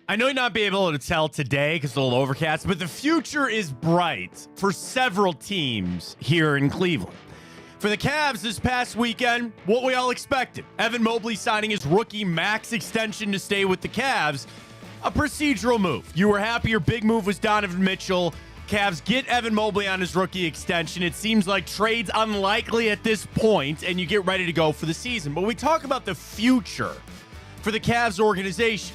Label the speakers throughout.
Speaker 1: I know you're not be able to tell today because it's a little overcast, but the future is bright for several teams here in Cleveland. For the Cavs this past weekend, what we all expected. Evan Mobley signing his rookie max extension to stay with the Cavs. A procedural move. You were happy your big move was Donovan Mitchell. Cavs get Evan Mobley on his rookie extension. It seems like trade's unlikely at this point, and you get ready to go for the season. But we talk about the future for the Cavs organization.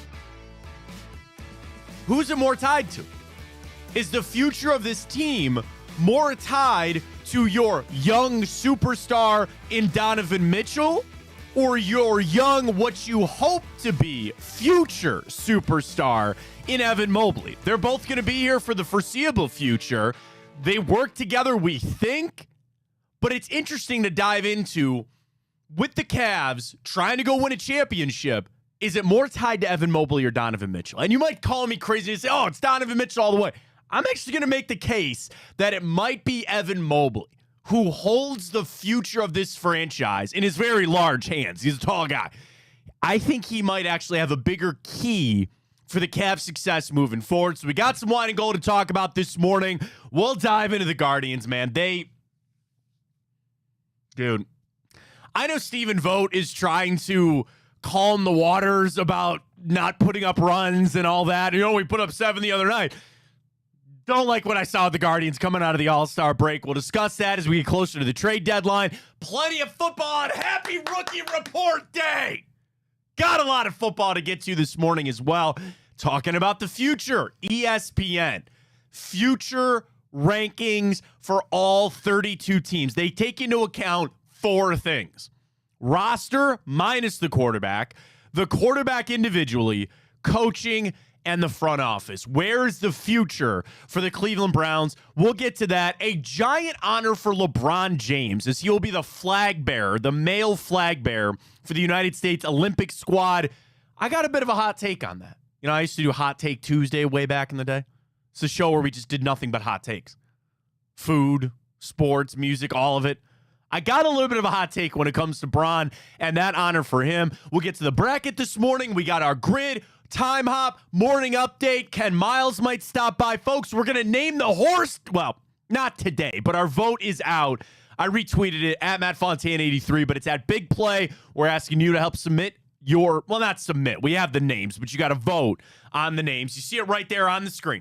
Speaker 1: Who's it more tied to? Is the future of this team more tied to your young superstar in Donovan Mitchell or your young, what you hope to be, future superstar in Evan Mobley? They're both going to be here for the foreseeable future. They work together, we think, but it's interesting to dive into with the Cavs trying to go win a championship. Is it more tied to Evan Mobley or Donovan Mitchell? And you might call me crazy and say, oh, it's Donovan Mitchell all the way. I'm actually going to make the case that it might be Evan Mobley who holds the future of this franchise in his very large hands. He's a tall guy. I think he might actually have a bigger key for the Cavs' success moving forward. So we got some wine and gold to talk about this morning. We'll dive into the Guardians, man. Dude, I know Stephen Vogt is trying to calm the waters about not putting up runs and all that. You know, we put up 7 the other night. Don't like what I saw with the Guardians coming out of the All-Star break. We'll discuss that as we get closer to the trade deadline. Plenty of football on Happy Rookie Report Day. Got a lot of football to get to this morning as well. Talking about the future. ESPN. Future rankings for all 32 teams. They take into account 4 things. Roster minus the quarterback individually, coaching, and the front office. Where is the future for the Cleveland Browns? We'll get to that. A giant honor for LeBron James as he'll be the flag bearer, the male flag bearer for the United States Olympic squad. I got a bit of a hot take on that. You know, I used to do Hot Take Tuesday way back in the day. It's a show where we just did nothing but hot takes. Food, sports, music, all of it. I got a little bit of a hot take when it comes to Bron and that honor for him. We'll get to the bracket this morning. We got our grid, time hop, morning update. Ken Miles might stop by. Folks, we're going to name the horse. Well, not today, but our vote is out. I retweeted it at Matt Fontana 83, but it's at Big Play. We're asking you to help submit your, well, not submit. We have the names, but you got to vote on the names. You see it right there on the screen.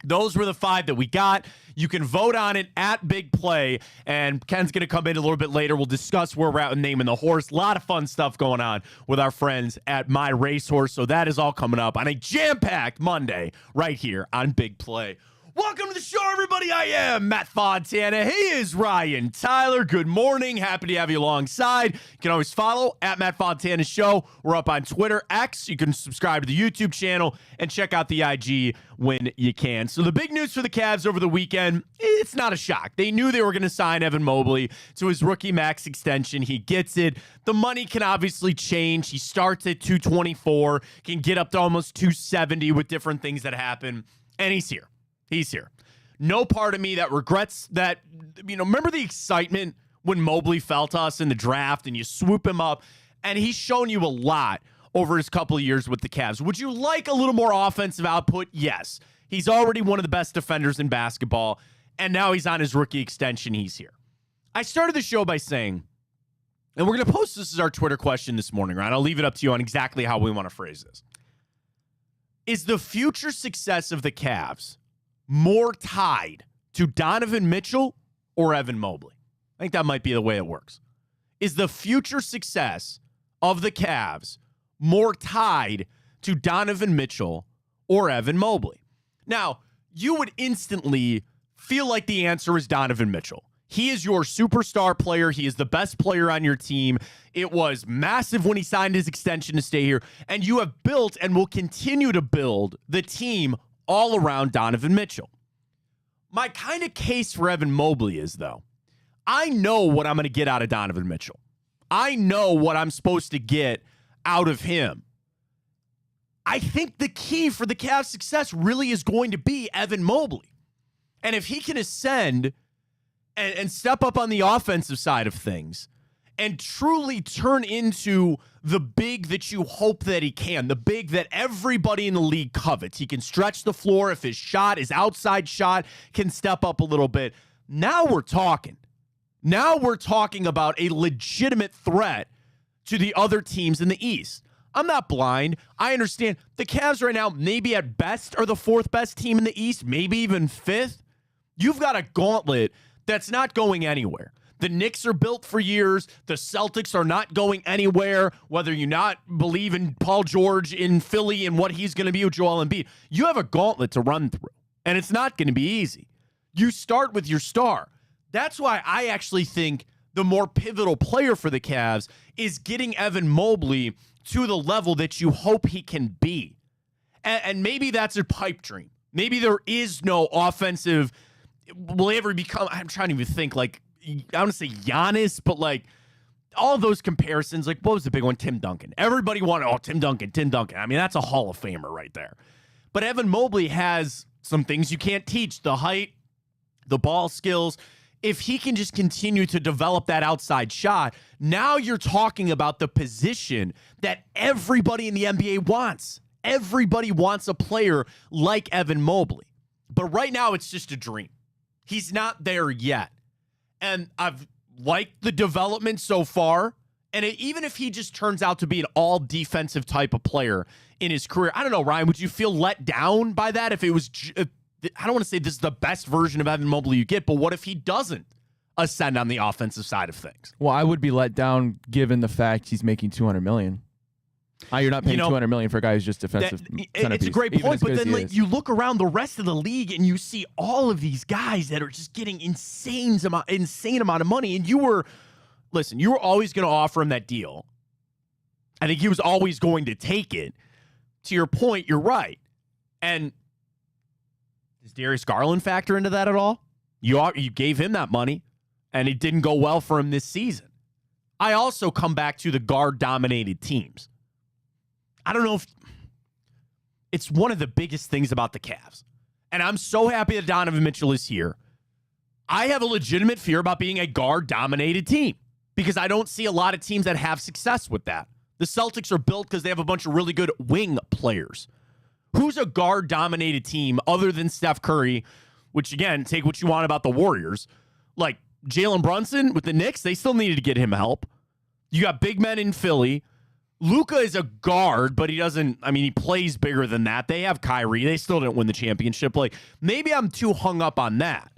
Speaker 1: Those were the 5 that we got. You can vote on it at Big Play, and Ken's going to come in a little bit later. We'll discuss where we're at and naming the horse. A lot of fun stuff going on with our friends at My Racehorse, so that is all coming up on a jam-packed Monday right here on Big Play. Welcome to the show, everybody. I am Matt Fontana. He is Ryan Tyler. Good morning. Happy to have you alongside. You can always follow at Matt Fontana Show. We're up on Twitter, X. You can subscribe to the YouTube channel and check out the IG when you can. So the big news for the Cavs over the weekend, it's not a shock. They knew they were going to sign Evan Mobley to his rookie max extension. He gets it. The money can obviously change. He starts at 224, can get up to almost 270 with different things that happen, and he's here. He's here. No part of me that regrets that. You know, remember the excitement when Mobley fell to us in the draft and you swoop him up, and he's shown you a lot over his couple of years with the Cavs. Would you like a little more offensive output? Yes. He's already one of the best defenders in basketball, and now he's on his rookie extension. He's here. I started the show by saying, and we're going to post this as our Twitter question this morning, right? I'll leave it up to you on exactly how we want to phrase this. Is the future success of the Cavs more tied to Donovan Mitchell or Evan Mobley? I think that might be the way it works. Is the future success of the Cavs more tied to Donovan Mitchell or Evan Mobley? Now, you would instantly feel like the answer is Donovan Mitchell. He is your superstar player. He is the best player on your team. It was massive when he signed his extension to stay here, and you have built and will continue to build the team all around Donovan Mitchell. My kind of case for Evan Mobley is, though, I know what I'm going to get out of Donovan Mitchell. I know what I'm supposed to get out of him. I think the key for the Cavs' success really is going to be Evan Mobley. And if he can ascend and step up on the offensive side of things and truly turn into the big that you hope that he can, the big that everybody in the league covets. He can stretch the floor if his outside shot can step up a little bit. Now we're talking. Now we're talking about a legitimate threat to the other teams in the East. I'm not blind. I understand the Cavs right now, maybe at best, are the fourth best team in the East, maybe even fifth. You've got a gauntlet that's not going anywhere. The Knicks are built for years. The Celtics are not going anywhere, whether you not believe in Paul George in Philly and what he's going to be with Joel Embiid. You have a gauntlet to run through, and it's not going to be easy. You start with your star. That's why I actually think the more pivotal player for the Cavs is getting Evan Mobley to the level that you hope he can be. And maybe that's a pipe dream. Maybe there is no offensive. Will he ever become, I'm trying to even think, like, I want to say Giannis, but like all those comparisons, like what was the big one? Tim Duncan. Everybody wanted, Tim Duncan. I mean, that's a Hall of Famer right there. But Evan Mobley has some things you can't teach. The height, the ball skills. If he can just continue to develop that outside shot, now you're talking about the position that everybody in the NBA wants. Everybody wants a player like Evan Mobley. But right now, it's just a dream. He's not there yet. And I've liked the development so far. And even if he just turns out to be an all-defensive type of player in his career, I don't know, Ryan, would you feel let down by that if it was, I don't want to say this is the best version of Evan Mobley you get, but what if he doesn't ascend on the offensive side of things?
Speaker 2: Well, I would be let down given the fact he's making $200 million. You're not paying $200 million for a guy who's just defensive.
Speaker 1: It's a great point, but then like you look around the rest of the league and you see all of these guys that are just getting insane amount of money. And you were always going to offer him that deal. I think he was always going to take it. To your point, you're right. And does Darius Garland factor into that at all? You gave him that money, and it didn't go well for him this season. I also come back to the guard-dominated teams. I don't know if it's one of the biggest things about the Cavs. And I'm so happy that Donovan Mitchell is here. I have a legitimate fear about being a guard-dominated team because I don't see a lot of teams that have success with that. The Celtics are built because they have a bunch of really good wing players. Who's a guard-dominated team other than Steph Curry, which, again, take what you want about the Warriors. Like Jalen Brunson with the Knicks, they still needed to get him help. You got big men in Philly. Luka is a guard, but he plays bigger than that. They have Kyrie. They still didn't win the championship. Like, maybe I'm too hung up on that.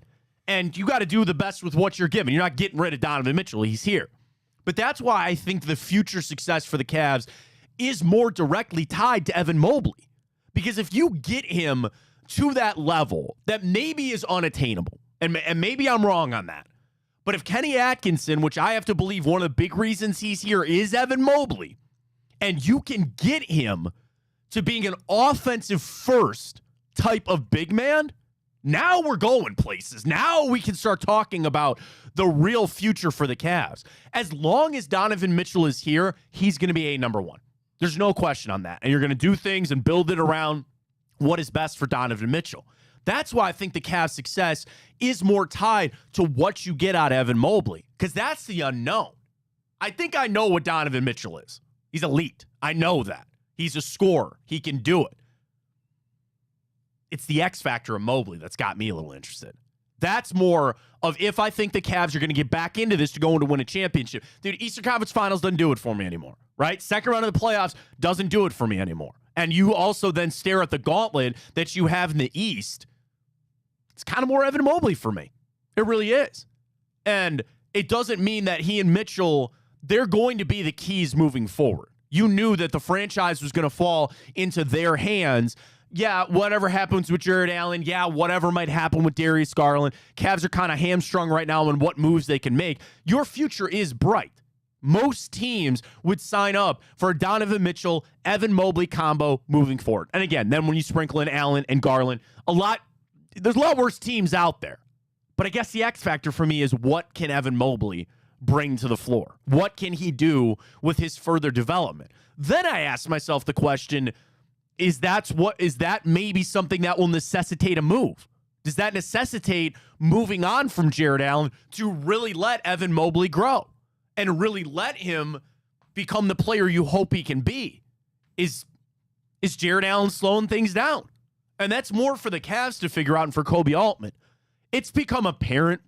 Speaker 1: And you got to do the best with what you're given. You're not getting rid of Donovan Mitchell. He's here. But that's why I think the future success for the Cavs is more directly tied to Evan Mobley. Because if you get him to that level that maybe is unattainable, and maybe I'm wrong on that, but if Kenny Atkinson, which I have to believe one of the big reasons he's here is Evan Mobley, and you can get him to being an offensive first type of big man, now we're going places. Now we can start talking about the real future for the Cavs. As long as Donovan Mitchell is here, he's going to be a number one. There's no question on that. And you're going to do things and build it around what is best for Donovan Mitchell. That's why I think the Cavs' success is more tied to what you get out of Evan Mobley, because that's the unknown. I think I know what Donovan Mitchell is. He's elite. I know that. He's a scorer. He can do it. It's the X factor of Mobley that's got me a little interested. That's more of if I think the Cavs are going to get back into this to go on to win a championship. Dude, Eastern Conference Finals doesn't do it for me anymore, right? Second round of the playoffs doesn't do it for me anymore. And you also then stare at the gauntlet that you have in the East. It's kind of more Evan Mobley for me. It really is. And it doesn't mean that he and Mitchell, they're going to be the keys moving forward. You knew that the franchise was going to fall into their hands. Yeah, whatever happens with Jared Allen, yeah, whatever might happen with Darius Garland. Cavs are kind of hamstrung right now on what moves they can make. Your future is bright. Most teams would sign up for a Donovan Mitchell, Evan Mobley combo moving forward. And again, then when you sprinkle in Allen and Garland, there's a lot worse teams out there. But I guess the X factor for me is what can Evan Mobley bring to the floor? What can he do with his further development? Then I ask myself the question, is that maybe something that will necessitate a move? Does that necessitate moving on from Jared Allen to really let Evan Mobley grow? and really let him become the player you hope he can be. Is Jared Allen slowing things down? And that's more for the Cavs to figure out and for Kobe Altman. It's become apparent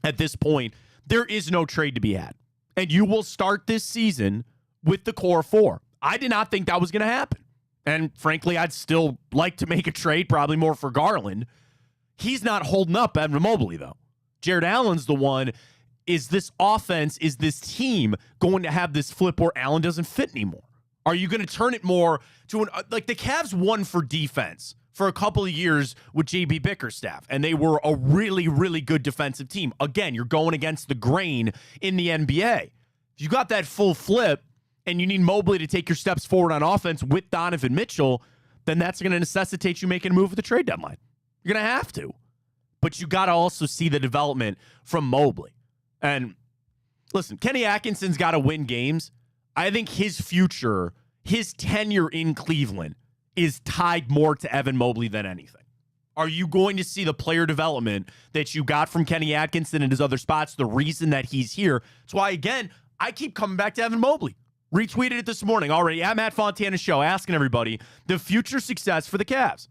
Speaker 1: at this point there is no trade to be had. And you will start this season with the core four. I did not think that was going to happen. And frankly, I'd still like to make a trade, probably more for Garland. He's not holding up Evan Mobley, though. Jared Allen's the one. Is this offense, is this team going to have this flip where Allen doesn't fit anymore? Are you going to turn it more to like the Cavs won for defense for a couple of years with JB Bickerstaff, and they were a really, really good defensive team. Again, you're going against the grain in the NBA. If you got that full flip and you need Mobley to take your steps forward on offense with Donovan Mitchell, then that's going to necessitate you making a move at the trade deadline. You're going to have to. But you got to also see the development from Mobley. And listen, Kenny Atkinson's got to win games. I think his future, his tenure in Cleveland is tied more to Evan Mobley than anything. Are you going to see the player development that you got from Kenny Atkinson and his other spots, the reason that he's here? That's why, again, I keep coming back to Evan Mobley. Retweeted it this morning already at Matt Fontana Show, asking everybody the future success for the Cavs.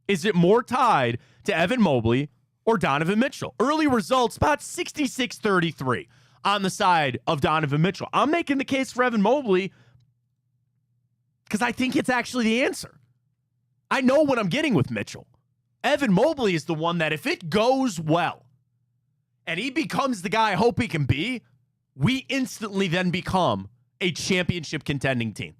Speaker 1: Is it more tied to Evan Mobley or Donovan Mitchell? Early results, about 66-33 on the side of Donovan Mitchell. I'm making the case for Evan Mobley because I think it's actually the answer. I know what I'm getting with Mitchell. Evan Mobley is the one that if it goes well and he becomes the guy I hope he can be, we instantly then become a championship contending team.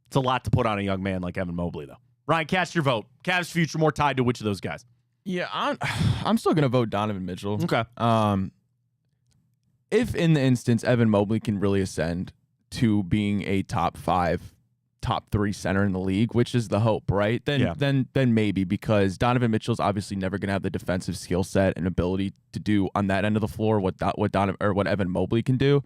Speaker 1: It's a lot to put on a young man like Evan Mobley, though. Ryan, cast your vote. Cavs' future more tied to which of those guys?
Speaker 2: Yeah, I'm still going to vote Donovan Mitchell.
Speaker 1: Okay.
Speaker 2: If in the instance Evan Mobley can really ascend to being a top 5, top 3 center in the league, which is the hope, right? Then maybe, because Donovan Mitchell's obviously never going to have the defensive skill set and ability to do on that end of the floor what Evan Mobley can do.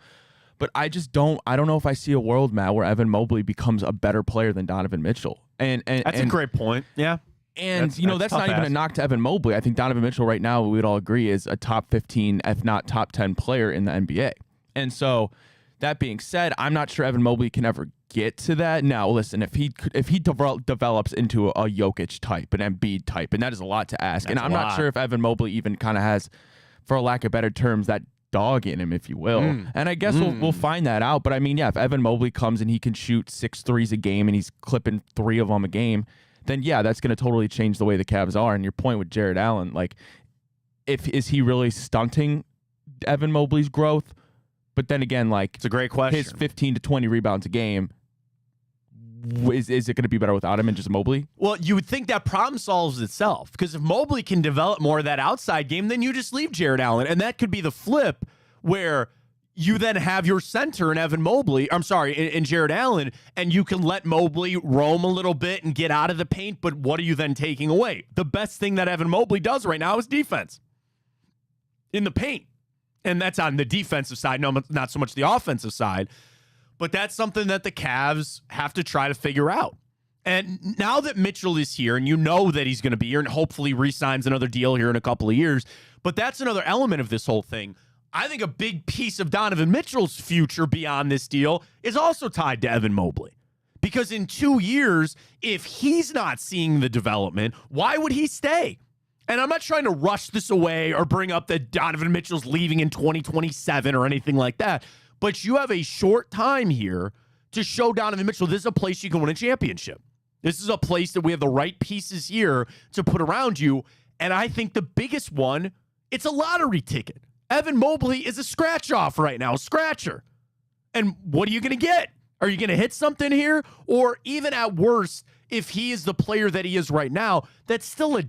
Speaker 2: But I don't know if I see a world, Matt, where Evan Mobley becomes a better player than Donovan Mitchell. And that's
Speaker 1: a great point. Yeah.
Speaker 2: And, that's not even a knock to Evan Mobley. I think Donovan Mitchell right now, we would all agree, is a top 15, if not top 10 player in the NBA. And so that being said, I'm not sure Evan Mobley can ever get to that. Now, listen, if he develops into a Jokic type, an Embiid type, and that is a lot to ask. And I'm not sure if Evan Mobley even kind of has, for lack of better terms, that dog in him, if you will. And I guess we'll find that out. But I mean, yeah, if Evan Mobley comes and he can shoot 6 threes a game and he's clipping 3 of them a game, then yeah, that's going to totally change the way the Cavs are. And your point with Jared Allen, like, is he really stunting Evan Mobley's growth? But then again, like,
Speaker 1: it's a great question.
Speaker 2: His 15 to 20 rebounds a game, is it going to be better without him and just Mobley?
Speaker 1: Well, you would think that problem solves itself, because if Mobley can develop more of that outside game, then you just leave Jared Allen. And that could be the flip where you then have your center in in Jared Allen, and you can let Mobley roam a little bit and get out of the paint, but what are you then taking away? The best thing that Evan Mobley does right now is defense in the paint. And that's on the defensive side, no, not so much the offensive side. But that's something that the Cavs have to try to figure out. And now that Mitchell is here, and you know that he's going to be here, and hopefully re-signs another deal here in a couple of years, but that's another element of this whole thing. I think a big piece of Donovan Mitchell's future beyond this deal is also tied to Evan Mobley. Because in 2 years, if he's not seeing the development, why would he stay? And I'm not trying to rush this away or bring up that Donovan Mitchell's leaving in 2027 or anything like that. But you have a short time here to show Donovan Mitchell this is a place you can win a championship. This is a place that we have the right pieces here to put around you. And I think the biggest one, it's a lottery ticket. Evan Mobley is a scratch-off right now, a scratcher. And what are you going to get? Are you going to hit something here? Or even at worst, if he is the player that he is right now, that's still a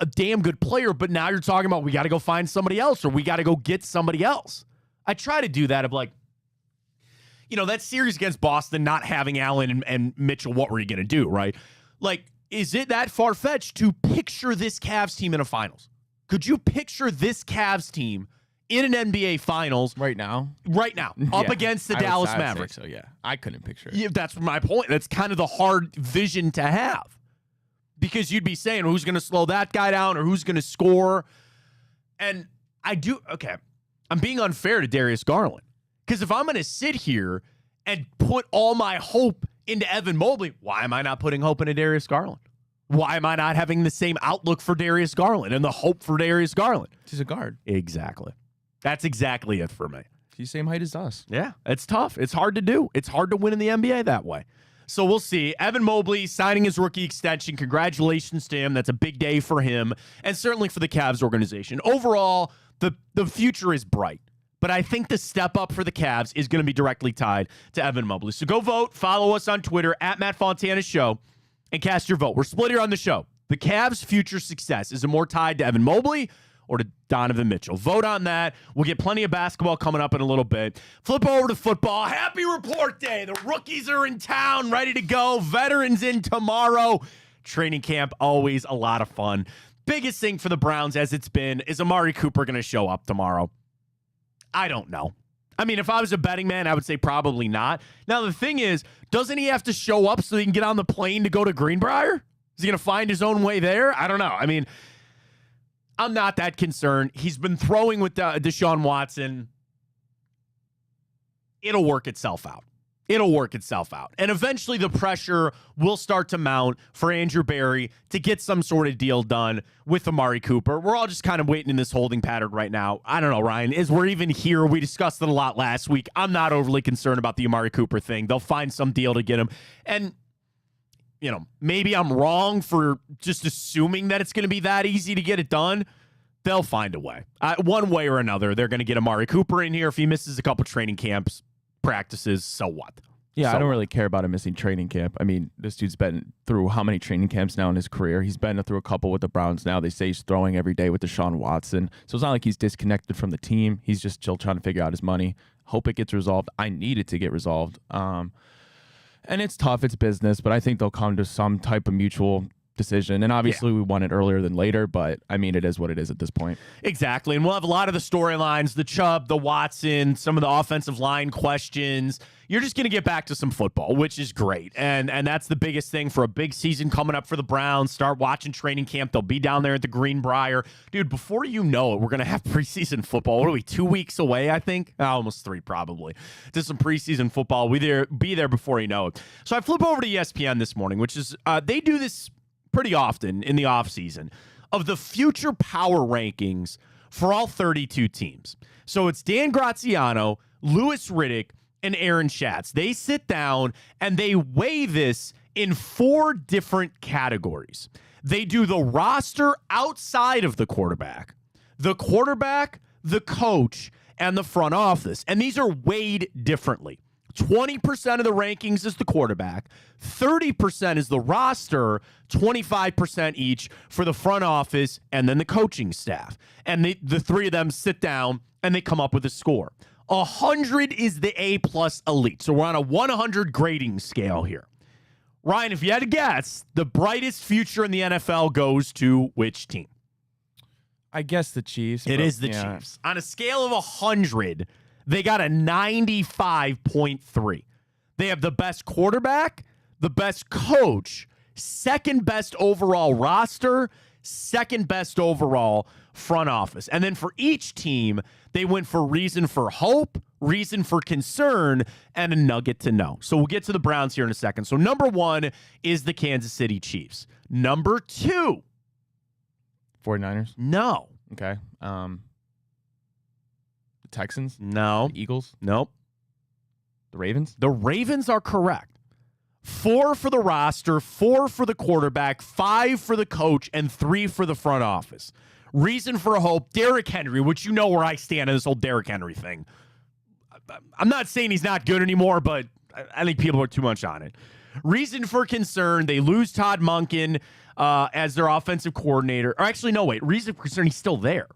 Speaker 1: damn good player, but now you're talking about we got to go find somebody else or we got to go get somebody else. I try to do that of like, that series against Boston, not having Allen and Mitchell, what were you going to do, right? Like, is it that far-fetched to picture this Cavs team in a finals? Could you picture this Cavs team in an NBA Finals
Speaker 2: right now?
Speaker 1: Right now, up against the Dallas Mavericks.
Speaker 2: So yeah, I couldn't picture it.
Speaker 1: Yeah, that's my point. That's kind of the hard vision to have, because you'd be saying who's going to slow that guy down or who's going to score. And I'm being unfair to Darius Garland, Because if I'm going to sit here and put all my hope into Evan Mobley, why am I not putting hope into Darius Garland? Why am I not having the same outlook for Darius Garland and the hope for Darius Garland?
Speaker 2: He's a guard.
Speaker 1: Exactly. That's exactly it for me.
Speaker 2: He's the same height as us.
Speaker 1: Yeah, it's tough. It's hard to do. It's hard to win in the NBA that way. So we'll see. Evan Mobley signing his rookie extension. Congratulations to him. That's a big day for him and certainly for the Cavs organization. Overall, the future is bright. But I think the step up for the Cavs is going to be directly tied to Evan Mobley. So go vote. Follow us on Twitter at Matt Fontana Show and cast your vote. We're split here on the show. The Cavs' future success, is it more tied to Evan Mobley or to Donovan Mitchell? Vote on that. We'll get plenty of basketball coming up in a little bit. Flip over to football. Happy report day. The rookies are in town, ready to go. Veterans in tomorrow. Training camp, always a lot of fun. Biggest thing for the Browns, as it's been, is Amari Cooper going to show up tomorrow? I don't know. I mean, if I was a betting man, I would say probably not. Now, the thing is, doesn't he have to show up so he can get on the plane to go to Greenbrier? Is he going to find his own way there? I don't know. I mean, I'm not that concerned. He's been throwing with Deshaun Watson. It'll work itself out. It'll work itself out. And eventually the pressure will start to mount for Andrew Berry to get some sort of deal done with Amari Cooper. We're all just kind of waiting in this holding pattern right now. I don't know, Ryan, as we're even here, we discussed it a lot last week. I'm not overly concerned about the Amari Cooper thing. They'll find some deal to get him. And, you know, maybe I'm wrong for just assuming that it's going to be that easy to get it done. They'll find a way. One way or another, they're going to get Amari Cooper in here. If he misses a couple training camps, practices, so what?
Speaker 2: Yeah, I don't really care about him missing training camp. I mean, this dude's been through how many training camps now in his career? He's been through a couple with the Browns now. They say he's throwing every day with Deshaun Watson. So it's not like he's disconnected from the team. He's just still trying to figure out his money. Hope it gets resolved. I need it to get resolved. And it's tough. It's business. But I think they'll come to some type of mutual decision. And obviously we want it earlier than later, but I mean, it is what it is at this point. Exactly. And we'll have a lot of the storylines, the Chubb, the Watson, some of the offensive line questions. You're just going to get back to some football, which is great. And that's the biggest thing for a big season coming up for the Browns. Start watching training camp. They'll be down there at the Greenbrier. Dude, before you know it, we're going to have preseason football. What are we, 2 weeks away, I think? Almost 3, probably. Just some preseason football. Be there before you know it. So I flip over to ESPN this morning, which is, they do this pretty often in the offseason, of the future power rankings for all 32 teams. So it's Dan Graziano, Louis Riddick, and Aaron Schatz. They sit down and they weigh this in 4 different categories. They do the roster outside of the quarterback, the coach, and the front office. And these are weighed differently. 20% of the rankings is the quarterback, 30% is the roster, 25% each for the front office and then the coaching staff. And the 3 of them sit down and they come up with a score. 100 is the A+ elite. So we're on a 100 grading scale here. Ryan, if you had to guess, the brightest future in the NFL goes to which team? I guess the Chiefs.
Speaker 1: It is the Chiefs. On a scale of 100, they got a 95.3. They have the best quarterback, the best coach, second best overall roster, second best overall front office. And then for each team, they went for reason for hope, reason for concern, and a nugget to know. So we'll get to the Browns here in a second. So number 1 is the Kansas City Chiefs. Number 2.
Speaker 2: 49ers?
Speaker 1: No.
Speaker 2: Okay. Texans?
Speaker 1: No.
Speaker 2: The Eagles?
Speaker 1: Nope.
Speaker 2: The Ravens?
Speaker 1: The Ravens are correct. 4 for the roster, 4 for the quarterback, 5 for the coach, and 3 for the front office. Reason for hope, Derrick Henry, which you know where I stand on this whole Derrick Henry thing. I'm not saying he's not good anymore, but I think people are too much on it. Reason for concern, they lose Todd Monken as their offensive coordinator. Or actually, no, wait. Reason for concern, he's still there.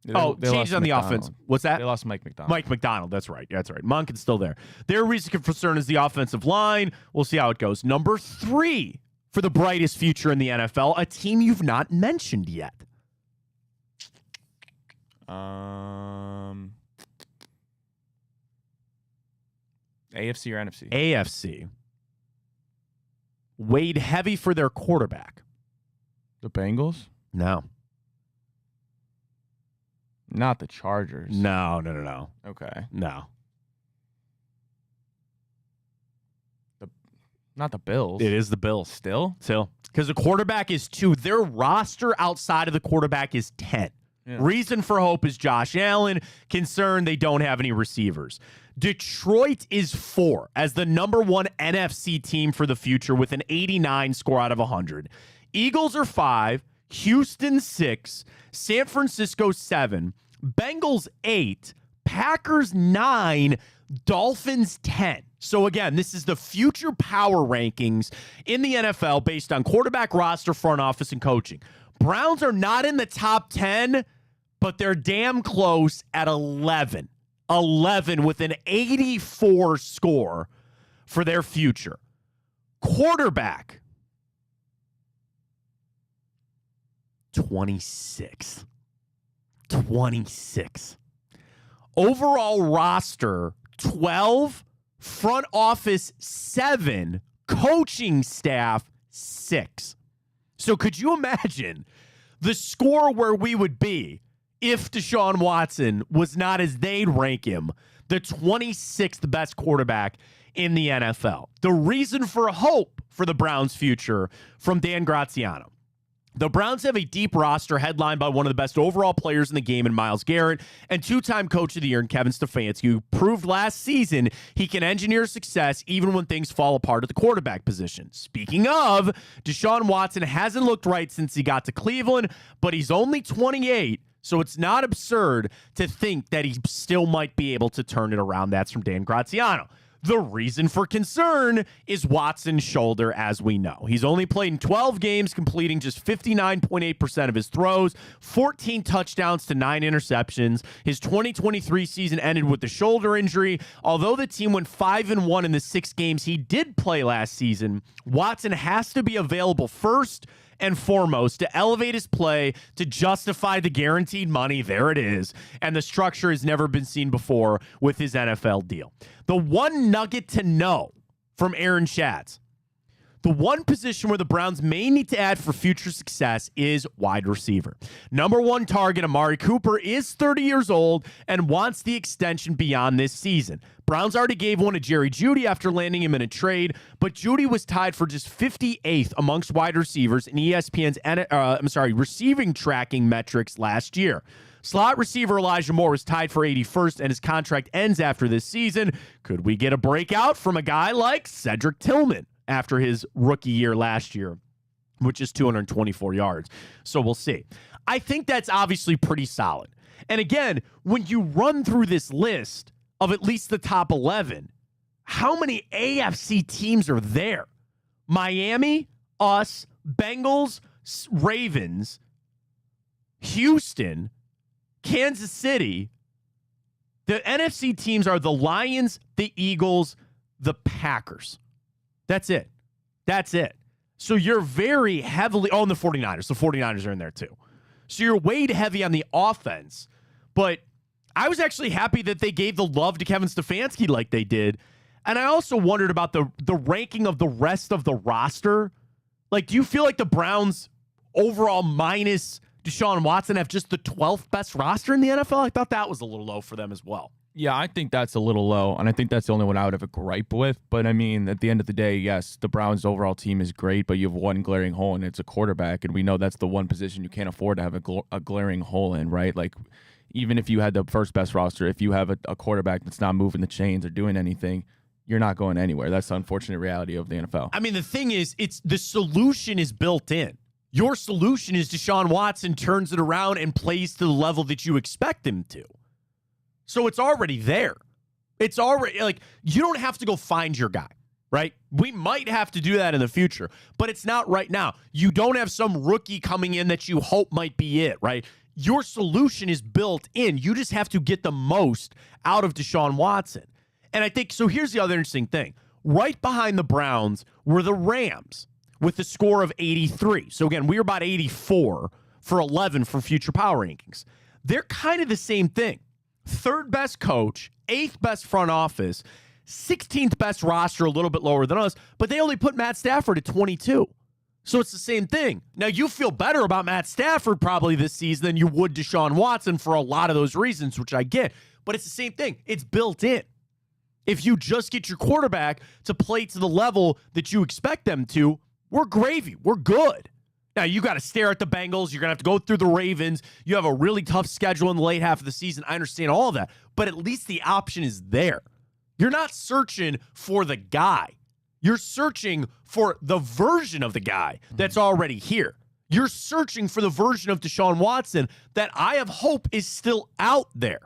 Speaker 1: They changed on the offense. What's that?
Speaker 2: They lost Mike McDonald.
Speaker 1: Mike McDonald, that's right. Yeah, that's right. Monken's still there. Their reason for concern is the offensive line. We'll see how it goes. Number 3 for the brightest future in the NFL, a team you've not mentioned yet.
Speaker 2: AFC or NFC?
Speaker 1: AFC. Weighed heavy for their quarterback.
Speaker 2: The Bengals?
Speaker 1: No.
Speaker 2: Not the Chargers.
Speaker 1: No.
Speaker 2: Okay.
Speaker 1: No.
Speaker 2: Not the Bills.
Speaker 1: It is the Bills.
Speaker 2: Still?
Speaker 1: Because the quarterback is 2. Their roster outside of the quarterback is 10. Yeah. Reason for hope is Josh Allen. Concern they don't have any receivers. Detroit is 4 as the number 1 NFC team for the future with an 89 score out of 100. Eagles are 5. Houston 6. San Francisco 7. Bengals 8. Packers 9. Dolphins 10. So again, this is the future power rankings in the NFL based on quarterback, roster, front office, and coaching. Browns are not in the top 10, but they're damn close at 11. 11 with an 84 score for their future. Quarterback, 26. 26. Overall roster, 12. Front office, 7. Coaching staff, 6. So could you imagine the score where we would be if Deshaun Watson was not, as they'd rank him, the 26th best quarterback in the NFL? The reason for hope for the Browns' future from Dan Graziano. The Browns have a deep roster headlined by one of the best overall players in the game in Myles Garrett and 2-time Coach of the Year in Kevin Stefanski, who proved last season he can engineer success even when things fall apart at the quarterback position. Speaking of, Deshaun Watson hasn't looked right since he got to Cleveland, but he's only 28, so it's not absurd to think that he still might be able to turn it around. That's from Dan Graziano. The reason for concern is Watson's shoulder, as we know. He's only played in 12 games, completing just 59.8% of his throws, 14 touchdowns to 9 interceptions. His 2023 season ended with the shoulder injury. Although the team went 5-1 in the 6 games he did play last season, Watson has to be available first and foremost to elevate his play to justify the guaranteed money. There it is. And the structure has never been seen before with his NFL deal. The one nugget to know from Aaron Schatz, the one position where the Browns may need to add for future success is wide receiver. Number 1 target, Amari Cooper, is 30 years old and wants the extension beyond this season. Browns already gave one to Jerry Jeudy after landing him in a trade, but Jeudy was tied for just 58th amongst wide receivers in ESPN's receiving tracking metrics last year. Slot receiver Elijah Moore was tied for 81st, and his contract ends after this season. Could we get a breakout from a guy like Cedric Tillman after his rookie year last year, which is 224 yards? So we'll see. I think that's obviously pretty solid. And again, when you run through this list of at least the top 11, how many AFC teams are there? Miami, us, Bengals, Ravens, Houston, Kansas City. The NFC teams are the Lions, the Eagles, the Packers. That's it. So you're very heavily, and the 49ers. The 49ers are in there too. So you're weighed heavy on the offense. But I was actually happy that they gave the love to Kevin Stefanski like they did. And I also wondered about the ranking of the rest of the roster. Like, do you feel like the Browns overall minus Deshaun Watson have just the 12th best roster in the NFL? I thought that was a little low for them as well.
Speaker 2: Yeah, I think that's a little low, and I think that's the only one I would have a gripe with. But, I mean, at the end of the day, yes, the Browns' overall team is great, but you have one glaring hole, and it's a quarterback, and we know that's the one position you can't afford to have a glaring hole in, right? Like, even if you had the first best roster, if you have a quarterback that's not moving the chains or doing anything, you're not going anywhere. That's the unfortunate reality of the NFL.
Speaker 1: I mean, the thing is, the solution is built in. Your solution is Deshaun Watson turns it around and plays to the level that you expect him to. So it's already there. It's already, like, you don't have to go find your guy, right? We might have to do that in the future, but it's not right now. You don't have some rookie coming in that you hope might be it, right? Your solution is built in. You just have to get the most out of Deshaun Watson. And I think, so here's the other interesting thing. Right behind the Browns were the Rams with a score of 83. So again, we were about 84 for 11 for future power rankings. They're kind of the same thing. 3rd best coach, 8th best front office, 16th best roster, a little bit lower than us, but they only put Matt Stafford at 22. So it's the same thing. Now, you feel better about Matt Stafford probably this season than you would Deshaun Watson for a lot of those reasons, which I get. But it's the same thing. It's built in. If you just get your quarterback to play to the level that you expect them to, we're gravy. We're good. Now, you got to stare at the Bengals. You're going to have to go through the Ravens. You have a really tough schedule in the late half of the season. I understand all of that. But at least the option is there. You're not searching for the guy. You're searching for the version of the guy that's already here. You're searching for the version of Deshaun Watson that I have hope is still out there.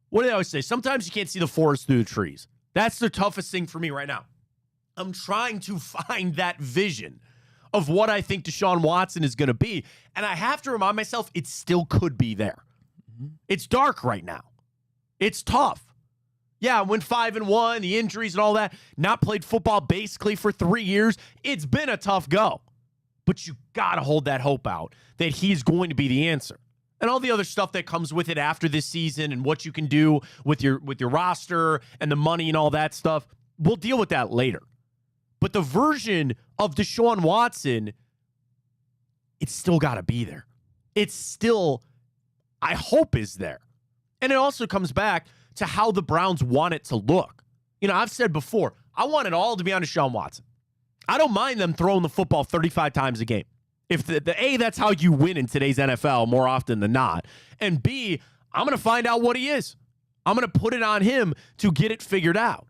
Speaker 1: What do they always say? Sometimes you can't see the forest through the trees. That's the toughest thing for me right now. I'm trying to find that vision of what I think Deshaun Watson is going to be. And I have to remind myself it still could be there. It's dark right now. It's tough. Yeah, I went 5-1, the injuries and all that. Not played football basically for 3 years. It's been a tough go. But you got to hold that hope out that he's going to be the answer. And all the other stuff that comes with it after this season and what you can do with your roster and the money and all that stuff, we'll deal with that later. But the version of Deshaun Watson, it's still got to be there. It's still, I hope, is there. And it also comes back to how the Browns want it to look. You know, I've said before, I want it all to be on Deshaun Watson. I don't mind them throwing the football 35 times a game. If the A, that's how you win in today's NFL more often than not. And B, I'm going to find out what he is. I'm going to put it on him to get it figured out.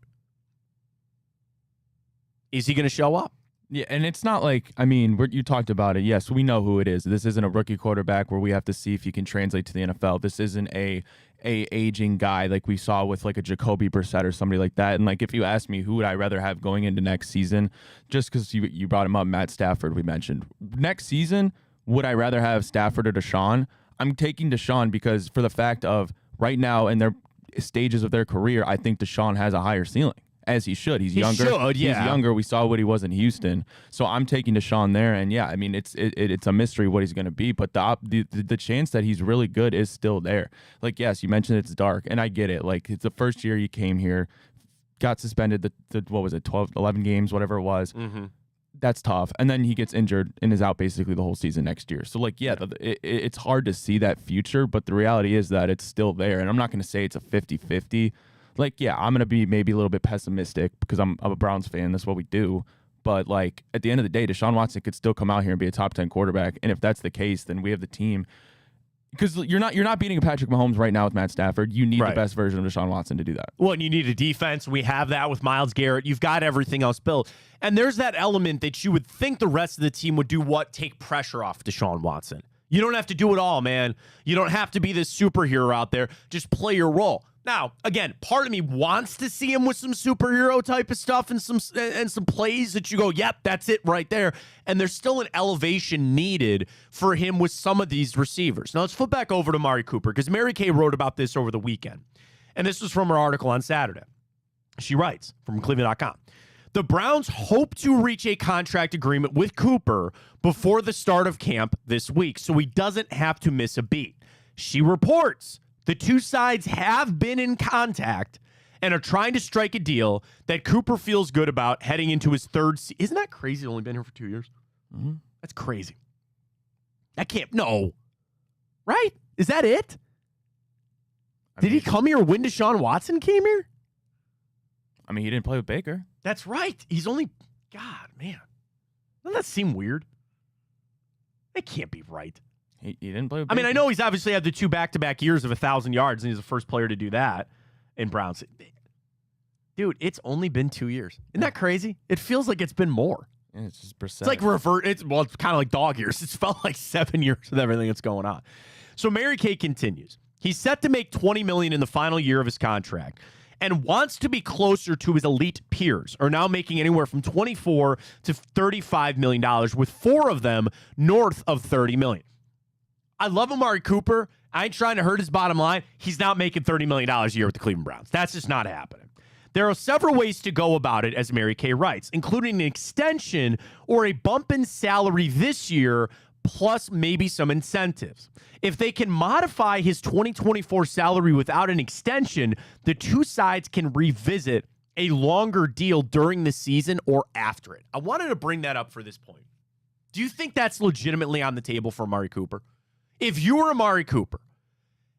Speaker 1: Is he going to show up?
Speaker 2: Yeah, and it's not like, I mean, you talked about it. Yes, we know who it is. This isn't a rookie quarterback where we have to see if he can translate to the NFL. This isn't a aging guy like we saw with like a Jacoby Brissett or somebody like that. And like, if you ask me who would I rather have going into next season, just because you brought him up, Matt Stafford, we mentioned. Next season, would I rather have Stafford or Deshaun? I'm taking Deshaun because for the fact of right now in their stages of their career, I think Deshaun has a higher ceiling. As he should. He's younger. He's younger. We saw what he was in Houston. So I'm taking Deshaun there. And yeah, I mean, it's a mystery what he's going to be. But the chance that he's really good is still there. Like, yes, you mentioned it's dark. And I get it. Like, it's the first year he came here, got suspended what was it, 12, 11 games, whatever it was. Mm-hmm. That's tough. And then he gets injured and is out basically the whole season next year. So, like, yeah, it's hard to see that future. But the reality is that it's still there. And I'm not going to say it's a 50-50. Like, yeah, I'm going to be maybe a little bit pessimistic because I'm a Browns fan. That's what we do. But, like, at the end of the day, Deshaun Watson could still come out here and be a top 10 quarterback. And if that's the case, then we have the team. Because you're not beating a Patrick Mahomes right now with Matt Stafford. You need the best version of Deshaun Watson to do that.
Speaker 1: Well, and you need a defense. We have that with Myles Garrett. You've got everything else built. And there's that element that you would think the rest of the team would do what? Take pressure off Deshaun Watson. You don't have to do it all, man. You don't have to be this superhero out there. Just play your role. Now, again, part of me wants to see him with some superhero type of stuff and some plays that you go, yep, that's it right there. And there's still an elevation needed for him with some of these receivers. Now, let's flip back over to Amari Cooper because Mary Kay wrote about this over the weekend. And this was from her article on Saturday. She writes from Cleveland.com. The Browns hope to reach a contract agreement with Cooper before the start of camp this week so he doesn't have to miss a beat. She reports the two sides have been in contact and are trying to strike a deal that Cooper feels good about heading into his third season. Isn't that crazy? He's only been here for 2 years. Mm-hmm. That's crazy. That can't. No. Right? Is that it? Did he come here when Deshaun Watson came here?
Speaker 2: I mean, he didn't play with Baker.
Speaker 1: That's right. He's only. God, man. Doesn't that seem weird? That can't be right.
Speaker 2: He didn't play with Baker.
Speaker 1: I mean, I know he's obviously had the 2 back-to-back years of 1,000 yards, and he's the first player to do that in Browns. Dude, it's only been 2 years. Isn't that crazy? It feels like it's been more.
Speaker 2: Yeah, it's just percent.
Speaker 1: It's like revert. It's kind of like dog years. It's felt like 7 years with everything that's going on. So Mary Kay continues. He's set to make $20 million in the final year of his contract and wants to be closer to his elite peers, are now making anywhere from $24 to $35 million, with 4 of them north of $30 million. I love Amari Cooper. I ain't trying to hurt his bottom line. He's not making $30 million a year with the Cleveland Browns. That's just not happening. There are several ways to go about it, as Mary Kay writes, including an extension or a bump in salary this year, plus maybe some incentives. If they can modify his 2024 salary without an extension, the two sides can revisit a longer deal during the season or after it. I wanted to bring that up for this point. Do you think that's legitimately on the table for Amari Cooper? If you were Amari Cooper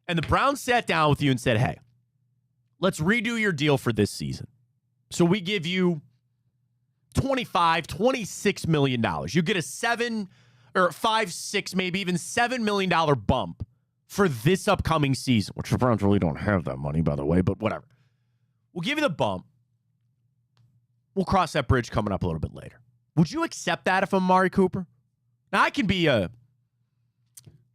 Speaker 1: and the Browns sat down with you and said, hey, let's redo your deal for this season. So we give you $26 million. You get a $5, $6, maybe even $7 million bump for this upcoming season, which the Browns really don't have that money, by the way, but whatever. We'll give you the bump. We'll cross that bridge coming up a little bit later. Would you accept that if I'm Amari Cooper? Now, I can be a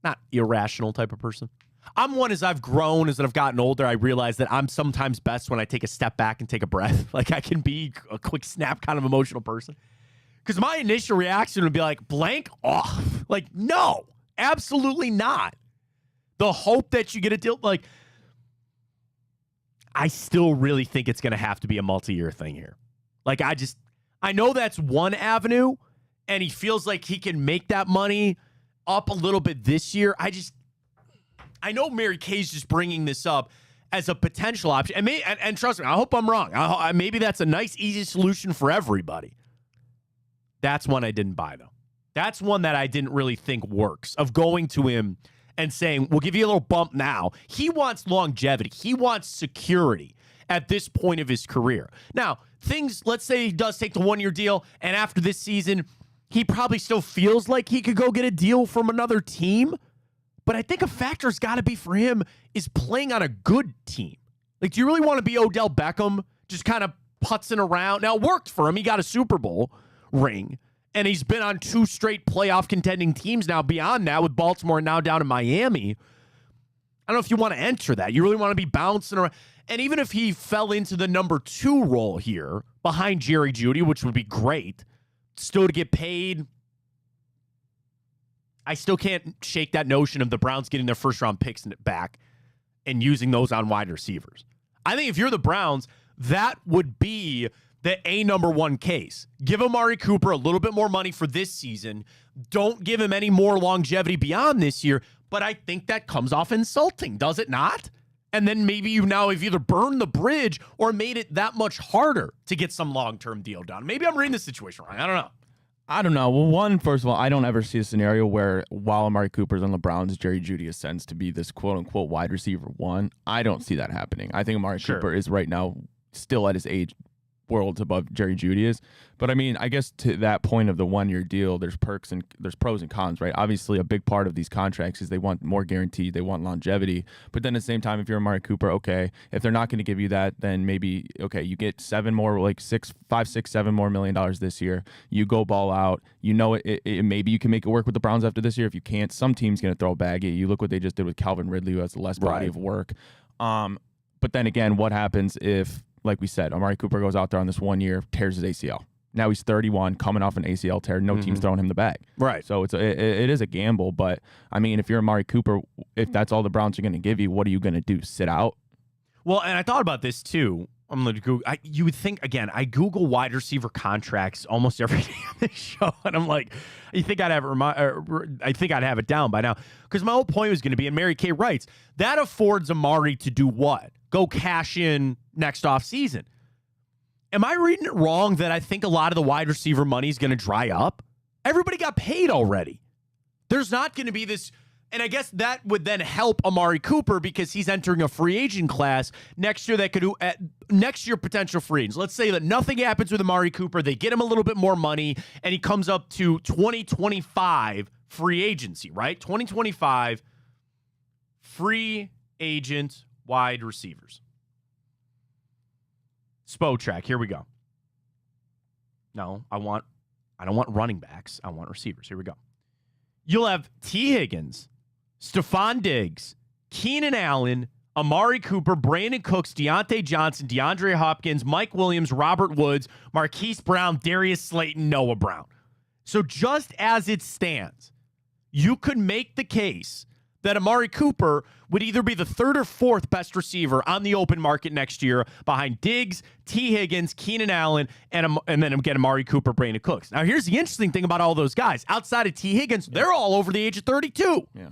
Speaker 1: not irrational type of person. I'm one, as I've grown, as I've gotten older, I realize that I'm sometimes best when I take a step back and take a breath. Like, I can be a quick snap kind of emotional person. Because my initial reaction would be like, blank off. Like, no, absolutely not. The hope that you get a deal, like, I still really think it's going to have to be a multi-year thing here. Like, I know that's one avenue, and he feels like he can make that money up a little bit this year. I know Mary Kay's just bringing this up as a potential option. And trust me, I hope I'm wrong. Maybe that's a nice, easy solution for everybody. That's one I didn't buy, though. That's one that I didn't really think works, of going to him and saying, we'll give you a little bump now. He wants longevity. He wants security at this point of his career. Now, let's say he does take the one-year deal, and after this season, he probably still feels like he could go get a deal from another team. But I think a factor's got to be for him is playing on a good team. Like, do you really want to be Odell Beckham, just kind of putzing around? Now, it worked for him. He got a Super Bowl ring, and he's been on 2 straight playoff contending teams now beyond that, with Baltimore now down in Miami. I don't know if you want to enter that. You really want to be bouncing around. And even if he fell into the number 2 role here behind Jerry Jeudy, which would be great, still to get paid, I still can't shake that notion of the Browns getting their first-round picks back and using those on wide receivers. I think if you're the Browns, that would be the number one case. Give Amari Cooper a little bit more money for this season. Don't give him any more longevity beyond this year. But I think that comes off insulting, does it not? And then maybe you now have either burned the bridge or made it that much harder to get some long-term deal done. Maybe I'm reading the situation wrong. I don't know. Well, first of all, I don't ever see a scenario where while Amari Cooper's on the Browns, Jerry Jeudy ascends to be this quote-unquote wide receiver 1. I don't see that happening. I think Amari Cooper is right now still at his age worlds above Jerry Jeudy is. But I mean, I guess to that point of the 1-year deal, there's perks and there's pros and cons, right? Obviously, a big part of these contracts is they want more guaranteed, they want longevity. But then at the same time, if you're Amari Cooper, okay, if they're not going to give you that, then maybe, okay, you get $7 million this year. You go ball out. You know it maybe you can make it work with the Browns after this year. If you can't, some team's going to throw a bag at you. You look what they just did with Calvin Ridley, who has less body of work. But then again, what happens if, like we said, Amari Cooper goes out there on this 1 year, tears his ACL. Now he's 31, coming off an ACL tear. No team's throwing him the bag. Right. So it is a gamble. But, I mean, if you're Amari Cooper, if that's all the Browns are going to give you, what are you going to do, sit out? Well, and I thought about this, too. I'm going to Google. You would think, again, I Google wide receiver contracts almost every day on this show. And I'm like, I think I'd have it down by now. Because my whole point was going to be, and Mary Kay writes, that affords Amari to do what? Go cash in next offseason. Am I reading it wrong that I think a lot of the wide receiver money is going to dry up? Everybody got paid already. There's not going to be this, and I guess that would then help Amari Cooper because he's entering a free agent class next year that could do next year potential free agents. Let's say that nothing happens with Amari Cooper. They get him a little bit more money, and he comes up to 2025 free agency, right? 2025 free agent wide receivers. Spotrac, here we go. No, I don't want running backs. I want receivers. Here we go. You'll have T. Higgins, Stephon Diggs, Keenan Allen, Amari Cooper, Brandon Cooks, Deontay Johnson, DeAndre Hopkins, Mike Williams, Robert Woods, Marquise Brown, Darius Slayton, Noah Brown. So just as it stands, you could make the case that Amari Cooper would either be the 3rd or 4th best receiver on the open market next year behind Diggs, T. Higgins, Keenan Allen, and then again Amari Cooper, Brandon Cooks. Now, here's the interesting thing about all those guys. Outside of T. Higgins, they're all over the age of 32. Yeah.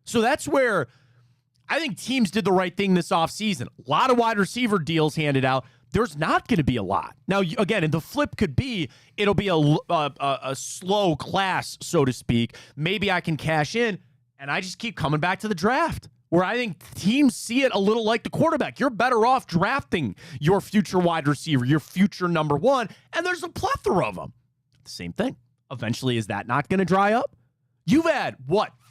Speaker 1: So that's where I think teams did the right thing this offseason. A lot of wide receiver deals handed out. There's not going to be a lot. Now, again, and the flip could be it'll be a slow class, so to speak. Maybe I can cash in. And I just keep coming back to the draft. where I think teams see it a little like the quarterback. You're better off drafting your future wide receiver, your future number one, and there's a plethora of them. Same thing. Eventually, is that not going to dry up? You've had,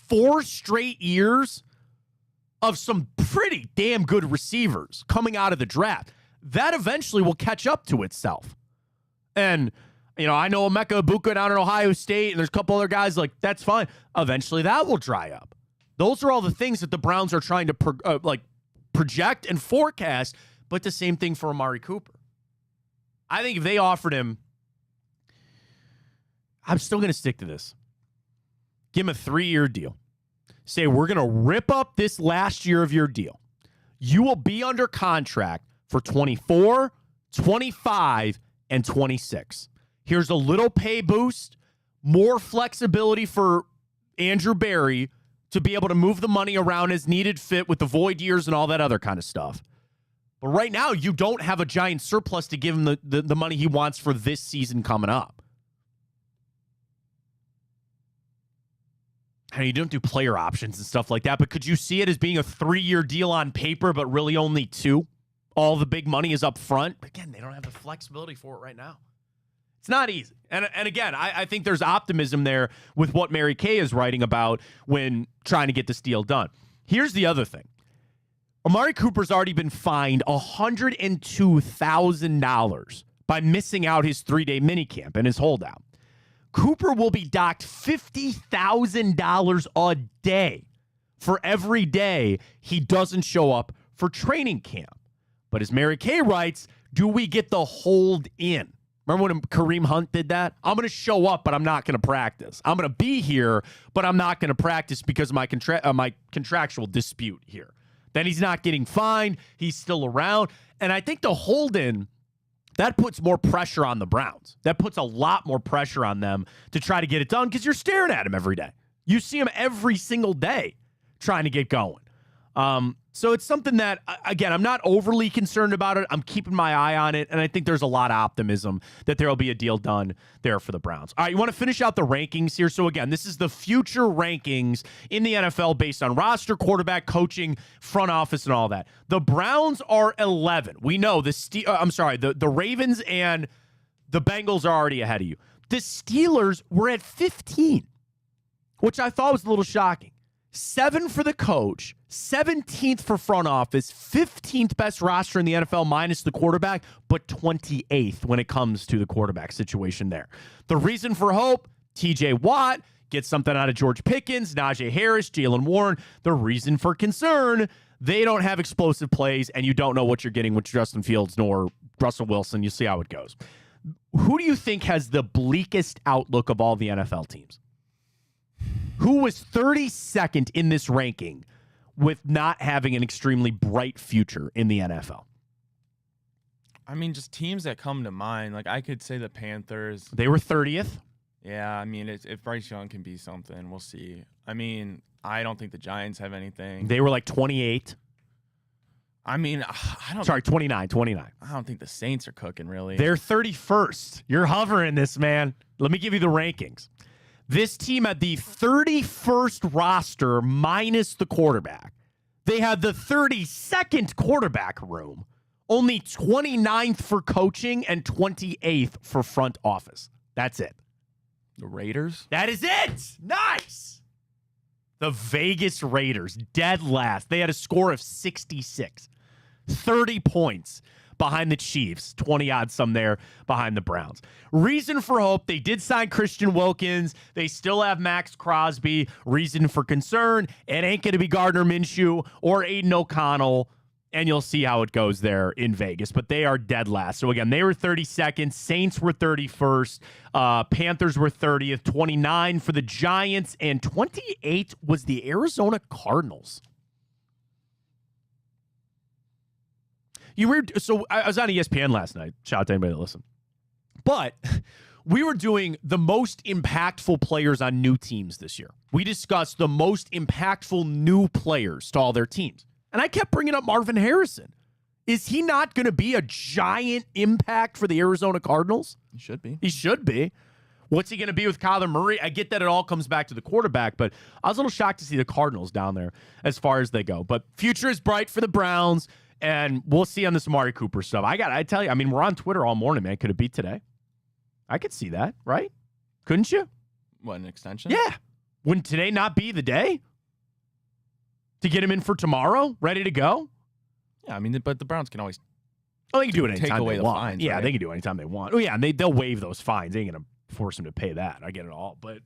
Speaker 1: 4 straight years of some pretty damn good receivers coming out of the draft. That eventually will catch up to itself. And, I know Emeka Egbuka down in Ohio State, and there's a couple other guys, that's fine. Eventually, that will dry up. Those are all the things that the Browns are trying to project and forecast, but the same thing for Amari Cooper. I think if they offered him, I'm still going to stick to this. Give him a 3-year deal. Say, we're going to rip up this last year of your deal. You will be under contract for 24, 25, and 26. Here's a little pay boost, more flexibility for Andrew Berry to be able to move the money around as needed fit with the void years and all that other kind of stuff. But right now, you don't have a giant surplus to give him the money he wants for this season coming up. I mean, you don't do player options and stuff like that, but could you see it as being a 3-year deal on paper, but really only 2? All the big money is up front. Again, they don't have the flexibility for it right now. It's not easy. And again, I think there's optimism there with what Mary Kay is writing about when trying to get this deal done. Here's the other thing. Amari Cooper's already been fined $102,000 by missing out his 3-day minicamp and his holdout. Cooper will be docked $50,000 a day for every day he doesn't show up for training camp. But as Mary Kay writes, do we get the hold in? Remember when Kareem Hunt did that? I'm going to show up, but I'm not going to practice. I'm going to be here, but I'm not going to practice because of my contractual dispute here. Then he's not getting fined. He's still around. And I think the hold in, that puts more pressure on the Browns. That puts a lot more pressure on them to try to get it done because you're staring at him every day. You see him every single day trying to get going. So it's something that, again, I'm not overly concerned about it. I'm keeping my eye on it, and I think there's a lot of optimism that there will be a deal done there for the Browns. All right, you want to finish out the rankings here? So, again, this is the future rankings in the NFL based on roster, quarterback, coaching, front office, and all that. The Browns are 11. We know the Ravens and the Bengals are already ahead of you. The Steelers were at 15, which I thought was a little shocking. 7 for the coach, 17th for front office, 15th best roster in the NFL minus the quarterback, but 28th when it comes to the quarterback situation there. The reason for hope, TJ Watt gets something out of George Pickens, Najee Harris, Jalen Warren. The reason for concern, they don't have explosive plays, and you don't know what you're getting with Justin Fields nor Russell Wilson. You see how it goes. Who do you think has the bleakest outlook of all the NFL teams? Who was 32nd in this ranking with not having an extremely bright future in the NFL?
Speaker 2: I mean, just teams that come to mind. Like, I could say the Panthers.
Speaker 1: They were 30th.
Speaker 2: Yeah, I mean, if Bryce Young can be something, we'll see. I mean, I don't think the Giants have anything.
Speaker 1: They were like 28.
Speaker 2: I mean,
Speaker 1: 29.
Speaker 2: I don't think the Saints are cooking, really.
Speaker 1: They're 31st. You're hovering this, man. Let me give you the rankings. This team had the 31st roster minus the quarterback. They had the 32nd quarterback room, only 29th for coaching and 28th for front office. That's it.
Speaker 2: The Raiders?
Speaker 1: That is it. Nice. The Vegas Raiders, dead last. They had a score of 66. 30 points behind the Chiefs, 20-odd some there behind the Browns. Reason for hope, they did sign Christian Wilkins. They still have Max Crosby. Reason for concern, it ain't going to be Gardner Minshew or Aiden O'Connell, and you'll see how it goes there in Vegas. But they are dead last. So, again, they were 32nd. Saints were 31st. Panthers were 30th. 29 for the Giants, and 28 was the Arizona Cardinals. So I was on ESPN last night. Shout out to anybody that listened. But we were doing the most impactful players on new teams this year. We discussed the most impactful new players to all their teams. And I kept bringing up Marvin Harrison. Is he not going to be a giant impact for the Arizona Cardinals?
Speaker 2: He should be.
Speaker 1: He should be. What's he going to be with Kyler Murray? I get that it all comes back to the quarterback, but I was a little shocked to see the Cardinals down there as far as they go. But future is bright for the Browns, and we'll see on this Amari Cooper stuff. I tell you, I mean, we're on Twitter all morning, man. Could it be today? I could see that, right? Couldn't you?
Speaker 2: What, an extension?
Speaker 1: Yeah. Wouldn't today not be the day to get him in for tomorrow, ready to go?
Speaker 2: Yeah, I mean, but the Browns can always
Speaker 1: they can do it anytime
Speaker 2: take away
Speaker 1: they
Speaker 2: the
Speaker 1: want.
Speaker 2: fines.
Speaker 1: Yeah,
Speaker 2: right?
Speaker 1: they can do it anytime they want. Oh, yeah, and they'll waive those fines. They ain't going to force him to pay that. I get it all. But,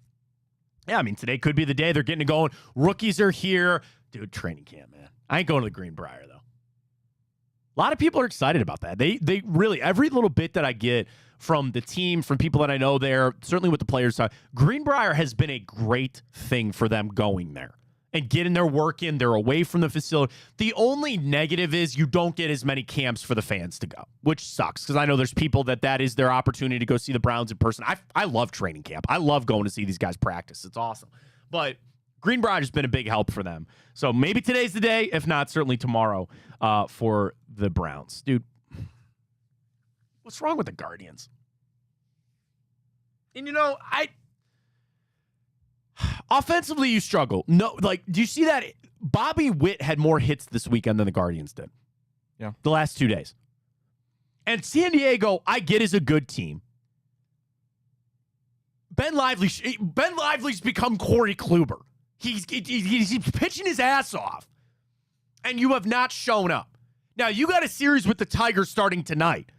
Speaker 1: yeah, I mean, today could be the day they're getting it going. Rookies are here. Dude, training camp, man. I ain't going to the Greenbrier, though. A lot of people are excited about that. They really, every little bit that I get from the team, from people that I know there, certainly with the players side, Greenbrier has been a great thing for them going there and getting their work in. They're away from the facility. The only negative is you don't get as many camps for the fans to go, which sucks because I know there's people that is their opportunity to go see the Browns in person. I love training camp. I love going to see these guys practice. It's awesome. But Greenbrier has been a big help for them. So maybe today's the day. If not, certainly tomorrow for the Browns. Dude, what's wrong with the Guardians? And, you know, offensively, you struggle. No, like, do you see that? Bobby Witt had more hits this weekend than the Guardians did.
Speaker 2: Yeah.
Speaker 1: The last 2 days. And San Diego, I get, is a good team. Ben Lively's become Corey Kluber. He's pitching his ass off. And you have not shown up. Now, you got a series with the Tigers starting tonight.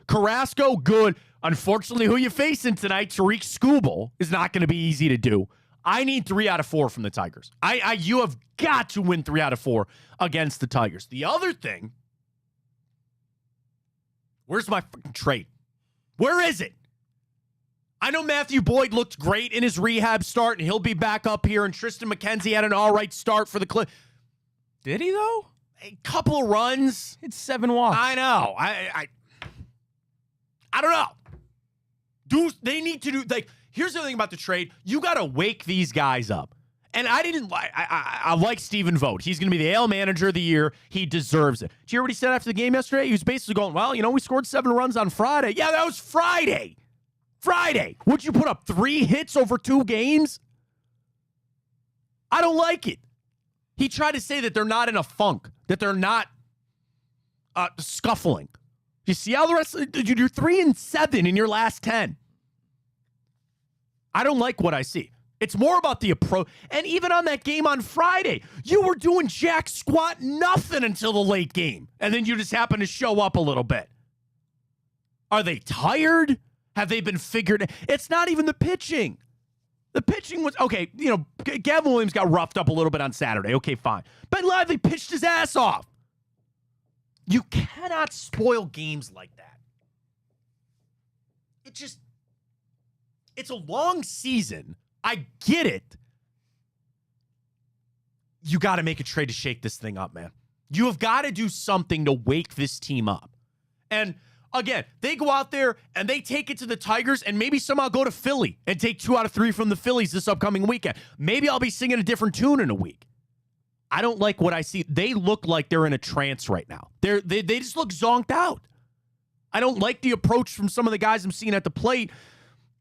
Speaker 1: Carrasco, good. Unfortunately, who you facing tonight, Tariq Skubal, is not going to be easy to do. I need 3 out of 4 from the Tigers. You have got to win 3 out of 4 against the Tigers. The other thing, where's my fucking trade? Where is it? I know Matthew Boyd looked great in his rehab start, and he'll be back up here, and Tristan McKenzie had an all right start for the Clippers.
Speaker 2: Did he, though?
Speaker 1: A couple of runs.
Speaker 2: It's 7 walks.
Speaker 1: I know. I don't know. They need to do, like, here's the thing about the trade. You got to wake these guys up. And I like Stephen Vogt. He's going to be the AL manager of the year. He deserves it. Did you hear what he said after the game yesterday? He was basically going, well, you know, we scored 7 runs on Friday. Yeah, that was Friday. Would you put up 3 hits over 2 games? I don't like it. He tried to say that they're not in a funk, that they're not scuffling. You see how the rest of you're 3-7 in your last 10. I don't like what I see. It's more about the approach. And even on that game on Friday, you were doing jack squat nothing until the late game. And then you just happen to show up a little bit. Are they tired? Have they been figured? It's not even the pitching. The pitching was, okay, you know, Gavin Williams got roughed up a little bit on Saturday. Okay, fine. Ben Lively pitched his ass off. You cannot spoil games like that. It's a long season. I get it. You got to make a trade to shake this thing up, man. You have got to do something to wake this team up. And again, they go out there and they take it to the Tigers and maybe somehow go to Philly and take 2 out of 3 from the Phillies this upcoming weekend. Maybe I'll be singing a different tune in a week. I don't like what I see. They look like they're in a trance right now. They just look zonked out. I don't like the approach from some of the guys I'm seeing at the plate.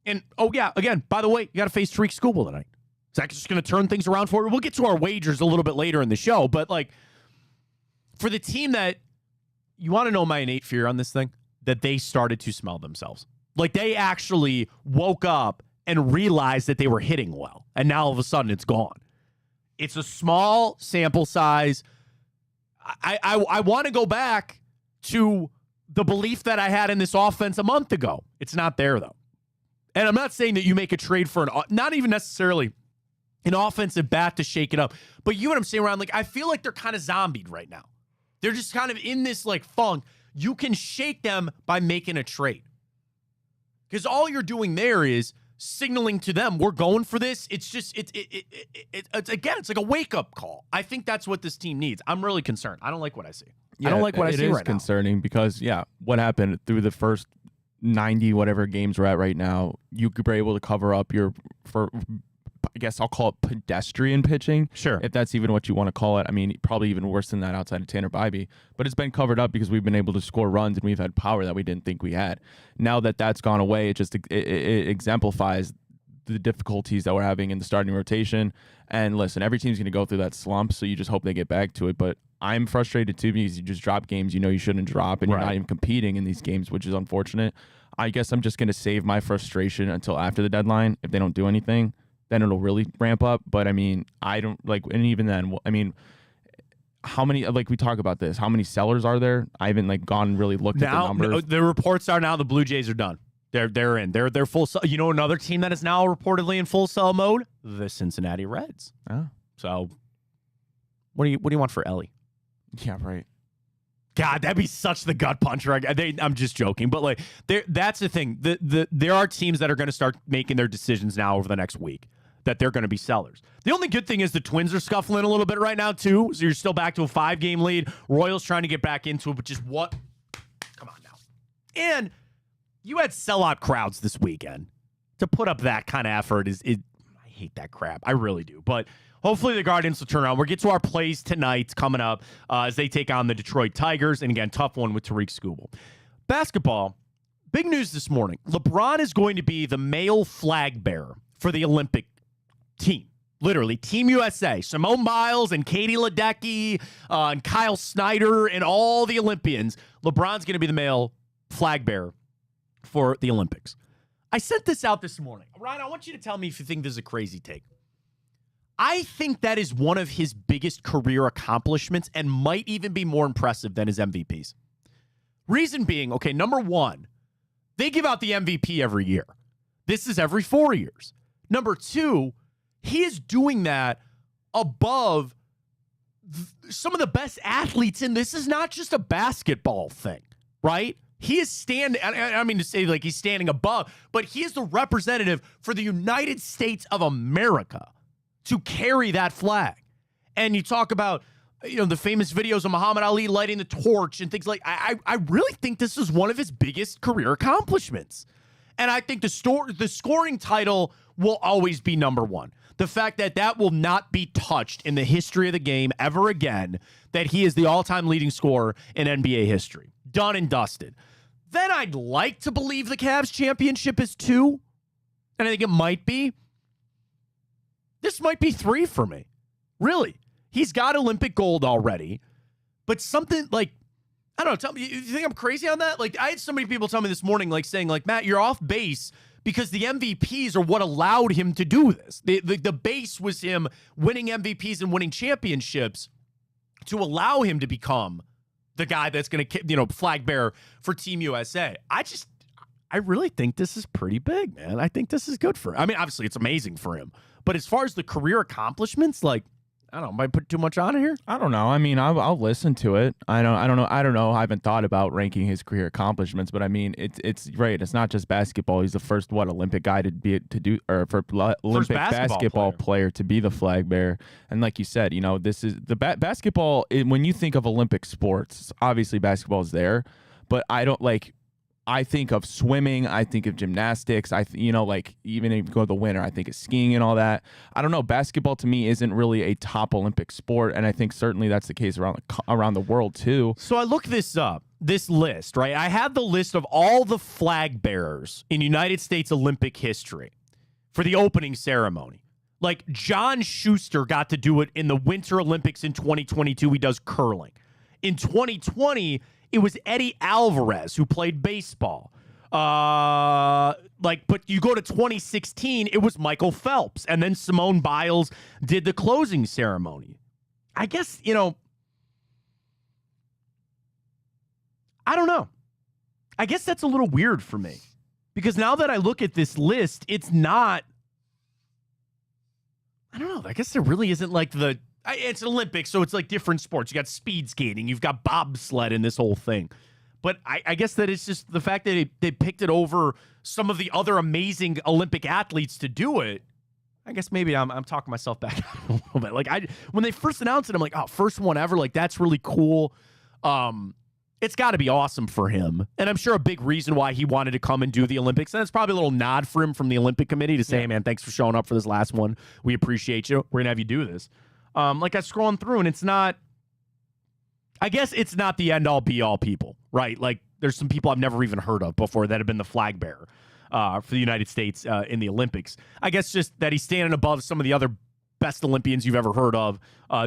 Speaker 1: And, oh, yeah, again, by the way, you got to face Tariq Skubal tonight. Is that just going to turn things around for you? We'll get to our wagers a little bit later in the show. But, like, for the team that you want to know my innate fear on this thing, that they started to smell themselves. Like, they actually woke up and realized that they were hitting well. And now all of a sudden it's gone. It's a small sample size. I want to go back to the belief that I had in this offense a month ago. It's not there, though. And I'm not saying that you make a trade for not even necessarily an offensive bat to shake it up. But you know what I'm saying, Ron? Like, I feel like they're kind of zombied right now. They're just kind of in this, like, funk. You can shake them by making a trade. Because all you're doing there is signaling to them, we're going for this. It's just, it's again, it's like a wake-up call. I think that's what this team needs. I'm really concerned. I don't like what I see.
Speaker 2: Yeah,
Speaker 1: I don't like what I see right now.
Speaker 2: It is concerning because, yeah, what happened through the first 90 whatever games we're at right now, you were able to cover up your for I guess I'll call it pedestrian pitching.
Speaker 1: Sure.
Speaker 2: If that's even what you want to call it. I mean, probably even worse than that outside of Tanner Bybee. But it's been covered up because we've been able to score runs and we've had power that we didn't think we had. Now that that's gone away, it just it exemplifies the difficulties that we're having in the starting rotation. And listen, every team's going to go through that slump, so you just hope they get back to it. But I'm frustrated too because you just drop games you shouldn't drop, and you're not even competing in these games, which is unfortunate. I guess I'm just going to save my frustration until after the deadline. If they don't do anything, then it'll really ramp up. But I mean, I don't and even then, I mean, how many, we talk about this, how many sellers are there? I haven't gone and really looked at the numbers.
Speaker 1: The reports are now the Blue Jays are done. They're in. They're full sell. Another team that is now reportedly in full sell mode? The Cincinnati Reds.
Speaker 2: Oh.
Speaker 1: So what do you want for Ellie?
Speaker 2: Yeah, right.
Speaker 1: God, that'd be such the gut puncher. I'm just joking, but that's the thing. There are teams that are going to start making their decisions now over the next week that they're going to be sellers. The only good thing is the Twins are scuffling a little bit right now too, so you're still back to a 5-game lead. Royals trying to get back into it, but just what? Come on now. And you had sellout crowds this weekend. To put up that kind of effort I hate that crap. I really do, but. Hopefully the Guardians will turn around. We'll get to our plays tonight coming up as they take on the Detroit Tigers. And again, tough one with Tariq Skubal. Basketball, big news this morning. LeBron is going to be the male flag bearer for the Olympic team. Literally, Team USA. Simone Biles and Katie Ledecky and Kyle Snyder and all the Olympians. LeBron's going to be the male flag bearer for the Olympics. I sent this out this morning. Ryan, I want you to tell me if you think this is a crazy take. I think that is one of his biggest career accomplishments and might even be more impressive than his MVPs. Reason being, okay, number one, they give out the MVP every year. This is every 4 years. Number two, he is doing that above some of the best athletes, and this is not just a basketball thing, right? He is standing, I mean to say he's standing above, but he is the representative for the United States of America to carry that flag. And you talk about, the famous videos of Muhammad Ali lighting the torch and things I really think this is one of his biggest career accomplishments. And I think the scoring title will always be number one. The fact that will not be touched in the history of the game ever again, that he is the all-time leading scorer in NBA history. Done and dusted. Then I'd like to believe the Cavs championship is 2. And I think it might be. This might be 3 for me. Really. He's got Olympic gold already. But something I don't know, tell me, you think I'm crazy on that? I had so many people tell me this morning, saying, Matt, you're off base because the MVPs are what allowed him to do this. The base was him winning MVPs and winning championships to allow him to become the guy that's going to, flag bearer for Team USA. I really think this is pretty big, man. I think this is good for him. I mean, obviously, it's amazing for him. But as far as the career accomplishments, I don't know, might put too much on it here.
Speaker 2: I don't know. I mean, I'll listen to it. I don't know. I haven't thought about ranking his career accomplishments, but I mean, it's right. It's not just basketball. He's the first Olympic guy Olympic basketball player to be the flag bearer. And like you said, this is the basketball. When you think of Olympic sports, obviously basketball is there, but I think of swimming. I think of gymnastics. Even if you go to the winter, I think of skiing and all that. I don't know. Basketball to me isn't really a top Olympic sport, and I think certainly that's the case around the world too.
Speaker 1: So I looked this up, this list, right? I have the list of all the flag bearers in United States Olympic history for the opening ceremony. John Schuster got to do it in the Winter Olympics in 2022. He does curling. In 2020. It was Eddie Alvarez who played baseball. But you go to 2016, it was Michael Phelps. And then Simone Biles did the closing ceremony. I guess, I don't know. I guess that's a little weird for me. Because now that I look at this list, it's not, I don't know. I guess there really isn't it's Olympics, so it's different sports. You got speed skating, you've got bobsled in this whole thing. But I guess that it's just the fact that they picked it over some of the other amazing Olympic athletes to do it. I guess maybe I'm talking myself back a little bit. When they first announced it, I'm oh, first one ever. That's really cool. it's got to be awesome for him. And I'm sure a big reason why he wanted to come and do the Olympics. And it's probably a little nod for him from the Olympic Committee to say, hey, man, thanks for showing up for this last one. We appreciate you. We're going to have you do this. Like, I was scrolling through, and it's not, I guess it's not the end-all, be-all people, right? Like, there's some people I've never even heard of before that have been the flag bearer for the United States in the Olympics. I guess just that he's standing above some of the other best Olympians you've ever heard of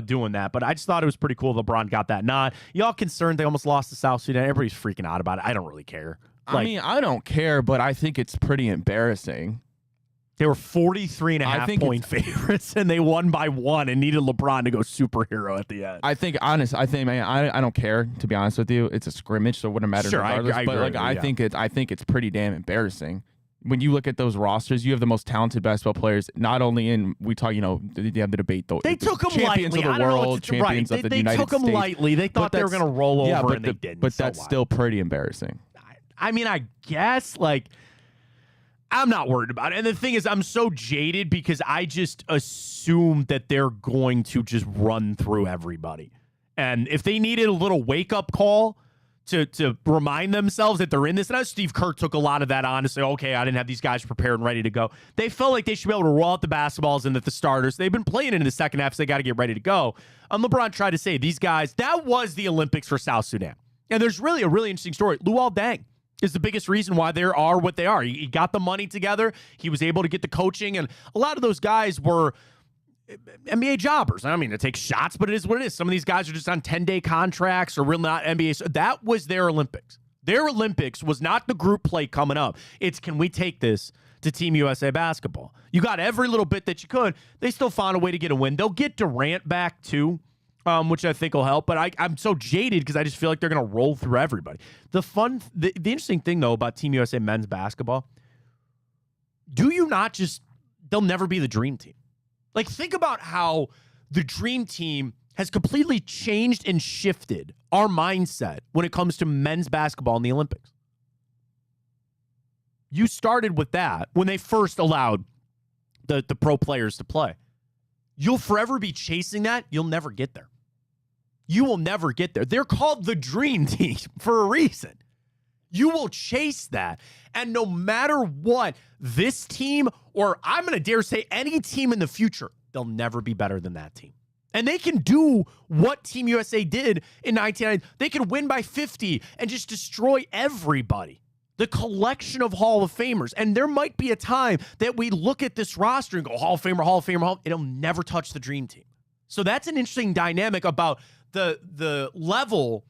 Speaker 1: doing that. But I just thought it was pretty cool LeBron got that nod. Y'all concerned they almost lost to South Sudan? Everybody's freaking out about it. I don't really care.
Speaker 2: I mean, I don't care, but I think it's pretty embarrassing.
Speaker 1: They were 43.5-point favorites, and they won by 1 and needed LeBron to go superhero at the end.
Speaker 2: I think, man, I don't care, to be honest with you. It's a scrimmage, so it wouldn't matter regardless. I think it's pretty damn embarrassing. When you look at those rosters, you have the most talented basketball players. Not only in they have the debate though.
Speaker 1: They took them
Speaker 2: champions
Speaker 1: lightly.
Speaker 2: of the world, champions of the United States.
Speaker 1: They took them lightly. They thought they were going to roll over, and they didn't.
Speaker 2: But that's still pretty embarrassing.
Speaker 1: I mean, I guess I'm not worried about it. And the thing is, I'm so jaded because I just assume that they're going to just run through everybody. And if they needed a little wake up call to remind themselves that they're in this. And Steve Kerr took a lot of that on to say, okay, I didn't have these guys prepared and ready to go. They felt like they should be able to roll out the basketballs and that the starters, they've been playing it in the second half, so they got to get ready to go. LeBron tried to say, these guys, that was the Olympics for South Sudan. And there's really a really interesting story. Luol Deng is the biggest reason why they are what they are. He got the money together. He was able to get the coaching. And a lot of those guys were NBA jobbers. I mean, it takes shots, but it is what it is. Some of these guys are just on 10-day contracts or really not NBA. So that was their Olympics. Their Olympics was not the group play coming up. It's, can we take this to Team USA basketball? You got every little bit that you could. They still found a way to get a win. They'll get Durant back too, which I think will help. But I'm so jaded because I just feel like they're going to roll through everybody. The interesting thing, though, about Team USA men's basketball, do you not just, they'll never be the dream team. Like, think about how the dream team has completely changed and shifted our mindset when it comes to men's basketball in the Olympics. You started with that when they first allowed the pro players to play. You'll forever be chasing that. You'll never get there. You will never get there. They're called the dream team for a reason. You will chase that. And no matter what, this team, or I'm going to dare say any team in the future, they'll never be better than that team. And they can do what Team USA did in 1990. They can win by 50 and just destroy everybody. The collection of Hall of Famers. And there might be a time that we look at this roster and go, Hall of Famer, Hall of Famer, it'll never touch the dream team. So that's an interesting dynamic about the level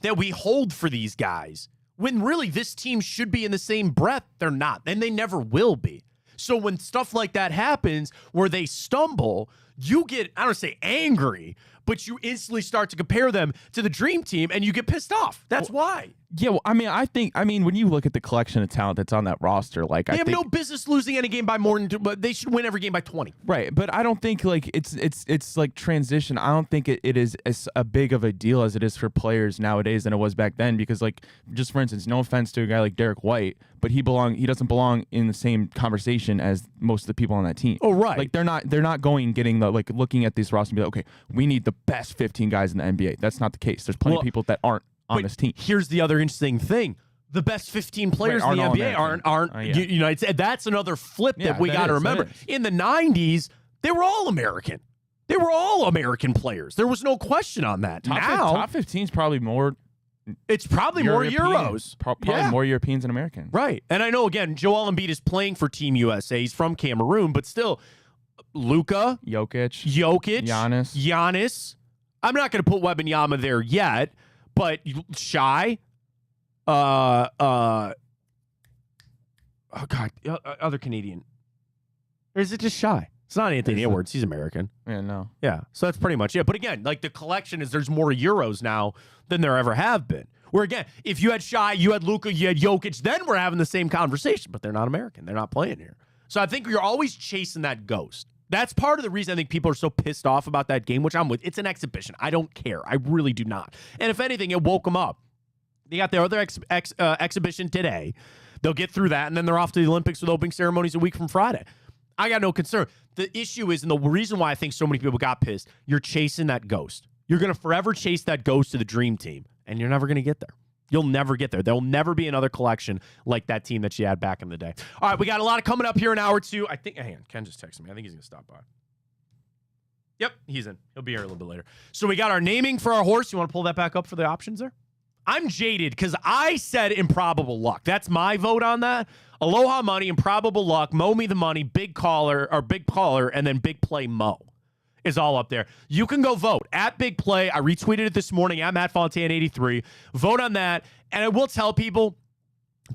Speaker 1: that we hold for these guys. When really this team should be in the same breath, they're not. And they never will be. So when stuff like that happens where they stumble, you get, I don't say angry, but you instantly start to compare them to the dream team and you get pissed off. That's why.
Speaker 2: Yeah, well, I mean, when you look at the collection of talent that's on that roster, like,
Speaker 1: they have no business losing any game by more than 2, but they should win every game by 20.
Speaker 2: Right, but I don't think like it's like transition. I don't think it is as a big of a deal as it is for players nowadays than it was back then. Because, like, just for instance, no offense to a guy like Derek White, but he doesn't belong in the same conversation as most of the people on that team.
Speaker 1: Oh, right.
Speaker 2: Like, they're not getting the, like, looking at these rosters and be like, okay, we need the best 15 guys in the NBA. That's not the case. There's plenty of people that aren't on this team.
Speaker 1: Here's the other interesting thing. The best 15 players in the NBA aren't United. That's another flip that we got to remember. In the 90s, they were all American. They were all American players. There was no question on that.
Speaker 2: Top 15 is probably more.
Speaker 1: It's probably more Euros.
Speaker 2: Probably more Europeans than Americans.
Speaker 1: Right. And I know, again, Joel Embiid is playing for Team USA. He's from Cameroon, but still, Luka,
Speaker 2: Jokic,
Speaker 1: Giannis. I'm not going to put Wembanyama there yet, but Shai, oh God, other Canadian. Or is it just Shai? It's not Anthony Edwards. He's American.
Speaker 2: Yeah, no.
Speaker 1: Yeah, so that's pretty much it. But again, like, the collection is there's more Euros now than there ever have been. Where, again, if you had Shai, you had Luka, you had Jokic, then we're having the same conversation. But they're not American. They're not playing here. So I think you're always chasing that ghost. That's part of the reason I think people are so pissed off about that game, which I'm with. It's an exhibition. I don't care. I really do not. And if anything, it woke them up. They got their other exhibition today. They'll get through that, and then they're off to the Olympics with opening ceremonies a week from Friday. I got no concern. The issue is, and the reason why I think so many people got pissed, you're chasing that ghost. You're going to forever chase that ghost to the dream team, and you're never going to get there. You'll never get there. There'll never be another collection like that team that she had back in the day. All right, we got a lot coming up here in hour 2. I think, hang on, Ken just texted me. I think he's going to stop by. Yep, he's in. He'll be here a little bit later. So we got our naming for our horse. You want to pull that back up for the options there? I'm jaded because I said Improbable Luck. That's my vote on that. Aloha Money, Improbable Luck, Mow Me the Money, Big Caller, and then Big Play Mo is all up there. You can go vote at Big Play. I retweeted it this morning at Matt Fontana 83. Vote on that. And I will tell people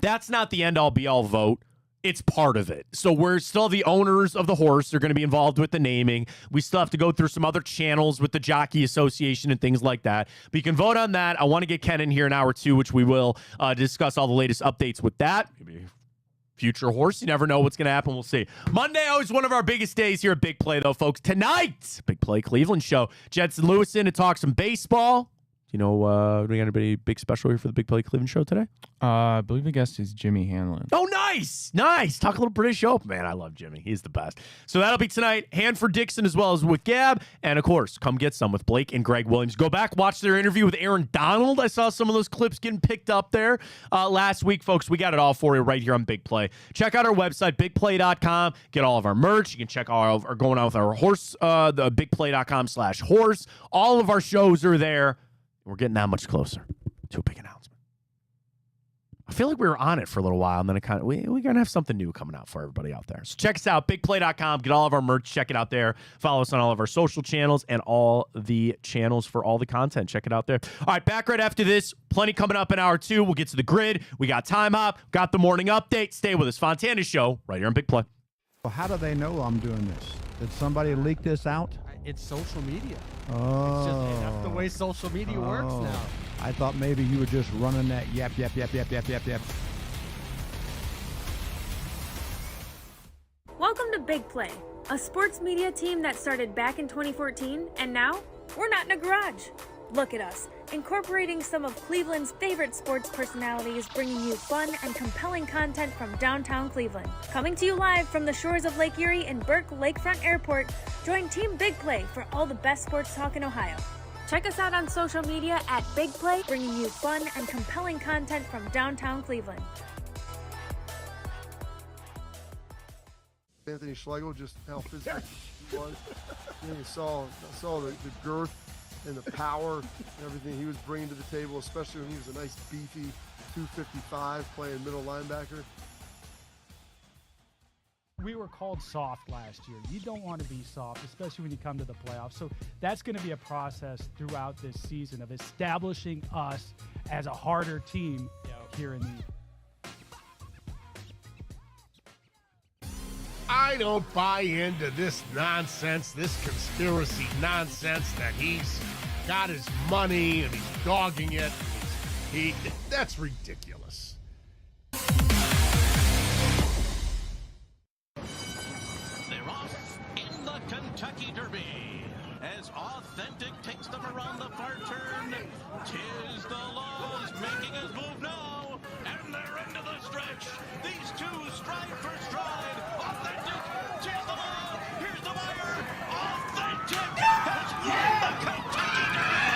Speaker 1: that's not the end all be all vote. It's part of it. So we're still the owners of the horse. They're going to be involved with the naming. We still have to go through some other channels with the Jockey Association and things like that. But you can vote on that. I want to get Ken in here in hour 2, which we will discuss all the latest updates with that. Maybe future horse. You never know what's going to happen. We'll see. Monday, always one of our biggest days here at Big Play, though, folks. Tonight, Big Play Cleveland show. Jensen Lewis in to talk some baseball. You know, do we got anybody big special here for the Big Play Cleveland show today?
Speaker 2: I believe the guest is Jimmy Hanlon.
Speaker 1: Oh, nice. Nice. Talk a little British Open. Man, I love Jimmy. He's the best. So that'll be tonight. Hanford Dixon as well as with Gab. And, of course, come get some with Blake and Greg Williams. Go back, watch their interview with Aaron Donald. I saw some of those clips getting picked up there last week, folks. We got it all for you right here on Big Play. Check out our website, bigplay.com. Get all of our merch. You can check all of our going on with our horse, the bigplay.com/horse. All of our shows are there. We're getting that much closer to a big announcement. I feel like we were on it for a little while, and then we're going to have something new coming out for everybody out there. So check us out, bigplay.com. Get all of our merch. Check it out there. Follow us on all of our social channels and all the channels for all the content. Check it out there. All right, back right after this. Plenty coming up in hour 2. We'll get to the grid. We got Time Hop. Got the morning update. Stay with us. Fontana Show right here on Big Play.
Speaker 3: Well, how do they know I'm doing this? Did somebody leak this out?
Speaker 4: It's social media.
Speaker 3: Oh.
Speaker 4: It's just, that's the way social media works now.
Speaker 3: I thought maybe you were just running that yap.
Speaker 5: Welcome to Big Play, a sports media team that started back in 2014, and now we're not in a garage. Look at us, incorporating some of Cleveland's favorite sports personalities, bringing you fun and compelling content from downtown Cleveland. Coming to you live from the shores of Lake Erie and Burke Lakefront Airport, join Team Big Play for all the best sports talk in Ohio. Check us out on social media at Big Play, bringing you fun and compelling content from downtown Cleveland.
Speaker 6: Anthony Schlegel, just how physical he was. You saw the girth and the power and everything he was bringing to the table, especially when he was a nice beefy 255 playing middle linebacker.
Speaker 7: We were called soft last year. You don't want to be soft, especially when you come to the playoffs. So that's going to be a process throughout this season of establishing us as a harder team here in the
Speaker 8: I don't buy into this nonsense, this conspiracy nonsense that he's got his money and he's dogging it. That's ridiculous.
Speaker 9: They're off in the Kentucky Derby as Authentic takes them around the far turn. Tis the Laws making his move now, and they're into the stretch. These two stride for stride. Authentic, tis the Law. Here's the wire. Authentic has won the Kentucky Derby.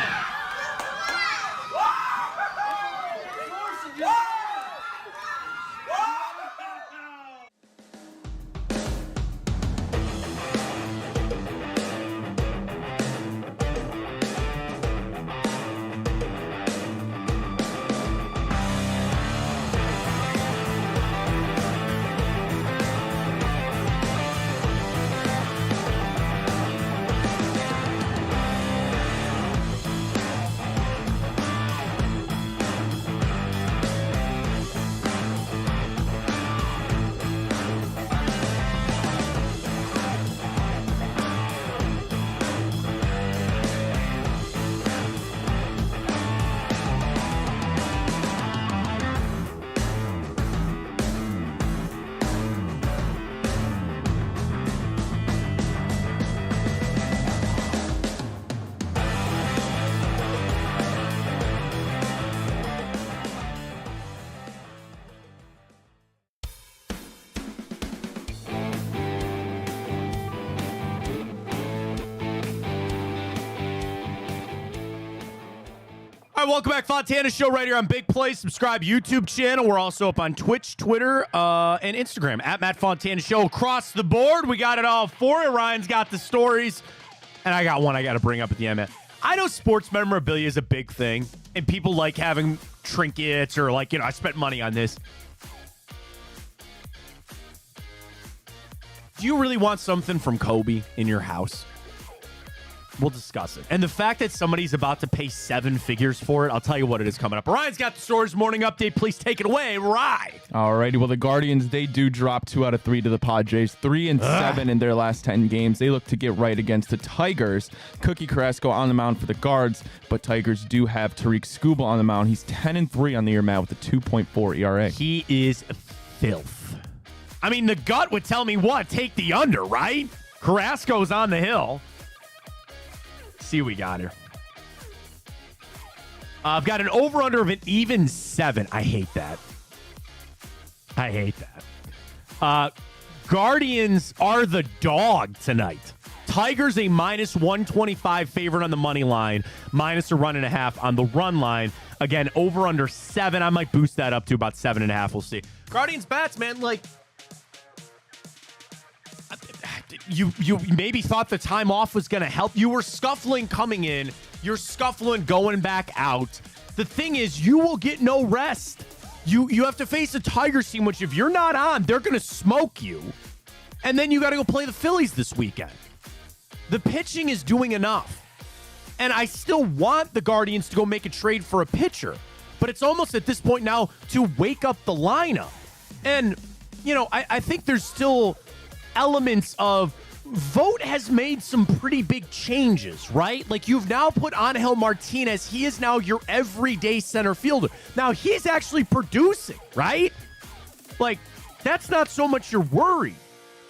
Speaker 1: All right, welcome back. Fontana Show right here on Big Play. Subscribe YouTube channel. We're also up on Twitch, Twitter, and Instagram at Matt Fontana Show. Across the board, we got it all for you. Ryan's got the stories, and I got one I got to bring up at the end. I know sports memorabilia is a big thing, and people like having trinkets or like, I spent money on this. Do you really want something from Kobe in your house? We'll discuss it. And the fact that somebody's about to pay 7 figures for it, I'll tell you what it is coming up. Ryan's got the stories morning update. Please take it away, Ryan.
Speaker 2: All righty. Well, the Guardians, they do drop 2 out of 3 to the Padres. 3-7 in their last 10 games. They look to get right against the Tigers. Cookie Carrasco on the mound for the Guards, but Tigers do have Tariq Skubal on the mound. He's 10-3 on the year, Matt, with a 2.4 ERA.
Speaker 1: He is filth. I mean, the gut would tell me what? Take the under, right? Carrasco's on the hill. See what we got here. I've got an over-under of an even 7. I hate that. Guardians are the dog tonight. Tigers a minus 125 favorite on the money line, minus a 1.5 on the run line. Again, over-under 7. I might boost that up to about 7.5. We'll see. Guardians bats, man, like, you maybe thought the time off was going to help. You were scuffling coming in. You're scuffling going back out. The thing is, you will get no rest. You have to face a Tigers team, which if you're not on, they're going to smoke you. And then you got to go play the Phillies this weekend. The pitching is doing enough. And I still want the Guardians to go make a trade for a pitcher. But it's almost at this point now to wake up the lineup. And, I think there's still elements of Vogt has made some pretty big changes, right? Like, you've now put Angel Martinez. He is now your everyday center fielder. Now he's actually producing, right? Like, that's not so much your worry,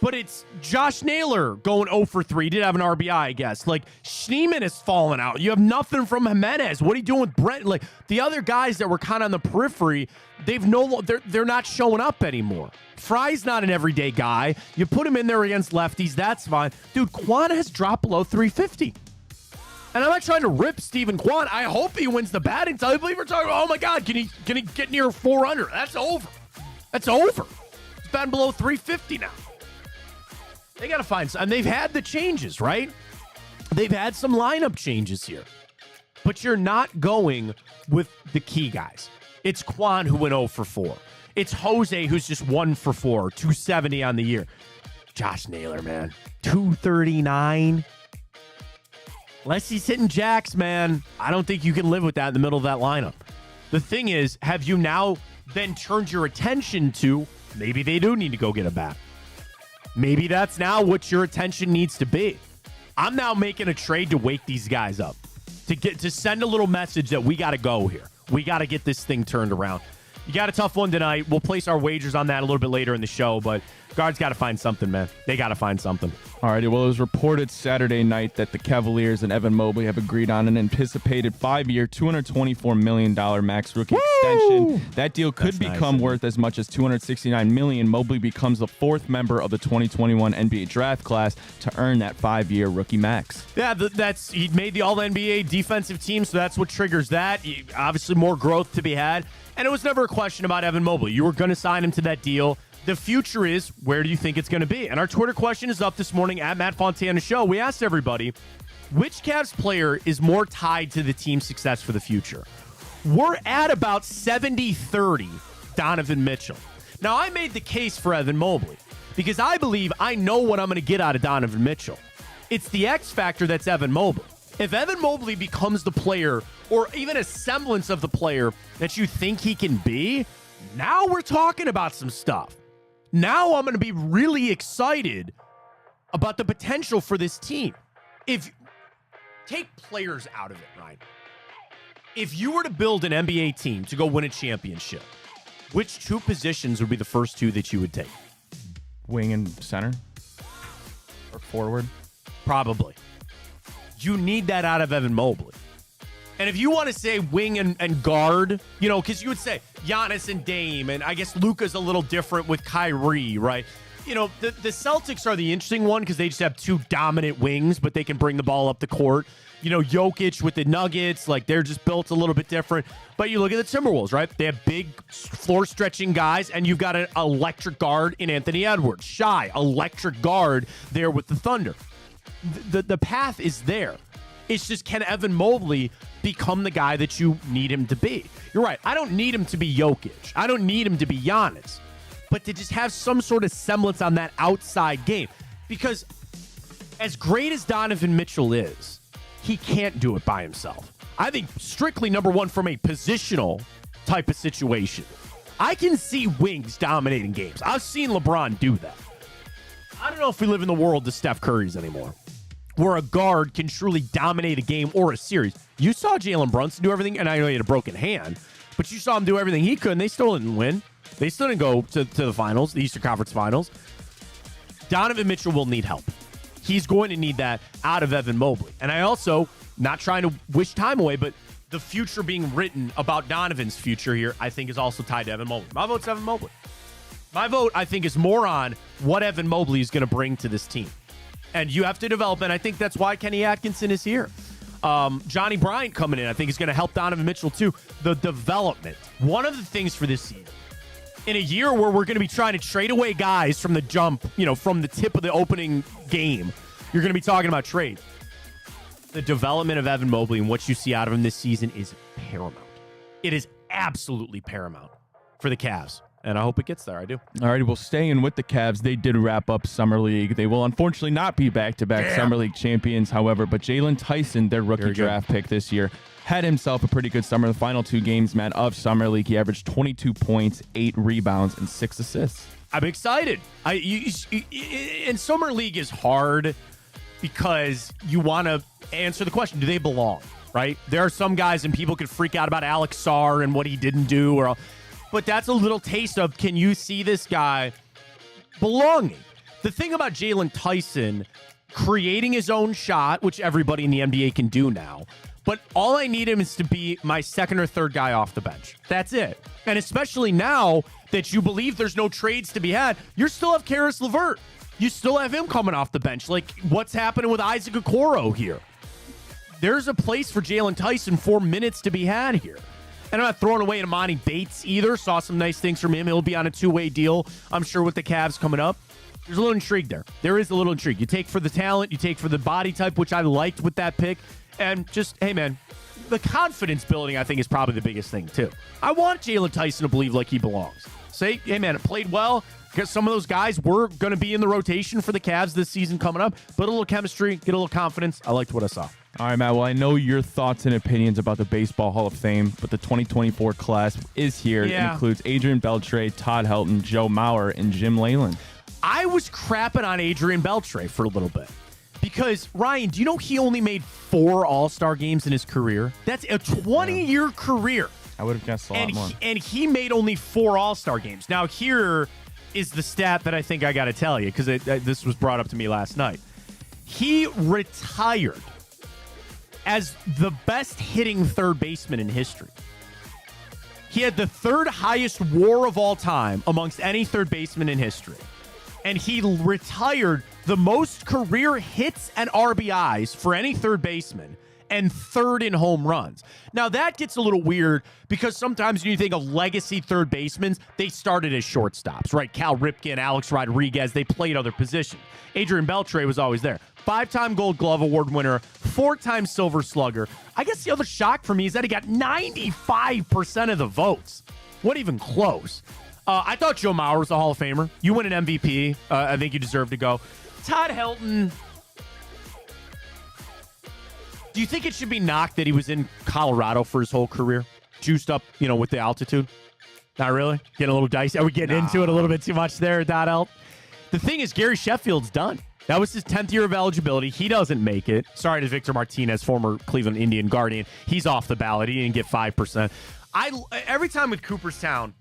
Speaker 1: but it's Josh Naylor going 0 for 3. Did have an RBI, I guess. Like, Schneemann has fallen out. You have nothing from Jimenez. What are you doing with Brent? Like, the other guys that were kind of on the periphery, they're not showing up anymore. Fry's not an everyday guy. You put him in there against lefties, that's fine. Dude, Kwan has dropped below 350. And I'm not trying to rip Stephen Kwan. I hope he wins the batting title. I believe we're talking about, oh my God, can he get near 400? That's over. He's batting below 350 now. They got to find some. And they've had the changes, right? They've had some lineup changes here. But you're not going with the key guys. It's Kwan who went 0 for 4. It's Jose who's just 1 for 4, 270 on the year. Josh Naylor, man, 239. Unless he's hitting jacks, man, I don't think you can live with that in the middle of that lineup. The thing is, have you now then turned your attention to maybe they do need to go get a bat? Maybe that's now what your attention needs to be. I'm now making a trade to wake these guys up, to send a little message that we got to go here. We got to get this thing turned around. You got a tough one tonight. We'll place our wagers on that a little bit later in the show, but Guards got to find something, man. They got to find something.
Speaker 2: All righty. Well, it was reported Saturday night that the Cavaliers and Evan Mobley have agreed on an anticipated 5-year, $224 million max rookie extension. That deal could become worth as much as $269 million. Mobley becomes the 4th member of the 2021 NBA draft class to earn that 5-year rookie max.
Speaker 1: Yeah, he made the All-NBA defensive team, so that's what triggers that. Obviously, more growth to be had. And it was never a question about Evan Mobley. You were going to sign him to that deal. The future is, where do you think it's going to be? And our Twitter question is up this morning at Matt Fontana Show. We asked everybody, which Cavs player is more tied to the team's success for the future? We're at about 70-30 Donovan Mitchell. Now, I made the case for Evan Mobley because I believe I know what I'm going to get out of Donovan Mitchell. It's the X factor that's Evan Mobley. If Evan Mobley becomes the player or even a semblance of the player that you think he can be, now we're talking about some stuff. Now I'm going to be really excited about the potential for this team. If take players out of it, right? If you were to build an NBA team to go win a championship, which 2 positions would be the first 2 that you would take?
Speaker 2: Wing and center? Or forward?
Speaker 1: Probably. You need that out of Evan Mobley. And if you want to say wing and guard, because you would say Giannis and Dame, and I guess Luka's a little different with Kyrie, right? the Celtics are the interesting one because they just have two dominant wings, but they can bring the ball up the court. Jokic with the Nuggets, like they're just built a little bit different. But you look at the Timberwolves, right? They have big floor-stretching guys, and you've got an electric guard in Anthony Edwards. Shy, electric guard there with the Thunder. The path is there. It's just, can Evan Mobley become the guy that you need him to be? You're right. I don't need him to be Jokic. I don't need him to be Giannis. But to just have some sort of semblance on that outside game. Because as great as Donovan Mitchell is, he can't do it by himself. I think strictly number one from a positional type of situation. I can see wings dominating games. I've seen LeBron do that. I don't know if we live in the world of Steph Curry's anymore, where a guard can truly dominate a game or a series. You saw Jalen Brunson do everything, and I know he had a broken hand, but you saw him do everything he could, and they still didn't win. They still didn't go to the finals, the Eastern Conference Finals. Donovan Mitchell will need help. He's going to need that out of Evan Mobley. And I also, not trying to wish time away, but the future being written about Donovan's future here, I think is also tied to Evan Mobley. My vote's Evan Mobley. My vote, I think, is more on what Evan Mobley is going to bring to this team. And you have to develop, and I think that's why Kenny Atkinson is here. Johnny Bryant coming in, I think, is going to help Donovan Mitchell, too. The development. One of the things for this season, in a year where we're going to be trying to trade away guys from the jump, from the tip of the opening game, you're going to be talking about trade. The development of Evan Mobley and what you see out of him this season is paramount. It is absolutely paramount for the Cavs. And I hope it gets there. I do.
Speaker 2: All right, well, staying with the Cavs, they did wrap up Summer League. They will unfortunately not be back-to-back Summer League champions, however, but Jalen Tyson, their rookie draft pick this year, had himself a pretty good summer. The final 2 games, man, of Summer League, he averaged 22 points, 8 rebounds, and 6 assists.
Speaker 1: I'm excited. And Summer League is hard because you want to answer the question, do they belong, right? There are some guys, and people could freak out about Alex Sarr and what he didn't do, but that's a little taste of, can you see this guy belonging? The thing about Jalen Tyson creating his own shot, which everybody in the NBA can do now, but all I need him is to be my second or third guy off the bench. That's it. And especially now that you believe there's no trades to be had, you still have Karis LeVert. You still have him coming off the bench. Like, what's happening with Isaac Okoro here? There's a place for Jalen Tyson, 4 minutes to be had here. And I'm not throwing away Imani Bates either. Saw some nice things from him. He'll be on a 2-way deal, I'm sure, with the Cavs coming up. There's a little intrigue there. There is a little intrigue. You take for the talent. You take for the body type, which I liked with that pick. And just, hey, man, the confidence building, I think, is probably the biggest thing, too. I want Jalen Tyson to believe like he belongs. Say, hey, man, it played well. Because some of those guys were going to be in the rotation for the Cavs this season coming up. Put a little chemistry, get a little confidence. I liked what I saw.
Speaker 2: All right, Matt. Well, I know your thoughts and opinions about the Baseball Hall of Fame, but the 2024 class is here.
Speaker 1: Yeah.
Speaker 2: It includes Adrian Beltre, Todd Helton, Joe Mauer, and Jim Leyland.
Speaker 1: I was crapping on Adrian Beltre for a little bit. Because, Ryan, do you know he only made 4 All-Star games in his career? That's a 20-year career.
Speaker 2: I would have guessed a lot more.
Speaker 1: And he made only 4 All-Star games. Now, here is the stat that I think I got to tell you, because this was brought up to me last night. He retired as the best hitting third baseman in history. He had the 3rd highest WAR of all time amongst any third baseman in history. And he retired the most career hits and RBIs for any third baseman, and 3rd in home runs. Now, that gets a little weird because sometimes when you think of legacy third basemen, they started as shortstops, right? Cal Ripken, Alex Rodriguez, they played other positions. Adrian Beltre was always there. 5-time Gold Glove Award winner, 4-time Silver Slugger. I guess the other shock for me is that he got 95% of the votes. What even close? I thought Joe Mauer was a Hall of Famer. You win an MVP. I think you deserve to go. Todd Helton. Do you think it should be knocked that he was in Colorado for his whole career? Juiced up, with the altitude? Not really? Getting a little dicey? Are we getting into it a little bit too much there, Todd Helton? The thing is, Gary Sheffield's done. That was his 10th year of eligibility. He doesn't make it. Sorry to Victor Martinez, former Cleveland Indian Guardian. He's off the ballot. He didn't get 5%. Every time with Cooperstown,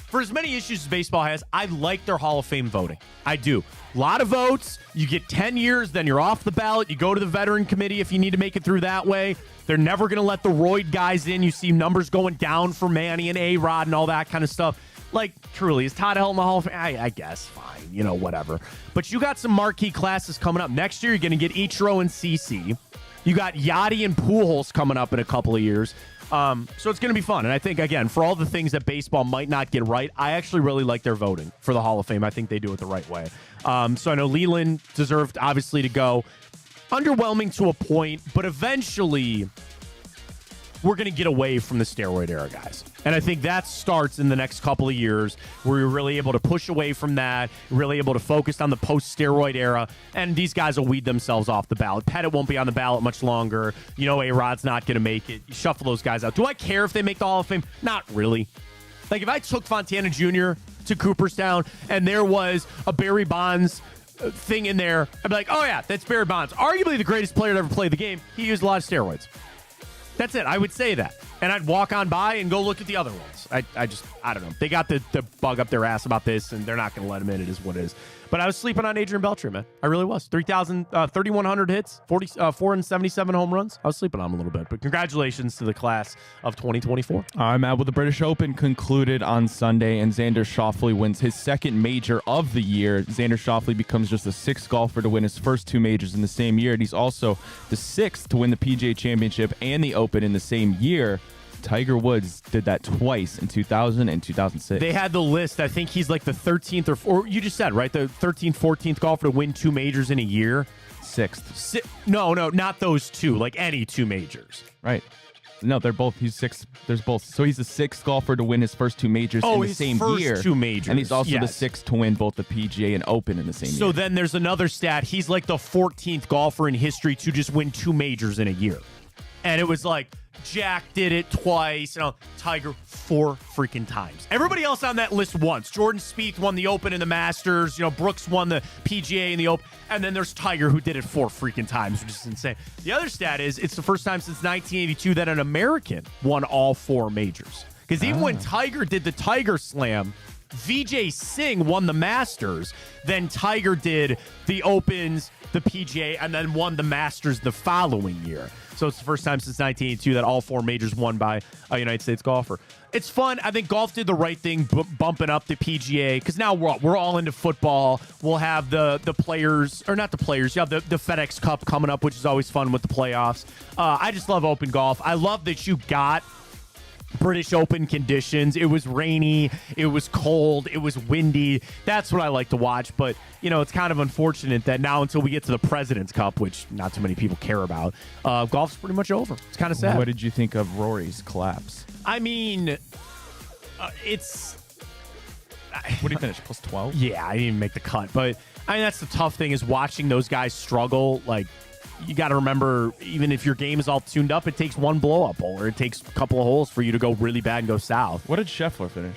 Speaker 1: for as many issues as baseball has, I like their Hall of Fame voting. I do. A lot of votes. You get 10 years, then you're off the ballot. You go to the veteran committee if you need to make it through that way. They're never going to let the roid guys in. You see numbers going down for Manny and A-Rod and all that kind of stuff. Like, truly, is Todd Helton the Hall of Fame? I guess, fine. whatever. But you got some marquee classes coming up. Next year, you're going to get Ichiro and CC. You got Yachty and Pujols coming up in a couple of years. So it's going to be fun. And I think, again, for all the things that baseball might not get right, I actually really like their voting for the Hall of Fame. I think they do it the right way. So I know Leland deserved, obviously, to go. Underwhelming to a point, but eventually we're going to get away from the steroid era, guys. And I think that starts in the next couple of years where you're really able to push away from that, really able to focus on the post-steroid era, and these guys will weed themselves off the ballot. Pettit won't be on the ballot much longer. A-Rod's not going to make it. You shuffle those guys out. Do I care if they make the Hall of Fame? Not really. Like, if I took Fontana Jr. to Cooperstown and there was a Barry Bonds thing in there, I'd be like, oh yeah, that's Barry Bonds, arguably the greatest player to ever play the game. He used a lot of steroids. That's it. I would say that, and I'd walk on by and go look at the other ones. I don't know. They got the bug up their ass about this, and they're not going to let him in. It is what it is. But I was sleeping on Adrian Beltre, man. I really was. 3,100 hits, 477 home runs. I was sleeping on him a little bit. But congratulations to the class of 2024.
Speaker 2: All right, Matt. Well, the British Open concluded on Sunday, and Xander Schauffele wins his second major of the year. Xander Schauffele becomes just the sixth golfer to win his first two majors in the same year, and he's also the sixth to win the PGA Championship and the Open in the same year. Tiger Woods did that twice in 2000 and 2006.
Speaker 1: They had the list. I think he's like the 13th or you just said, right? The 13th, 14th golfer to win two majors in a year.
Speaker 2: Sixth.
Speaker 1: No, not those two. Like any two majors.
Speaker 2: Right. No, they're both. He's sixth. There's both. So he's the sixth golfer to win his first two majors in the same year.
Speaker 1: Two majors.
Speaker 2: And he's also the sixth to win both the PGA and Open in the same year.
Speaker 1: So then there's another stat. He's like the 14th golfer in history to just win two majors in a year. And it was like, Jack did it twice. Tiger 4 freaking times. Everybody else on that list once. Jordan Spieth won the Open and the Masters. Brooks won the PGA and the Open. And then there's Tiger, who did it 4 freaking times, which is insane. The other stat is it's the first time since 1982 that an American won all 4 majors. Because even when Tiger did the Tiger Slam, Vijay Singh won the Masters. Then Tiger did the Opens, the PGA, and then won the Masters the following year. So it's the first time since 1982 that all 4 majors won by a United States golfer. It's fun. I think golf did the right thing bumping up the PGA because now we're all into football. We'll have the players, or not the players. You have the FedEx Cup coming up, which is always fun with the playoffs. I just love open golf. I love that you got British Open conditions. It was rainy, it was cold, it was windy. That's what I like to watch. But it's kind of unfortunate that now until we get to the President's Cup, which not too many people care about, golf's pretty much over. It's kind of sad.
Speaker 2: What did you think of Rory's collapse?
Speaker 1: I mean, it's
Speaker 2: what did he finish? Plus 12?
Speaker 1: Yeah, I didn't even make the cut. But I mean, that's the tough thing is watching those guys struggle. Like, you got to remember, even if your game is all tuned up, it takes one blow-up hole, or it takes a couple of holes for you to go really bad and go south.
Speaker 2: What did Scheffler finish?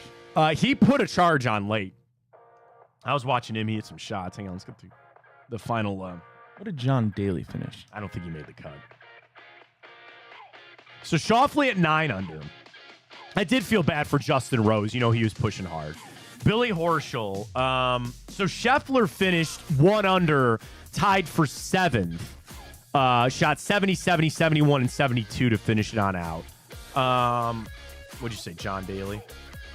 Speaker 1: He put a charge on late. I was watching him. He hit some shots. Hang on, let's get to the final.
Speaker 2: What did John Daly finish?
Speaker 1: I don't think he made the cut. So Schauffele at 9 under. I did feel bad for Justin Rose. He was pushing hard. Billy Horschel. So Scheffler finished 1 under, tied for 7th. Shot 70, 70, 71, and 72 to finish it on out. What'd you say, John Daly?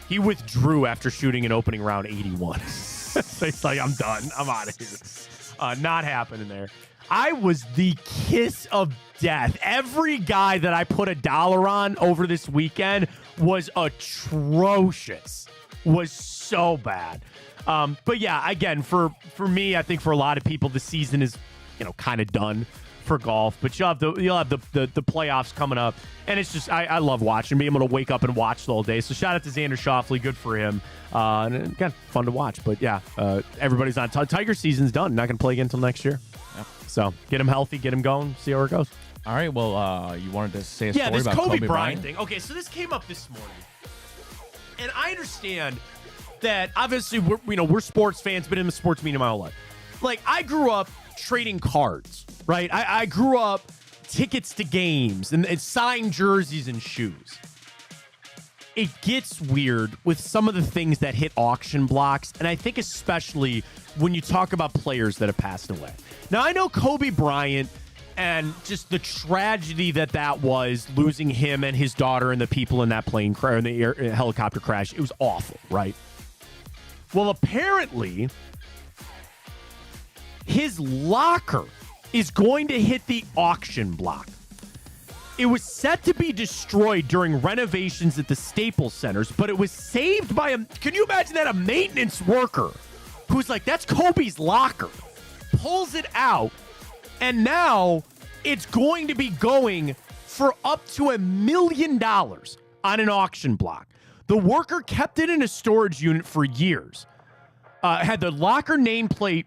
Speaker 1: He withdrew after shooting an opening round 81. So he's like, I'm done. I'm out of here. Not happening there. I was the kiss of death. Every guy that I put $1 on over this weekend was atrocious. Was so bad. But yeah, again, for me, I think for a lot of people, the season is, kind of done for golf, but you'll have the playoffs coming up, and it's just I love watching, being able to wake up and watch the whole day. So shout out to Xander Schauffele, good for him, and again, fun to watch. But yeah, everybody's on. Tiger season's done, not going to play again until next year. Yep. So get him healthy, get him going, see how it goes.
Speaker 2: All right, well, you wanted to say a story
Speaker 1: this
Speaker 2: about
Speaker 1: Kobe Bryant thing. Okay, so this came up this morning, and I understand that obviously we're sports fans, been in the sports media my whole life. Like, I grew up trading cards, right? I grew up tickets to games and signed jerseys and shoes. It gets weird with some of the things that hit auction blocks, and I think especially when you talk about players that have passed away. Now, I know Kobe Bryant and just the tragedy that was, losing him and his daughter and the people in that plane crash, in the helicopter crash. It was awful, right? Well, apparently, His locker is going to hit the auction block. It was set to be destroyed during renovations at the Staples Centers, but it was saved by can you imagine that? A maintenance worker who's like, that's Kobe's locker, pulls it out, and now it's going to be going for up to $1 million on an auction block. The worker kept it in a storage unit for years, had the locker nameplate,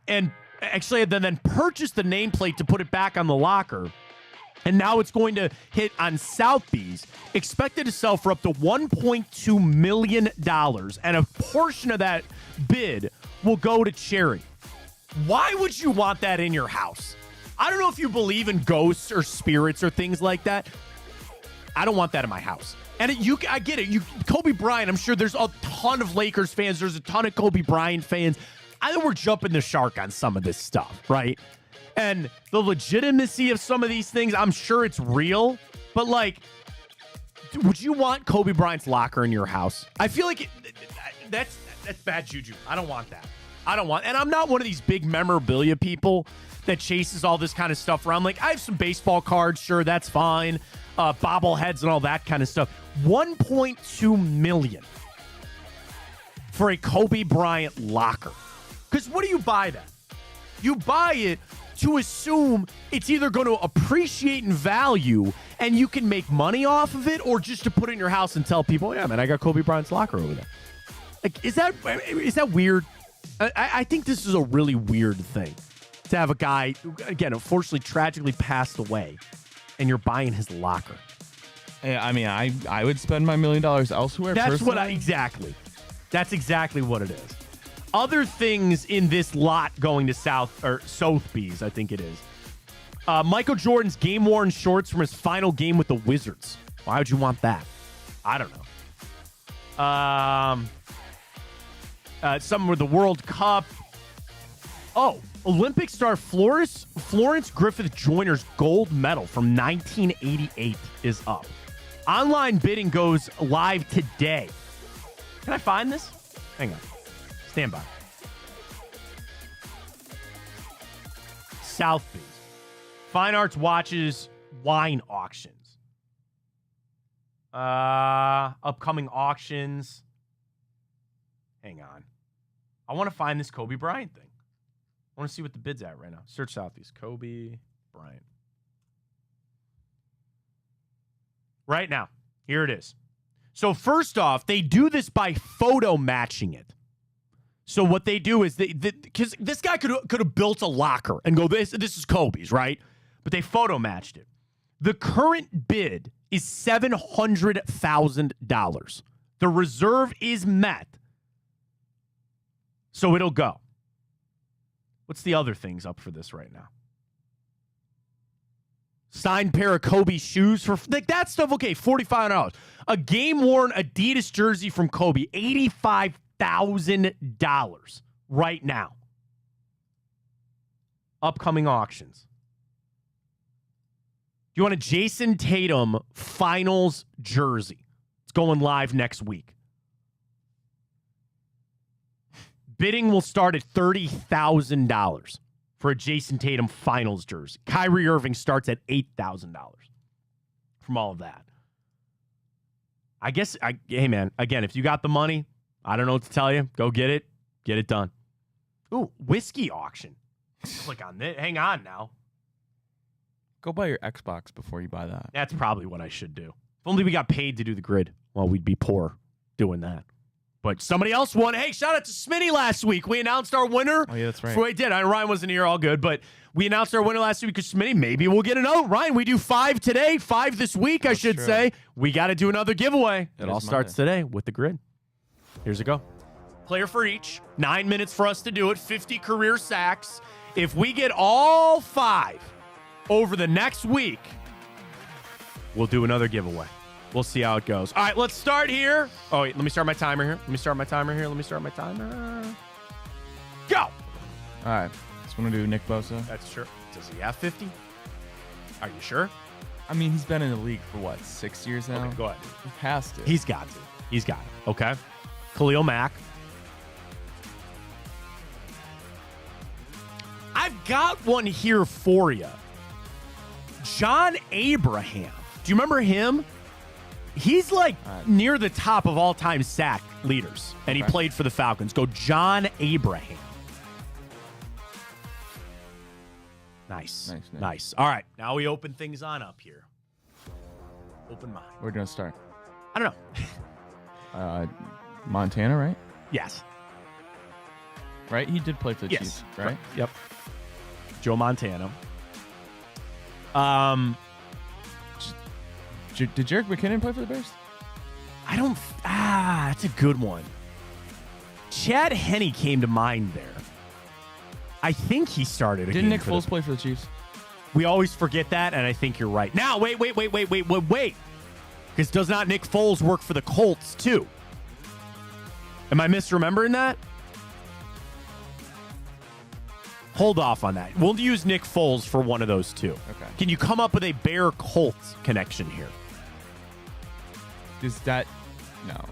Speaker 1: and actually had then purchased the nameplate to put it back on the locker. And now it's going to hit on Sotheby's, expected to sell for up to $1.2 million. And a portion of that bid will go to charity. Why would you want that in your house? I don't know if you believe in ghosts or spirits or things like that. I don't want that in my house. And I get it. Kobe Bryant, I'm sure there's a ton of Lakers fans. There's a ton of Kobe Bryant fans. I think we're jumping the shark on some of this stuff, right? And the legitimacy of some of these things, I'm sure it's real. But, like, would you want Kobe Bryant's locker in your house? I feel like that's bad juju. I don't want that. And I'm not one of these big memorabilia people that chases all this kind of stuff around. Like, I have some baseball cards. Sure, that's fine. Bobbleheads and all that kind of stuff. $1.2 million for a Kobe Bryant locker. Because what do you buy that? You buy it to assume it's either going to appreciate in value and you can make money off of it, or just to put it in your house and tell people, yeah, man, I got Kobe Bryant's locker over there. Like, is that weird? I think this is a really weird thing to have a guy who, again, unfortunately, tragically passed away, and you're buying his locker.
Speaker 2: I mean, I would spend my $1 million elsewhere.
Speaker 1: That's exactly. That's exactly what it is. Other things in this lot going to Sotheby's, I think it is. Michael Jordan's game-worn shorts from his final game with the Wizards. Why would you want that? I don't know. Some with the World Cup. Oh, Olympic star Florence Griffith Joyner's gold medal from 1988 is up. Online bidding goes live today. Can I find this? Hang on. Stand by. Sotheby's. Fine Arts watches wine auctions. Upcoming auctions. Hang on. I want to find this Kobe Bryant thing. I want to see what the bid's at right now. Search Sotheby's. Kobe Bryant. Right now. Here it is. So first off, they do this by photo matching it. So what they do is because this guy could have built a locker and go, this is Kobe's, right? But they photo matched it. The current bid is $700,000. The reserve is met. So it'll go. What's the other things up for this right now? Signed pair of Kobe shoes for like that stuff. Okay, $4,500. A game-worn Adidas jersey from Kobe, $85,000 right now. Upcoming auctions. You want a Jason Tatum finals jersey? It's going live next week. Bidding will start at $30,000 for a Jason Tatum finals jersey. Kyrie Irving starts at $8,000 from all of that. I guess, hey, man, again, if you got the money, I don't know what to tell you. Go get it. Get it done. Ooh, whiskey auction. Click on this. Hang on now.
Speaker 2: Go buy your Xbox before you buy that.
Speaker 1: That's probably what I should do. If only we got paid to do the grid. Well, we'd be poor doing that. But somebody else won. Hey, shout out to Smitty last week. We announced our winner.
Speaker 2: Oh, yeah, that's right.
Speaker 1: We did. Ryan wasn't here, all good. But we announced our winner last week because Smitty, maybe we'll get another. Ryan, we do 5 today, 5 this week, that's I should true. Say. We got to do another giveaway. It all starts today with the grid. Here's a go. Player for each. 9 minutes for us to do it. 50 career sacks. If we get all 5 over the next week, we'll do another giveaway. We'll see how it goes. All right, let's start here. Oh, wait, let me start my timer here. Go.
Speaker 2: All right. Just want to do Nick Bosa.
Speaker 1: That's sure. Does he have 50? Are you sure?
Speaker 2: I mean, he's been in the league for, 6 years now?
Speaker 1: Okay, go ahead.
Speaker 2: He has to.
Speaker 1: He's got to. He's got it. Okay. Khalil Mack. got one here for you. John Abraham. Do you remember him? He's like near the top of all-time sack leaders, and he played for the Falcons. Go John Abraham. Nice. All right, now we open things on up here. Open mind.
Speaker 2: We're going to start.
Speaker 1: I don't know.
Speaker 2: Montana, right?
Speaker 1: Yes.
Speaker 2: Right? He did play for the
Speaker 1: Yes.
Speaker 2: Chiefs, right?
Speaker 1: Yep. Joe Montana.
Speaker 2: Did Jerick McKinnon play for the Bears?
Speaker 1: I don't. That's a good one. Chad Henne came to mind there. I think he started.
Speaker 2: Didn't Nick Foles play for the Chiefs?
Speaker 1: We always forget that, and I think you're right. Now, wait. Because does not Nick Foles work for the Colts, too? Am I misremembering that? Hold off on that. We'll use Nick Foles for one of those two.
Speaker 2: Okay.
Speaker 1: Can you come up with a Bear Colts connection here?
Speaker 2: Is that... No.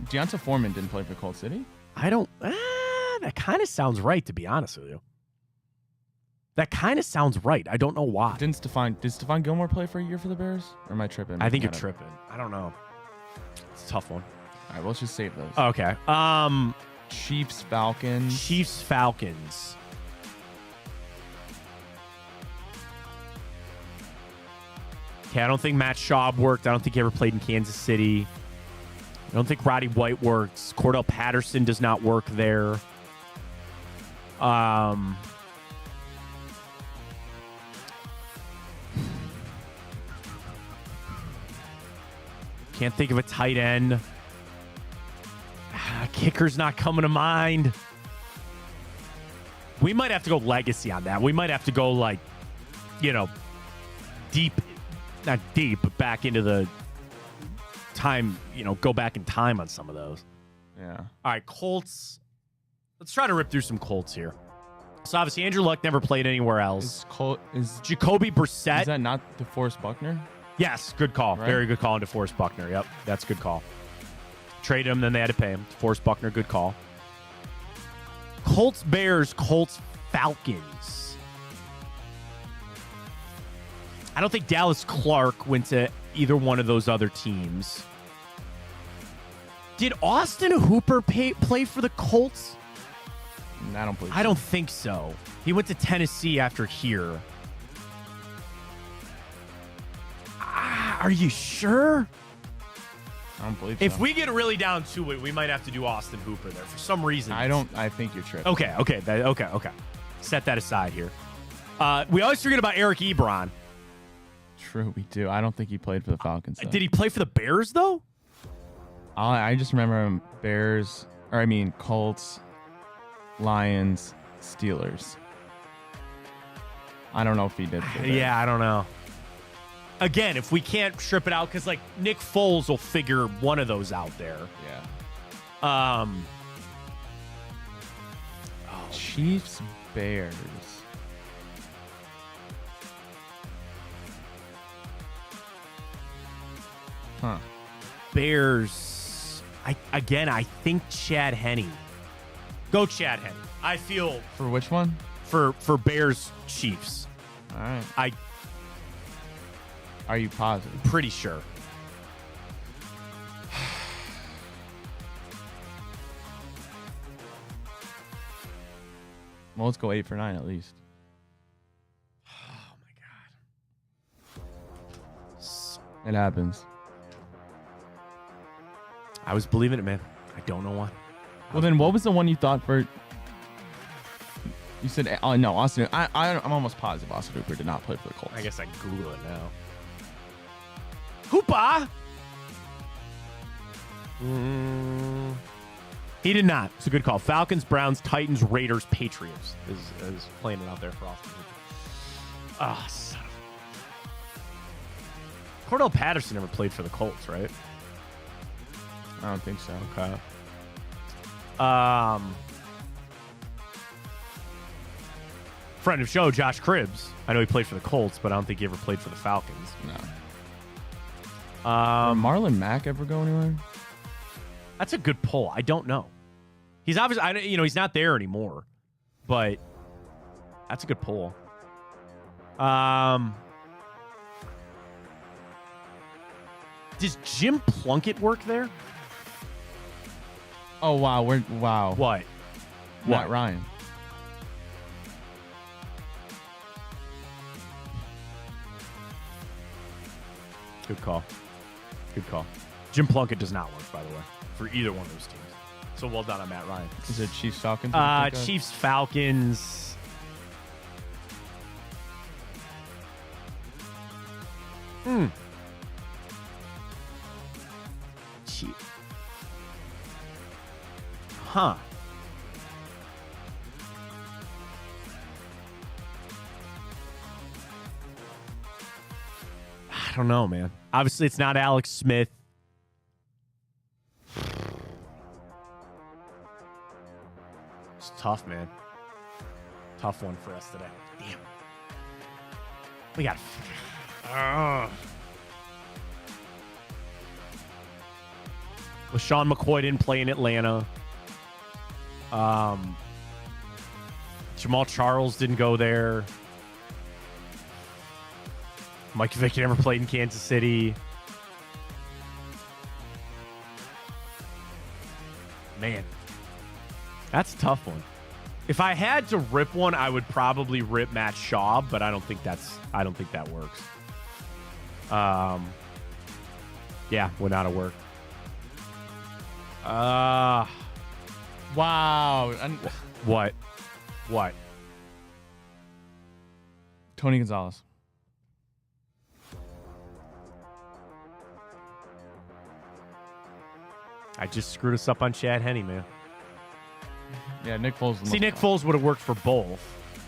Speaker 2: Deonta Foreman didn't play for Colts, did he?
Speaker 1: I don't... that kind of sounds right, to be honest with you. That kind of sounds right. I don't know why.
Speaker 2: Did Stephon Gilmore play for a year for the Bears? Or am I tripping?
Speaker 1: I think you're tripping. I don't know. It's a tough one.
Speaker 2: All right, well, let's just save those.
Speaker 1: Okay.
Speaker 2: Chiefs, Falcons.
Speaker 1: Okay, I don't think Matt Schaub worked. I don't think he ever played in Kansas City. I don't think Roddy White works. Cordell Patterson does not work there. Can't think of a tight end. Kicker's not coming to mind. We might have to go legacy on that. We might have to go deep, not deep, but back into the time, go back in time on some of those.
Speaker 2: Yeah.
Speaker 1: All right, Colts. Let's try to rip through some Colts here. So obviously Andrew Luck never played anywhere else.
Speaker 2: Is
Speaker 1: Jacoby Brissett.
Speaker 2: Is that not DeForest Buckner?
Speaker 1: Yes, good call.
Speaker 2: Right?
Speaker 1: Very good call on DeForest Buckner. Yep, that's a good call. Traded him, then they had to pay him. DeForest Buckner, good call. Colts, Bears, Colts, Falcons. I don't think Dallas Clark went to either one of those other teams. Did Austin Hooper play for the Colts?
Speaker 2: I don't believe so.
Speaker 1: I don't think so. He went to Tennessee after here. Are you sure?
Speaker 2: I don't believe
Speaker 1: If
Speaker 2: so.
Speaker 1: we get really down to it, we might have to do Austin Hooper there for some reason.
Speaker 2: I think you're tripping.
Speaker 1: Okay. Set that aside here. We always forget about Eric Ebron.
Speaker 2: True, we do. I don't think he played for the Falcons, though.
Speaker 1: Did he play for the Bears, though?
Speaker 2: I just remember him Colts, Lions, Steelers. I don't know if he did.
Speaker 1: Yeah, I don't know. Again, if we can't strip it out, because Nick Foles will figure one of those out there.
Speaker 2: Yeah. Chiefs, Bears. Huh.
Speaker 1: Bears. I think Chad Henne. Go Chad Henne. I feel
Speaker 2: For which one?
Speaker 1: for Bears Chiefs.
Speaker 2: All right. Are you positive?
Speaker 1: Pretty sure.
Speaker 2: Well, let's go 8 for 9 at least.
Speaker 1: Oh my god.
Speaker 2: It happens.
Speaker 1: I was believing it, man. I don't know why.
Speaker 2: Well, then what was the one you thought for? You said, no, Austin. I'm almost positive Austin Hooper did not play for the Colts.
Speaker 1: I guess I can Google it now. Hoopa! He did not. It's a good call. Falcons, Browns, Titans, Raiders, Patriots is playing it out there for Austin Hooper. Ah, son of... Cordell Patterson never played for the Colts, right?
Speaker 2: I don't think so.
Speaker 1: Okay. Friend of show, Josh Cribbs. I know he played for the Colts, but I don't think he ever played for the Falcons.
Speaker 2: No. Did Marlon Mack ever go anywhere?
Speaker 1: That's a good pull. I don't know. He's obviously, he's not there anymore, but That's a good pull. Does Jim Plunkett work there?
Speaker 2: Oh, wow. Wow.
Speaker 1: What?
Speaker 2: Matt Ryan.
Speaker 1: Good call. Good call. Jim Plunkett does not work, by the way, for either one of those teams. So well done on Matt Ryan.
Speaker 2: Is it Chiefs Falcons?
Speaker 1: Chiefs Falcons. Huh. I don't know, man. Obviously, it's not Alex Smith. It's tough, man. Tough one for us today. Damn. We got... LaShawn McCoy didn't play in Atlanta. Jamal Charles didn't go there. Mike Vick never played in Kansas City. Man, that's a tough one. If I had to rip one, I would probably rip Matt Schaub, but I don't think that works. Yeah, would not have worked.
Speaker 2: Wow.
Speaker 1: What?
Speaker 2: Tony Gonzalez.
Speaker 1: I just screwed us up on Chad Henne, man.
Speaker 2: Yeah, Nick Foles.
Speaker 1: See, Nick Foles would have worked for both,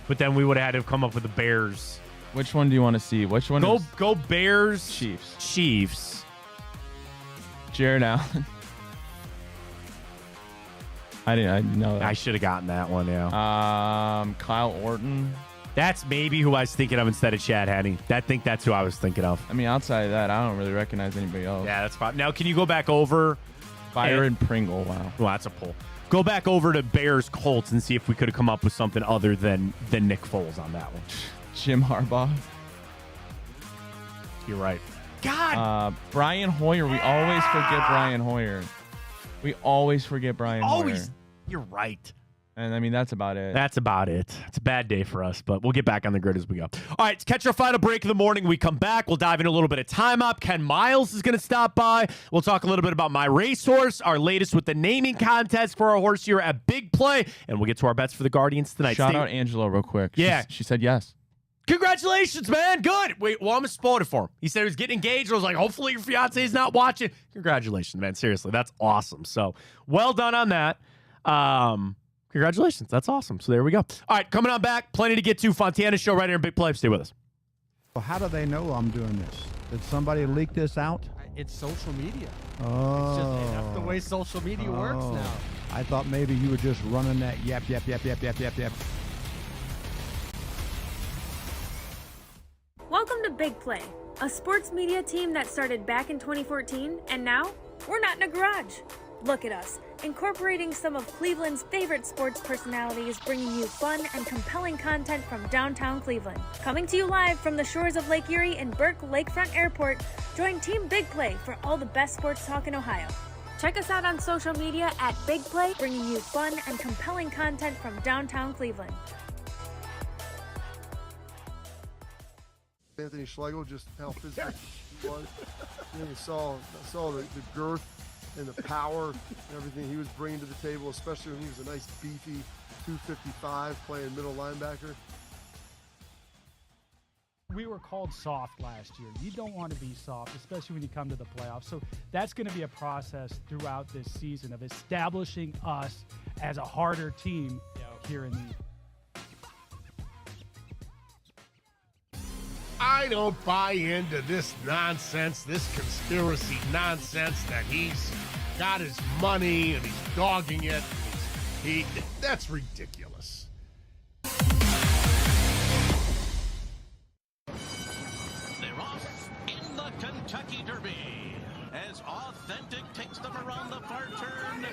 Speaker 1: but then we would have had to come up with the Bears.
Speaker 2: Which one do you want to see? Which one?
Speaker 1: Go Bears.
Speaker 2: Chiefs. Jared Allen. I didn't know that.
Speaker 1: I should have gotten that one, yeah.
Speaker 2: Kyle Orton.
Speaker 1: That's maybe who I was thinking of instead of Chad Henne. I think that's who I was thinking of.
Speaker 2: I mean, outside of that, I don't really recognize anybody else.
Speaker 1: Yeah, that's fine. Now, can you go back over?
Speaker 2: Byron Pringle, wow.
Speaker 1: Well, that's a pull. Go back over to Bears Colts and see if we could have come up with something other than Nick Foles on that one.
Speaker 2: Jim Harbaugh.
Speaker 1: You're right. God.
Speaker 2: Brian Hoyer. We always forget Brian Hoyer. Hoyer.
Speaker 1: You're right.
Speaker 2: And, I mean, that's about it.
Speaker 1: That's about it. It's a bad day for us, but we'll get back on the grid as we go. All right, catch our final break of the morning. We come back. We'll dive into a little bit of time up. Ken Miles is going to stop by. We'll talk a little bit about my racehorse, our latest with the naming contest for our horse here at Big Play, and we'll get to our bets for the Guardians tonight.
Speaker 2: Shout out Angelo real quick.
Speaker 1: Yeah.
Speaker 2: She said yes.
Speaker 1: Congratulations, man. Good. Wait, well, I'm exploded for him. He said he was getting engaged. I was like, hopefully your fiance is not watching. Congratulations, man. Seriously, that's awesome. So well done on that. Congratulations. That's awesome. So there we go. All right, coming on back. Plenty to get to. Fontana show right here in Big Play. Stay with us.
Speaker 3: Well, how do they know I'm doing this? Did somebody leak this out?
Speaker 4: It's social media.
Speaker 3: Oh.
Speaker 4: It's just, that's the way social media works now.
Speaker 3: I thought maybe you were just running that yap.
Speaker 5: Welcome to Big Play, a sports media team that started back in 2014, and now we're not in a garage. Look at us, incorporating some of Cleveland's favorite sports personalities, bringing you fun and compelling content from downtown Cleveland. Coming to you live from the shores of Lake Erie and Burke Lakefront Airport, join Team Big Play for all the best sports talk in Ohio. Check us out on social media at Big Play, bringing you fun and compelling content from downtown Cleveland.
Speaker 6: Anthony Schlegel, just how physical he was. You saw the girth and the power and everything he was bringing to the table, especially when he was a nice beefy 255 playing middle linebacker.
Speaker 7: We were called soft last year. You don't want to be soft, especially when you come to the playoffs. So that's going to be a process throughout this season of establishing us as a harder team here in the
Speaker 8: I don't buy into this nonsense, this conspiracy nonsense that he's got his money and he's dogging it. That's ridiculous.
Speaker 9: They're off in the Kentucky Derby as Authentic takes them around the far turn.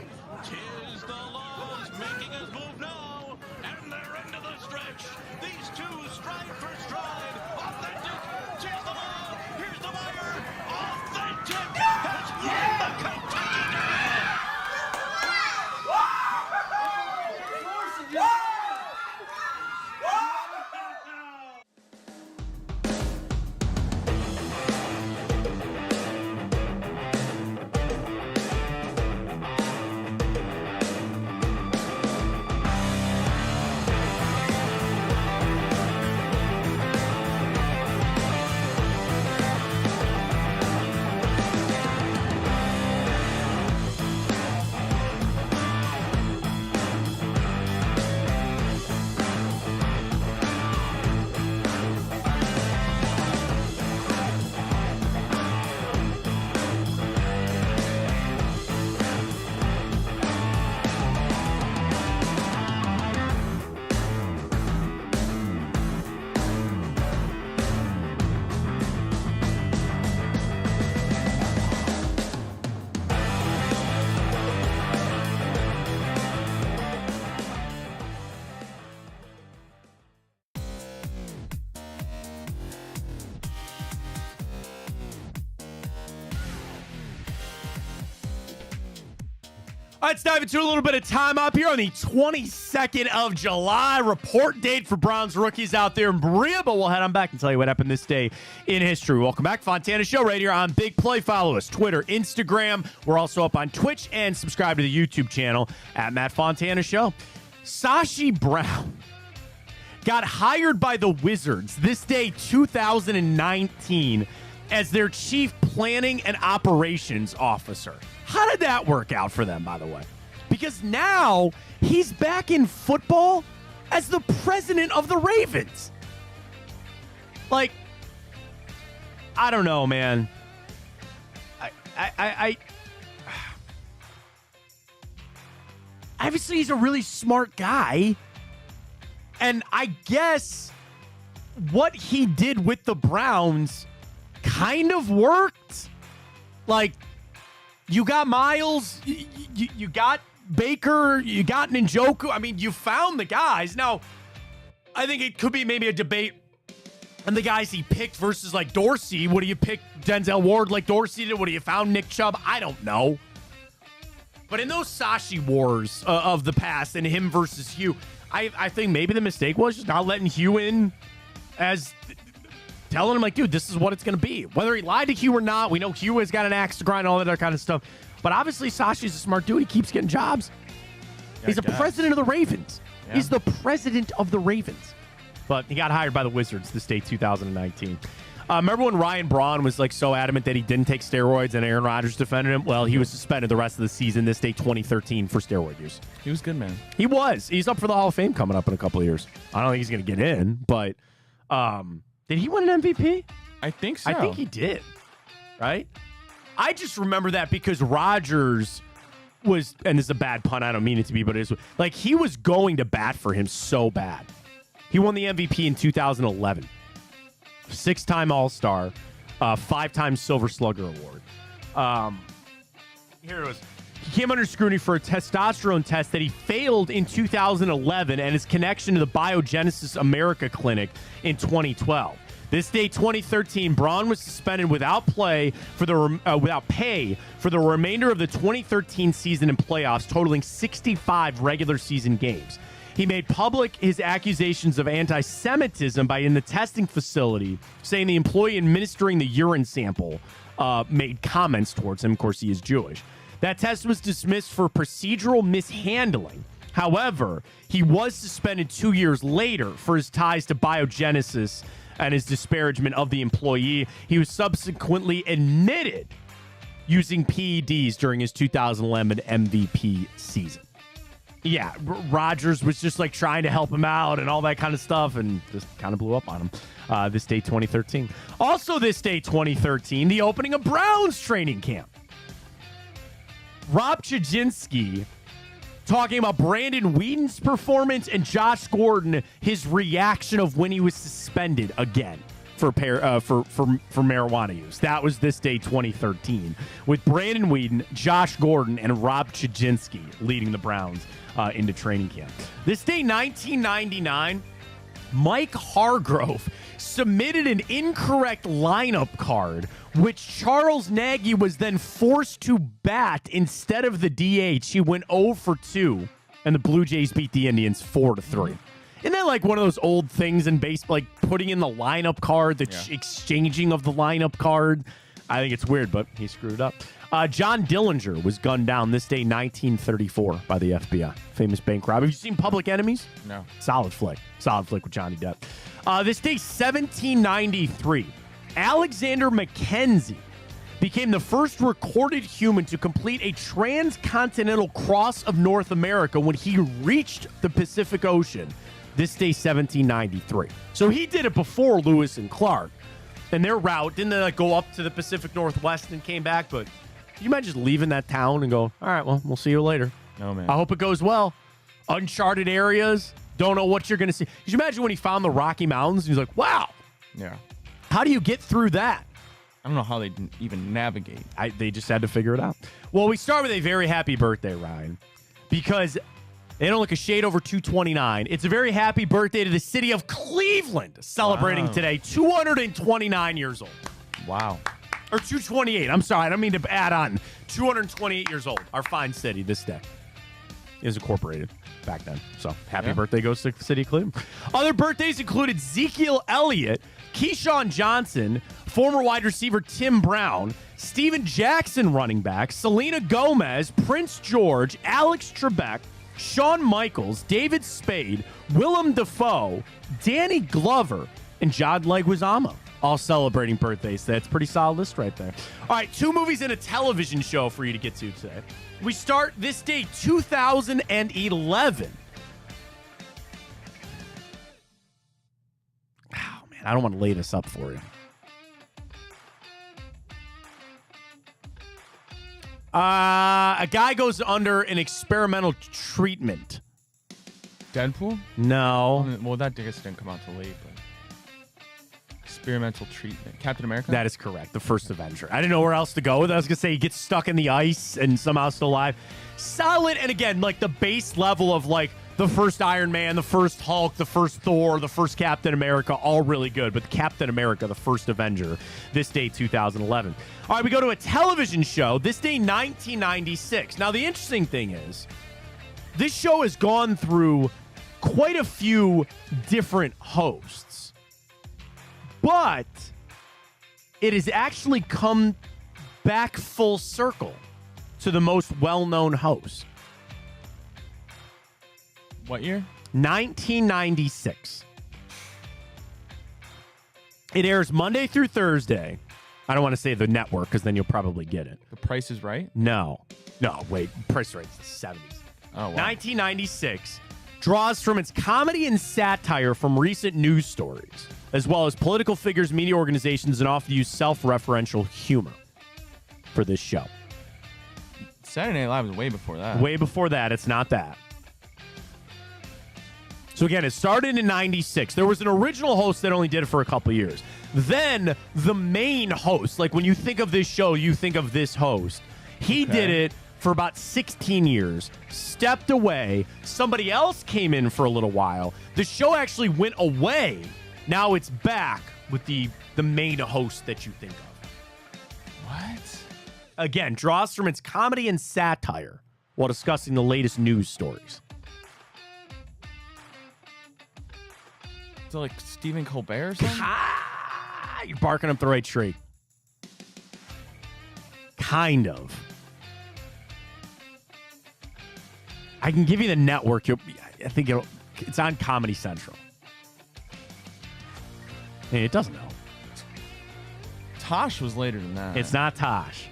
Speaker 9: 'Tis the Laws making his move now, and they're into the stretch. pitch. These two stride for stride. Authentic. Tis the law. Here's the wire. Authentic has won the Kentucky Derby.
Speaker 1: All right, let's dive into a little bit of time up here on the 22nd of July. Report date for Browns rookies out there in Berea, but we'll head on back and tell you what happened this day in history. Welcome back. Fontana Show right here on Big Play. Follow us, Twitter, Instagram. We're also up on Twitch, and subscribe to the YouTube channel at Matt Fontana Show. Sashi Brown got hired by the Wizards this day, 2019, as their chief planning and operations officer. How did that work out for them, by the way? Because now he's back in football as the president of the Ravens. Like, I don't know, man. Obviously, he's a really smart guy. And I guess what he did with the Browns kind of worked. Like, you got Miles, you got Baker, you got Njoku. I mean, you found the guys. Now, I think it could be maybe a debate on the guys he picked versus like Dorsey. Would you pick Denzel Ward like Dorsey did? Would you found Nick Chubb? I don't know. But in those Sashi wars of the past and him versus Hugh, I think maybe the mistake was just not letting Hugh in as telling him, like, dude, this is what it's going to be. Whether he lied to Hugh or not, we know Hugh has got an axe to grind, all that other kind of stuff. But obviously, Sashi's a smart dude. He keeps getting jobs. He's the president of the Ravens. Yeah. He's the president of the Ravens. But he got hired by the Wizards this day, 2019. Remember when Ryan Braun was like so adamant that he didn't take steroids and Aaron Rodgers defended him? Well, he was suspended the rest of the season this day, 2013, for steroid use.
Speaker 2: He was good, man.
Speaker 1: He was. He's up for the Hall of Fame coming up in a couple of years. I don't think he's going to get in, but did he win an MVP?
Speaker 2: I think so.
Speaker 1: I think he did, right? I just remember that because Rodgers was, and this is a bad pun, I don't mean it to be, but it is, like, he was going to bat for him so bad. He won the MVP in 2011. 6-time All-Star, 5-time Silver Slugger Award. Here it was. He came under scrutiny for a testosterone test that he failed in 2011 and his connection to the Biogenesis America Clinic in 2012. This day, 2013, Braun was suspended without pay for the remainder of the 2013 season and playoffs, totaling 65 regular season games. He made public his accusations of anti-Semitism in the testing facility, saying the employee administering the urine sample made comments towards him. Of course, he is Jewish. That test was dismissed for procedural mishandling. However, he was suspended 2 years later for his ties to Biogenesis and his disparagement of the employee. He was subsequently admitted using PEDs during his 2011 MVP season. Yeah, Rodgers was just like trying to help him out and all that kind of stuff and just kind of blew up on him this day 2013. Also this day 2013, the opening of Browns training camp. Rob Chajinski talking about Brandon Whedon's performance and Josh Gordon, his reaction of when he was suspended again for marijuana use. That was this day 2013 with Brandon Whedon, Josh Gordon, and Rob Chajinski leading the Browns into training camp. This day 1999, Mike Hargrove submitted an incorrect lineup card, which Charles Nagy was then forced to bat instead of the DH. He went 0 for 2, and the Blue Jays beat the Indians 4-3. Isn't that like one of those old things in baseball, like putting in the lineup card, the exchanging of the lineup card? I think it's weird, but he screwed up. John Dillinger was gunned down this day, 1934, by the FBI. Famous bank robbery. Have you seen Public Enemies?
Speaker 2: No.
Speaker 1: Solid flick. Solid flick with Johnny Depp. This day, 1793, Alexander Mackenzie became the first recorded human to complete a transcontinental cross of North America when he reached the Pacific Ocean. This day, 1793. So he did it before Lewis and Clark. And their route, didn't they like go up to the Pacific Northwest and came back? But can you imagine just leaving that town and go, all right, well, we'll see you later.
Speaker 2: No, man.
Speaker 1: I hope it goes well. Uncharted areas. Don't know what you're going to see. Could you imagine when he found the Rocky Mountains? He's like, wow.
Speaker 2: Yeah.
Speaker 1: How do you get through that?
Speaker 2: I don't know how they didn't even navigate.
Speaker 1: They just had to figure it out. Well, we start with a very happy birthday, Ryan, because they don't look a shade over 229. It's a very happy birthday to the city of Cleveland, celebrating today, 229 years old.
Speaker 2: Wow.
Speaker 1: Or 228. I'm sorry. I don't mean to add on. 228 years old. Our fine city this day. It was incorporated back then. So happy birthday goes to the city of Cleveland. Other birthdays included Ezekiel Elliott, Keyshawn Johnson, former wide receiver Tim Brown, Steven Jackson running back, Selena Gomez, Prince George, Alex Trebek, Shawn Michaels, David Spade, Willem Dafoe, Danny Glover, and John Leguizamo, all celebrating birthdays. That's a pretty solid list right there. All right, 2 movies and a television show for you to get to today. We start this day, 2011. Oh, man, I don't want to lay this up for you. A guy goes under an experimental treatment.
Speaker 2: Deadpool?
Speaker 1: No.
Speaker 2: Well, that I guess didn't come out till late, but experimental treatment. Captain America?
Speaker 1: That is correct. The first Avenger. I didn't know where else to go with it. I was going to say he gets stuck in the ice and somehow still alive. Solid. And again, like the base level of like the first Iron Man, the first Hulk, the first Thor, the first Captain America, all really good. But Captain America, the first Avenger, this day, 2011. All right, we go to a television show, this day, 1996. Now, the interesting thing is, this show has gone through quite a few different hosts. But it has actually come back full circle to the most well-known host.
Speaker 2: What year?
Speaker 1: 1996. It airs Monday through Thursday. I don't want to say the network because then you'll probably get it.
Speaker 2: The Price is Right?
Speaker 1: No, wait. Price is Right's the 70s.
Speaker 2: Oh, wow.
Speaker 1: 1996 draws from its comedy and satire from recent news stories, as well as political figures, media organizations, and often use self-referential humor for this show.
Speaker 2: Saturday Night Live was way before that.
Speaker 1: Way before that. It's not that. So again, it started in 96. There was an original host that only did it for a couple years. Then the main host, like when you think of this show, you think of this host. He did it for about 16 years, stepped away. Somebody else came in for a little while. The show actually went away. Now it's back with the main host that you think of.
Speaker 2: What?
Speaker 1: Again, draws from its comedy and satire while discussing the latest news stories.
Speaker 2: So like Stephen Colbert or something?
Speaker 1: You're barking up the right tree. Kind of. I can give you the network. I think it's on Comedy Central. Hey, it doesn't know.
Speaker 2: Tosh was later than that.
Speaker 1: It's not Tosh.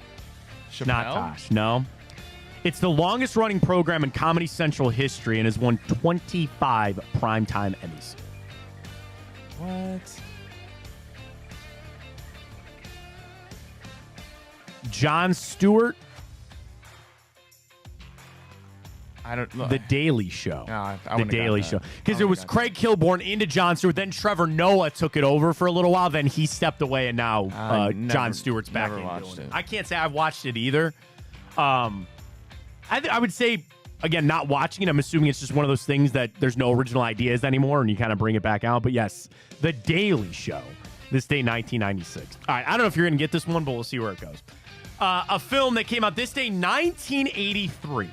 Speaker 2: Chappelle?
Speaker 1: Not Tosh. No. It's the longest running program in Comedy Central history and has won 25 primetime Emmys.
Speaker 2: What?
Speaker 1: Jon Stewart.
Speaker 2: I don't know.
Speaker 1: The Daily Show.
Speaker 2: No, I
Speaker 1: The Daily Show. Because it was Craig Kilborn into Jon Stewart. Then Trevor Noah took it over for a little while. Then he stepped away, and now Jon Stewart's back in doing it. I can't say I've watched it either. I would say again, not watching it, I'm assuming it's just one of those things that there's no original ideas anymore and you kind of bring it back out. But yes, The Daily Show, this day, 1996. All right, I don't know if you're going to get this one, but we'll see where it goes. A film that came out this day, 1983.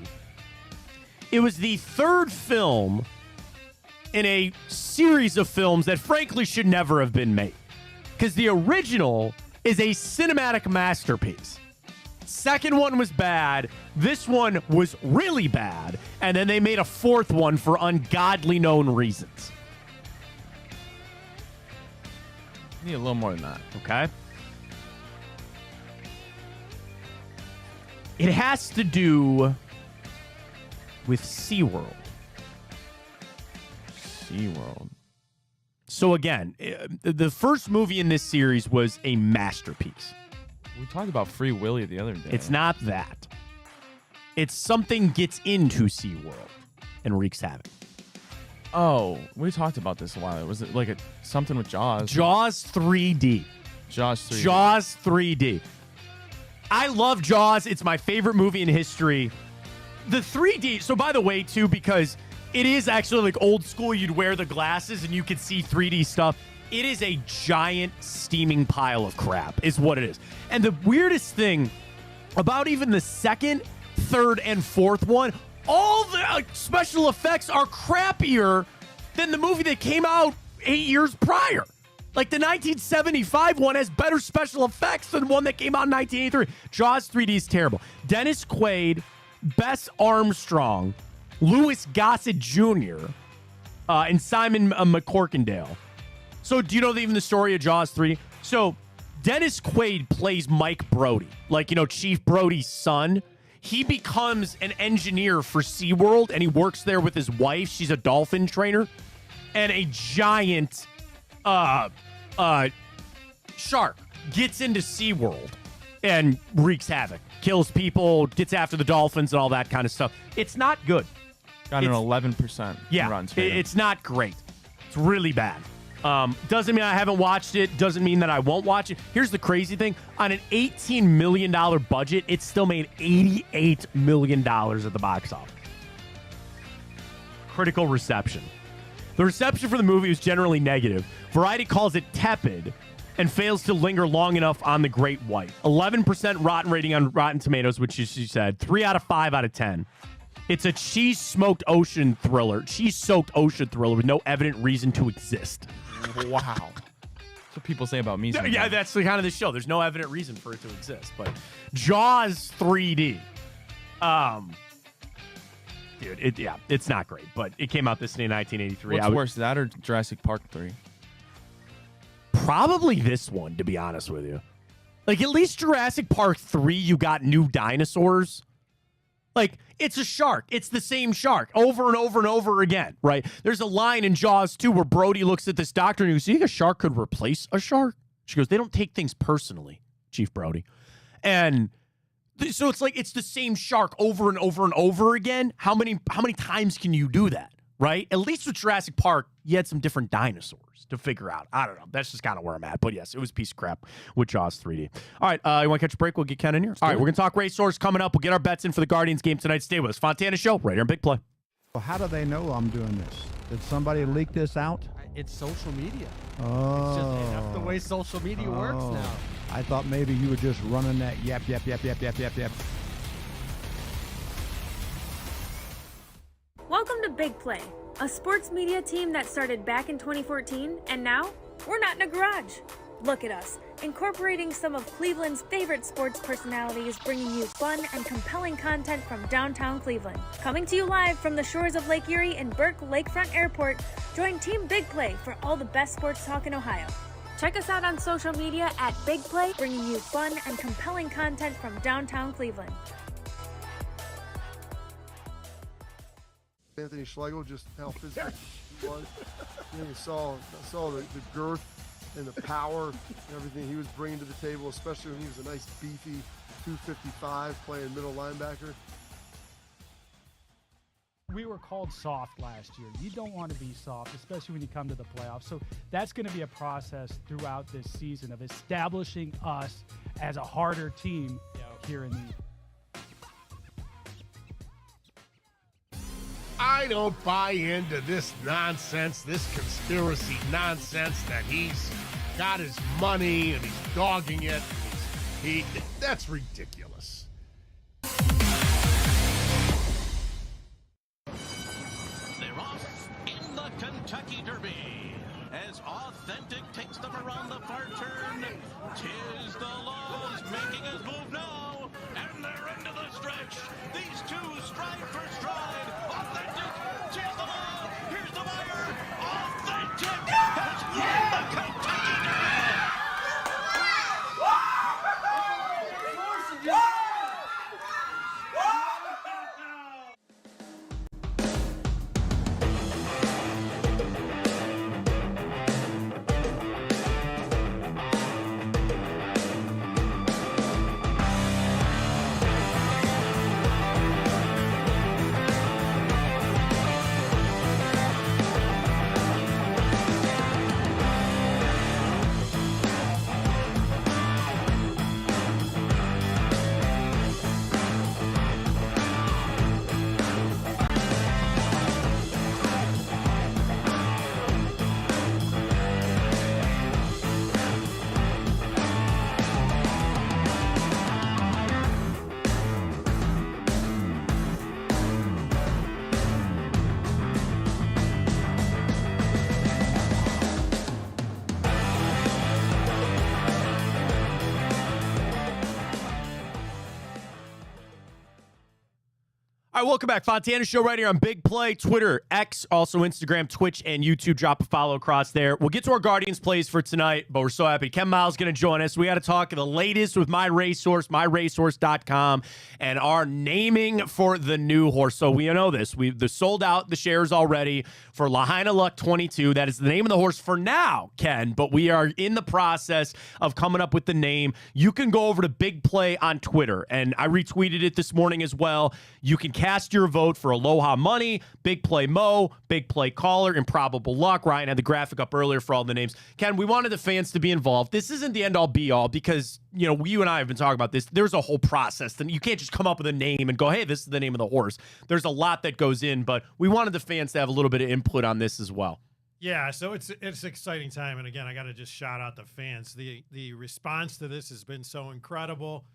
Speaker 1: It was the third film in a series of films that frankly should never have been made, because the original is a cinematic masterpiece. Second one was bad. This one was really bad. And then they made a fourth one for ungodly known reasons.
Speaker 2: Need a little more than that.
Speaker 1: Okay. It has to do with SeaWorld.
Speaker 2: SeaWorld.
Speaker 1: So again, the first movie in this series was a masterpiece.
Speaker 2: We talked about Free Willy the other day.
Speaker 1: It's not that. It's something gets into SeaWorld and wreaks havoc.
Speaker 2: Oh, we talked about this a while. Was it like something with Jaws?
Speaker 1: Jaws 3D.
Speaker 2: Jaws 3D.
Speaker 1: Jaws 3D. I love Jaws. It's my favorite movie in history. The 3D, so by the way, too, because it is actually like old school, you'd wear the glasses and you could see 3D stuff. It is a giant steaming pile of crap, is what it is. And the weirdest thing about even the second, third, and fourth one, all the special effects are crappier than the movie that came out 8 years prior. Like the 1975 one has better special effects than the one that came out in 1983. Jaws 3D is terrible. Dennis Quaid, Bess Armstrong, Louis Gossett Jr., and Simon McCorkindale. So do you know even the story of Jaws 3? So Dennis Quaid plays Mike Brody, like, Chief Brody's son. He becomes an engineer for SeaWorld, and he works there with his wife. She's a dolphin trainer. And a giant shark gets into SeaWorld and wreaks havoc, kills people, gets after the dolphins and all that kind of stuff. It's not good.
Speaker 2: Got an 11% runs.
Speaker 1: It's not great. It's really bad. Doesn't mean I haven't watched it. Doesn't mean that I won't watch it. Here's the crazy thing. On an $18 million budget, it still made $88 million at the box office. Critical reception. The reception for the movie was generally negative. Variety calls it tepid and fails to linger long enough on the great white. 11% rotten rating on Rotten Tomatoes, which she said. 3 out of 5 out of 10. It's a cheese-soaked ocean thriller with no evident reason to exist.
Speaker 2: Wow. That's what people say about me sometimes.
Speaker 1: Yeah, that's the kind of the show. There's no evident reason for it to exist. But Jaws 3D. Dude, it's not great. But it came out this day in 1983.
Speaker 2: What's worse, that or Jurassic Park 3?
Speaker 1: Probably this one, to be honest with you. Like, at least Jurassic Park 3, you got new dinosaurs. Like, it's a shark. It's the same shark over and over and over again, right? There's a line in Jaws 2 where Brody looks at this doctor and he goes, "You think a shark could replace a shark?" She goes, "They don't take things personally, Chief Brody." And so it's like it's the same shark over and over and over again. How many times can you do that, right? At least with Jurassic Park, you had some different dinosaurs to figure out. I don't know. That's just kind of where I'm at. But yes, it was a piece of crap with Jaws 3D. All right, you want to catch a break? We'll get Ken in here. All right, we're going to talk racehorse coming up. We'll get our bets in for the Guardians game tonight. Stay with us. Fontana Show, right here in Big Play.
Speaker 3: Well, how do they know I'm doing this? Did somebody leak this out?
Speaker 4: It's social media.
Speaker 3: Oh.
Speaker 4: It's just that's the way social media works now.
Speaker 3: I thought maybe you were just running that yep.
Speaker 5: Welcome to Big Play, a sports media team that started back in 2014, and now we're not in a garage. Look at us, incorporating some of Cleveland's favorite sports personalities, bringing you fun and compelling content from downtown Cleveland. Coming to you live from the shores of Lake Erie and Burke Lakefront Airport, join Team Big Play for all the best sports talk in Ohio. Check us out on social media at Big Play, bringing you fun and compelling content from downtown Cleveland.
Speaker 6: Anthony Schlegel, just how physical he was. You saw the girth and the power and everything he was bringing to the table, especially when he was a nice beefy 255 playing middle linebacker.
Speaker 7: We were called soft last year. You don't want to be soft, especially when you come to the playoffs. So that's going to be a process throughout this season of establishing us as a harder team here in the
Speaker 8: I don't buy into this nonsense, this conspiracy nonsense that he's got his money and he's dogging it. That's ridiculous.
Speaker 9: They're off in the Kentucky Derby as Authentic takes them around the far turn. 'Tis the Laws making his move now, and they're into the stretch. These two stride for stride. Authentic, 'tis the Law. Here's the wire. Authentic has won the Kentucky Derby.
Speaker 1: All right, welcome back. Fontana Show right here on Big Play, Twitter, X, also Instagram, Twitch, and YouTube. Drop a follow across there. We'll get to our Guardians plays for tonight, but we're so happy. Ken Miles going to join us. We got to talk the latest with My Racehorse, myracehorse.com, and our naming for the new horse. So we know this. We've sold out the shares already for Lahaina Luck 22. That is the name of the horse for now, Ken, but we are in the process of coming up with the name. You can go over to Big Play on Twitter, and I retweeted it this morning as well. You can cast your vote for Aloha Money, Big Play Mo, Big Play Caller, Improbable Luck. Ryan had the graphic up earlier for all the names. Ken, we wanted the fans to be involved. This isn't the end-all be-all because, you know, you and I have been talking about this. There's a whole process. And you can't just come up with a name and go, hey, this is the name of the horse. There's a lot that goes in, but we wanted the fans to have a little bit of input on this as well.
Speaker 10: Yeah, so it's an exciting time. And again, I got to just shout out the fans. The response to this has been so incredible.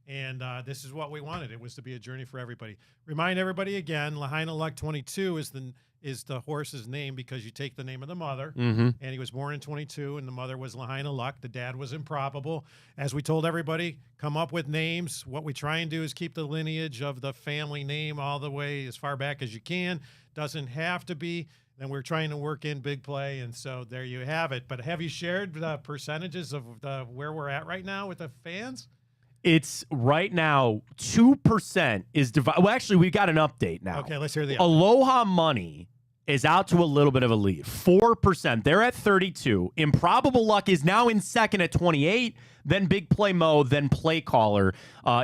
Speaker 10: And this is what we wanted. It was to be a journey for everybody. Remind everybody again, Lahaina Luck 22 is the horse's name because you take the name of the mother.
Speaker 1: Mm-hmm.
Speaker 10: And he was born in 22, and the mother was Lahaina Luck. The dad was Improbable. As we told everybody, come up with names. What we try and do is keep the lineage of the family name all the way as far back as you can. Doesn't have to be. And we're trying to work in Big Play, and so there you have it. But have you shared the percentages of where we're at right now with the fans?
Speaker 1: It's right now 2% is divided. Well, actually, we got an update now.
Speaker 10: Okay, let's hear the update.
Speaker 1: Aloha Money is out to a little bit of a lead. 4%. They're at 32. Improbable Luck is now in second at 28. Then Big Play Mo, then Play Caller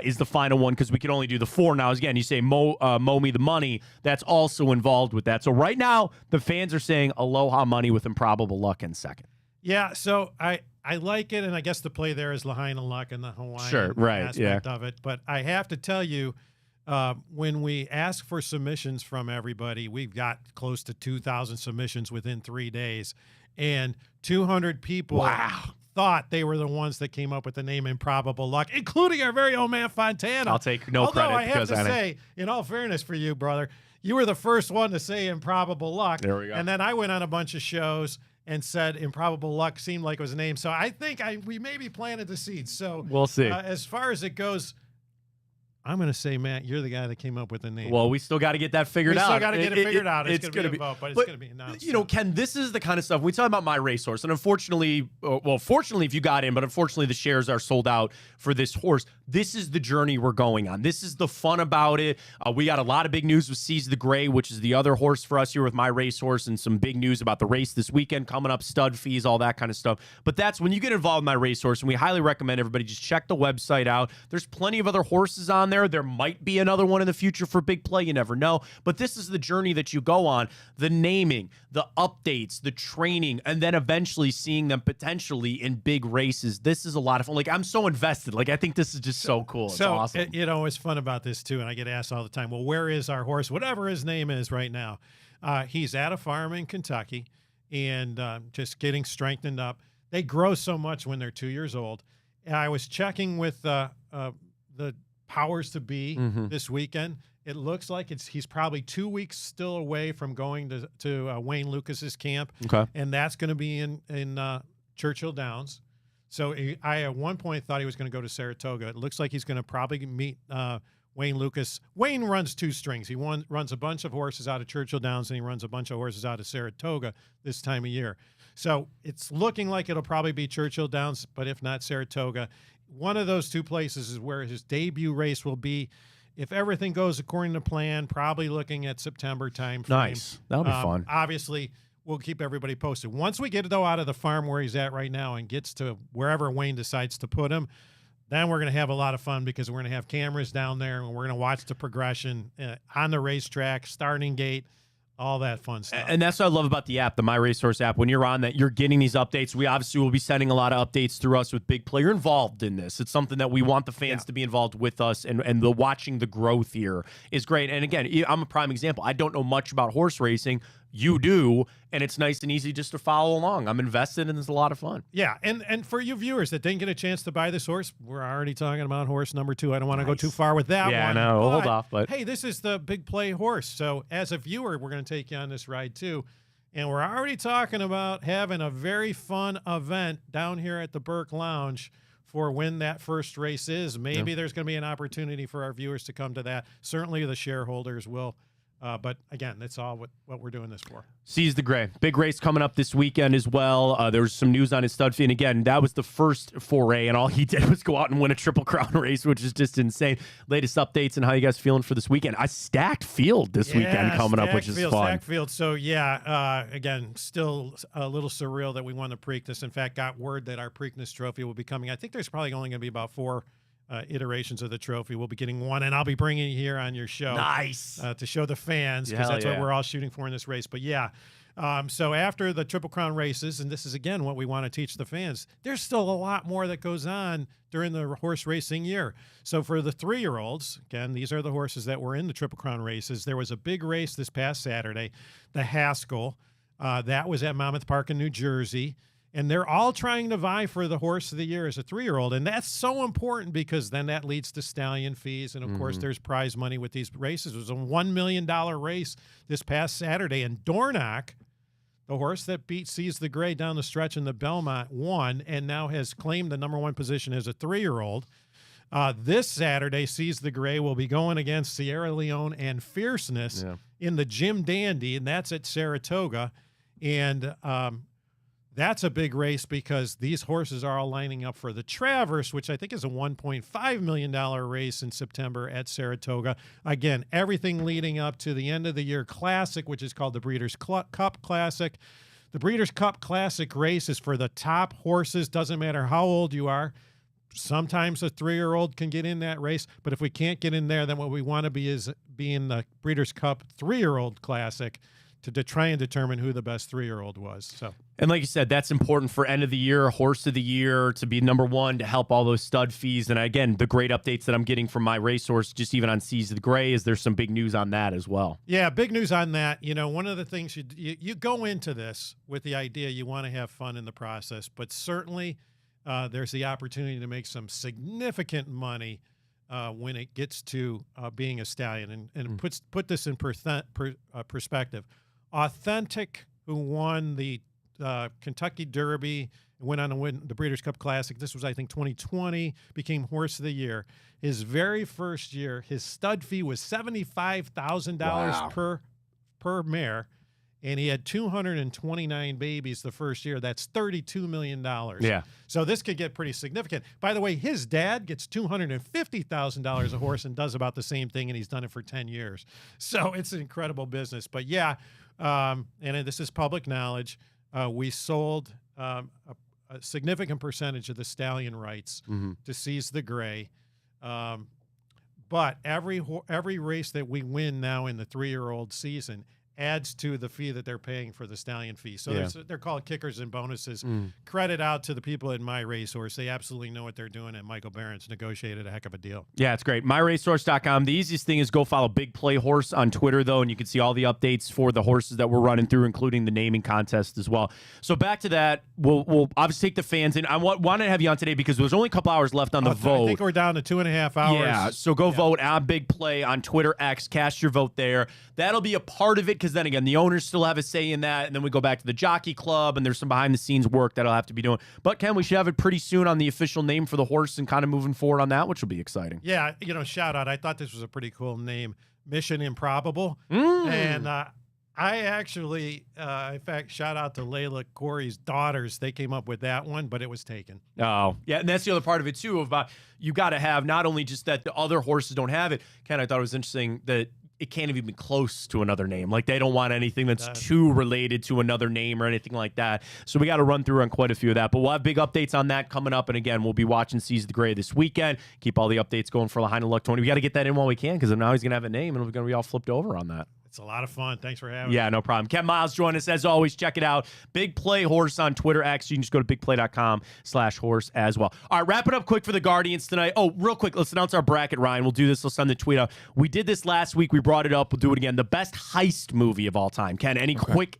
Speaker 1: is the final one because we can only do the 4 now. Again, you say Mo Me the Money. That's also involved with that. So right now, the fans are saying Aloha Money with Improbable Luck in second.
Speaker 10: Yeah, so I like it, and I guess the play there is Lahaina Luck and the Hawaiian aspect of it. But I have to tell you, when we ask for submissions from everybody, we've got close to 2,000 submissions within 3 days, and 200 people thought they were the ones that came up with the name Improbable Luck, including our very own man Fontana.
Speaker 1: I'll take no credit.
Speaker 10: Although I have to say, in all fairness for you, brother, you were the first one to say Improbable Luck.
Speaker 1: There we go.
Speaker 10: And then I went on a bunch of shows and said Improbable Luck seemed like it was a name. So I think we maybe planted the seeds. So
Speaker 1: we'll see.
Speaker 10: As far as it goes, I'm going to say, Matt, you're the guy that came up with the name.
Speaker 1: Well, we still got to get that figured out.
Speaker 10: We still got to get it figured out. It's going to be a vote, but it's going to be announced.
Speaker 1: You know, Ken, this is the kind of stuff we talk about My Racehorse, and unfortunately, fortunately, if you got in, but unfortunately, the shares are sold out for this horse. This is the journey we're going on. This is the fun about it. We got a lot of big news with Seize the Gray, which is the other horse for us here with My Racehorse, and some big news about the race this weekend coming up, stud fees, all that kind of stuff. But that's when you get involved in My Racehorse, and we highly recommend everybody just check the website out. There's plenty of other horses on there. there. There might be another one in the future for big play. You never know. But this is the journey that you go on, the naming, the updates, the training, and then eventually seeing them potentially in big races. This is a lot of fun. Like, I'm so invested. Like, I think this is just so cool. It's awesome.
Speaker 10: It's fun about this too, and I get asked all the time, well, where is our horse? Whatever his name is right now. He's at a farm in Kentucky and just getting strengthened up. They grow so much when they're 2 years old. And I was checking with the powers to be this weekend. It looks like he's probably 2 weeks still away from going to Wayne Lucas's camp.
Speaker 1: Okay.
Speaker 10: And that's going to be in Churchill Downs. So I at one point thought he was going to go to Saratoga. It looks like he's going to probably meet Wayne Lucas. Wayne runs two strings. He runs a bunch of horses out of Churchill Downs, and he runs a bunch of horses out of Saratoga this time of year. So it's looking like it'll probably be Churchill Downs, but if not Saratoga. One of those two places is where his debut race will be. If everything goes according to plan, probably looking at September timeframe.
Speaker 1: Nice. That'll be fun.
Speaker 10: Obviously, we'll keep everybody posted. Once we get out of the farm where he's at right now and gets to wherever Wayne decides to put him, then we're going to have a lot of fun because we're going to have cameras down there and we're going to watch the progression on the racetrack, starting gate, all that fun stuff.
Speaker 1: And that's what I love about the app, the My Racehorse app. When you're on that, you're getting these updates. We obviously will be sending a lot of updates through us with Big Play. You're involved in this. It's something that we want the fans to be involved with us, and the watching the growth here is great. And again, I'm a prime example. I don't know much about horse racing. You do, and it's nice and easy just to follow along. I'm invested, and it's a lot of fun.
Speaker 10: Yeah, and for you viewers that didn't get a chance to buy this horse, we're already talking about horse number 2. I don't want to go too far with that one.
Speaker 1: Yeah, no, we'll hold off. But
Speaker 10: hey, this is the Big Play horse. So as a viewer, we're going to take you on this ride too. And we're already talking about having a very fun event down here at the Burke Lounge for when that first race is. Maybe there's going to be an opportunity for our viewers to come to that. Certainly the shareholders will. But again, that's all what we're doing this for.
Speaker 1: Seize the Gray. Big race coming up this weekend as well. There was some news on his stud fee. And again, that was the first foray, and all he did was go out and win a Triple Crown race, which is just insane. Latest updates and how you guys feeling for this weekend. A stacked field this weekend coming up, which is fun.
Speaker 10: Stacked field. So, yeah, again, still a little surreal that we won the Preakness. In fact, got word that our Preakness trophy will be coming. I think there's probably only going to be about 4 iterations of the trophy. We'll be getting one, and I'll be bringing it here on your show.
Speaker 1: Nice.
Speaker 10: To show the fans, because that's what we're all shooting for in this race. But yeah, so after the Triple Crown races, and this is again what we want to teach the fans, there's still a lot more that goes on during the horse racing year. So for the 3-year-olds, again, these are the horses that were in the Triple Crown races. There was a big race this past Saturday, the Haskell. That was at Monmouth Park in New Jersey. And they're all trying to vie for the horse of the year as a 3-year-old. And that's so important because then that leads to stallion fees. And, of course, there's prize money with these races. It was a $1 million race this past Saturday. And Dornock, the horse that beat Seize the Gray down the stretch in the Belmont, won and now has claimed the number 1 position as a 3-year-old. This Saturday, Seize the Gray will be going against Sierra Leone and Fierceness in the Jim Dandy, and that's at Saratoga. And that's a big race because these horses are all lining up for the Traverse, which I think is a $1.5 million race in September at Saratoga. Again, everything leading up to the end of the year classic, which is called the Breeders' Cup Classic. The Breeders' Cup Classic race is for the top horses. Doesn't matter how old you are. Sometimes a 3-year-old can get in that race, but if we can't get in there, then what we want to be is being the Breeders' Cup 3-year-old Classic to try and determine who the best 3-year-old was. So,
Speaker 1: and like you said, that's important for end of the year, horse of the year, to be number 1, to help all those stud fees. And again, the great updates that I'm getting from My Racehorse, just even on Seize the Gray, is there's some big news on that as well.
Speaker 10: Yeah, big news on that. You know, one of the things you go into this with the idea you want to have fun in the process, but certainly there's the opportunity to make some significant money when it gets to being a stallion. And put this in perspective. Authentic, who won the Kentucky Derby and went on to win the Breeders' Cup Classic. This was, I think, 2020, became Horse of the Year. His very first year, his stud fee was $75,000 per mare, and he had 229 babies the first year. That's $32 million.
Speaker 1: Yeah.
Speaker 10: So this could get pretty significant. By the way, his dad gets $250,000 a horse and does about the same thing, and he's done it for 10 years. So it's an incredible business. But yeah, and this is public knowledge, we sold a significant percentage of the stallion rights to Seize the Gray. But every race that we win now in the 3-year-old season adds to the fee that they're paying for the stallion fee. So they're called kickers and bonuses. Credit out to the people at My Racehorse. They absolutely know what they're doing, and Michael Barron's negotiated a heck of a deal.
Speaker 1: Yeah, it's great. MyRacehorse.com. The easiest thing is go follow Big Play Horse on Twitter, though, and you can see all the updates for the horses that we're running through, including the naming contest as well. So back to that, we'll obviously take the fans in. I wanted to have you on today because there's only a couple hours left on the vote.
Speaker 10: I think we're down to 2.5 hours.
Speaker 1: Yeah, so go vote on Big Play on Twitter X. Cast your vote there. That'll be a part of it because then again, the owners still have a say in that, and then we go back to the Jockey Club, and there's some behind-the-scenes work that I'll have to be doing. But, Ken, we should have it pretty soon on the official name for the horse and kind of moving forward on that, which will be exciting.
Speaker 10: Yeah, shout out. I thought this was a pretty cool name, Mission Improbable. And I actually, in fact, shout out to Layla Corey's daughters. They came up with that one, but it was taken.
Speaker 1: Oh, yeah, and that's the other part of it, too, about you got to have not only just that the other horses don't have it. Ken, I thought it was interesting that it can't even be close to another name. Like, they don't want anything that's too related to another name or anything like that. So we got to run through on quite a few of that. But we'll have big updates on that coming up. And again, we'll be watching Seize the Gray this weekend. Keep all the updates going for Lahaina Luck 20. We got to get that in while we can because now he's going to have a name and we're going to be all flipped over on that.
Speaker 10: It's a lot of fun. Thanks for having me.
Speaker 1: Yeah, no problem. Ken Miles join us as always. Check it out. Big Play Horse on Twitter X. You can just go to bigplay.com/horse as well. All right, wrap it up quick for the Guardians tonight. Oh, real quick, let's announce our bracket, Ryan. We'll do this. We'll send the tweet out. We did this last week. We brought it up. We'll do it again. The best heist movie of all time. Ken, any quick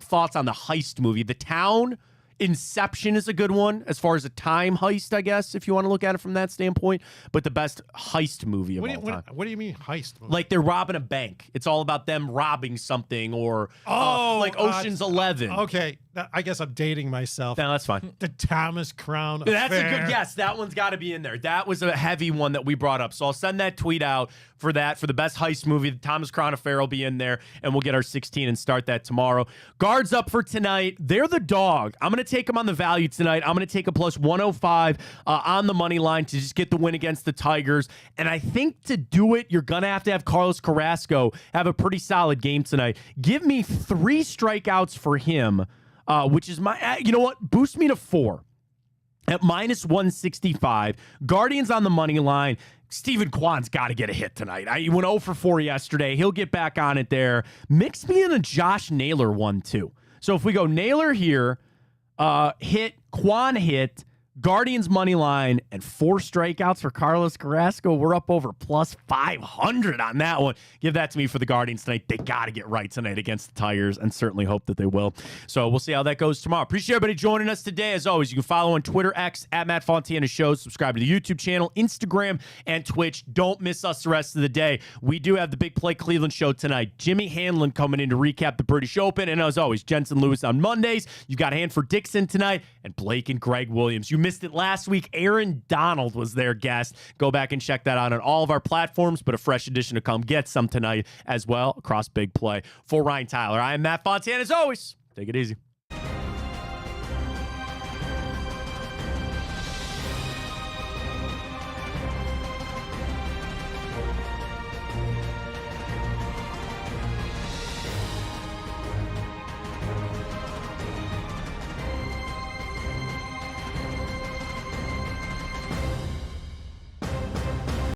Speaker 1: thoughts on the heist movie? The Town. Inception is a good one as far as a time heist, I guess, if you want to look at it from that standpoint. But the best heist movie of all time.
Speaker 10: What do you mean heist movie?
Speaker 1: Like they're robbing a bank. It's all about them robbing something, or like Ocean's 11.
Speaker 10: Okay, I guess I'm dating myself.
Speaker 1: No, that's fine.
Speaker 10: The Thomas Crown
Speaker 1: That's
Speaker 10: Affair.
Speaker 1: a good guess. That one's got to be in there. That was a heavy one that we brought up. So I'll send that tweet out for that. For the best heist movie, the Thomas Crown Affair will be in there, and we'll get our 16 and start that tomorrow. Guards up for tonight. They're the dog. I'm going to take them on the value tonight. I'm going to take a plus 105 on the money line to just get the win against the Tigers. And I think to do it, you're going to have Carlos Carrasco have a pretty solid game tonight. Give me 3 strikeouts for him. Which is my, you know what? Boost me to 4 at minus 165. Guardians on the money line. Stephen Kwan's got to get a hit tonight. He went 0 for 4 yesterday. He'll get back on it there. Mix me in a Josh Naylor one, too. So if we go Naylor here, hit, Kwan hit, Guardians money line, and 4 strikeouts for Carlos Carrasco. We're up over plus 500 on that one. Give that to me for the Guardians tonight. They got to get right tonight against the Tigers, and certainly hope that they will. So we'll see how that goes tomorrow. Appreciate everybody joining us today. As always, you can follow on Twitter X at Matt Fontana Show. Subscribe to the YouTube channel, Instagram, and Twitch. Don't miss us the rest of the day. We do have the Big Play Cleveland show tonight. Jimmy Hanlon coming in to recap the British Open. And as always, Jensen Lewis on Mondays. You got Hanford Dixon tonight, and Blake and Greg Williams. You missed it last week. Aaron Donald was their guest. Go back and check that out on all of our platforms, but a fresh edition to come. Get some tonight as well across Big Play. For Ryan Tyler, I am Matt Fontana. As always, take it easy.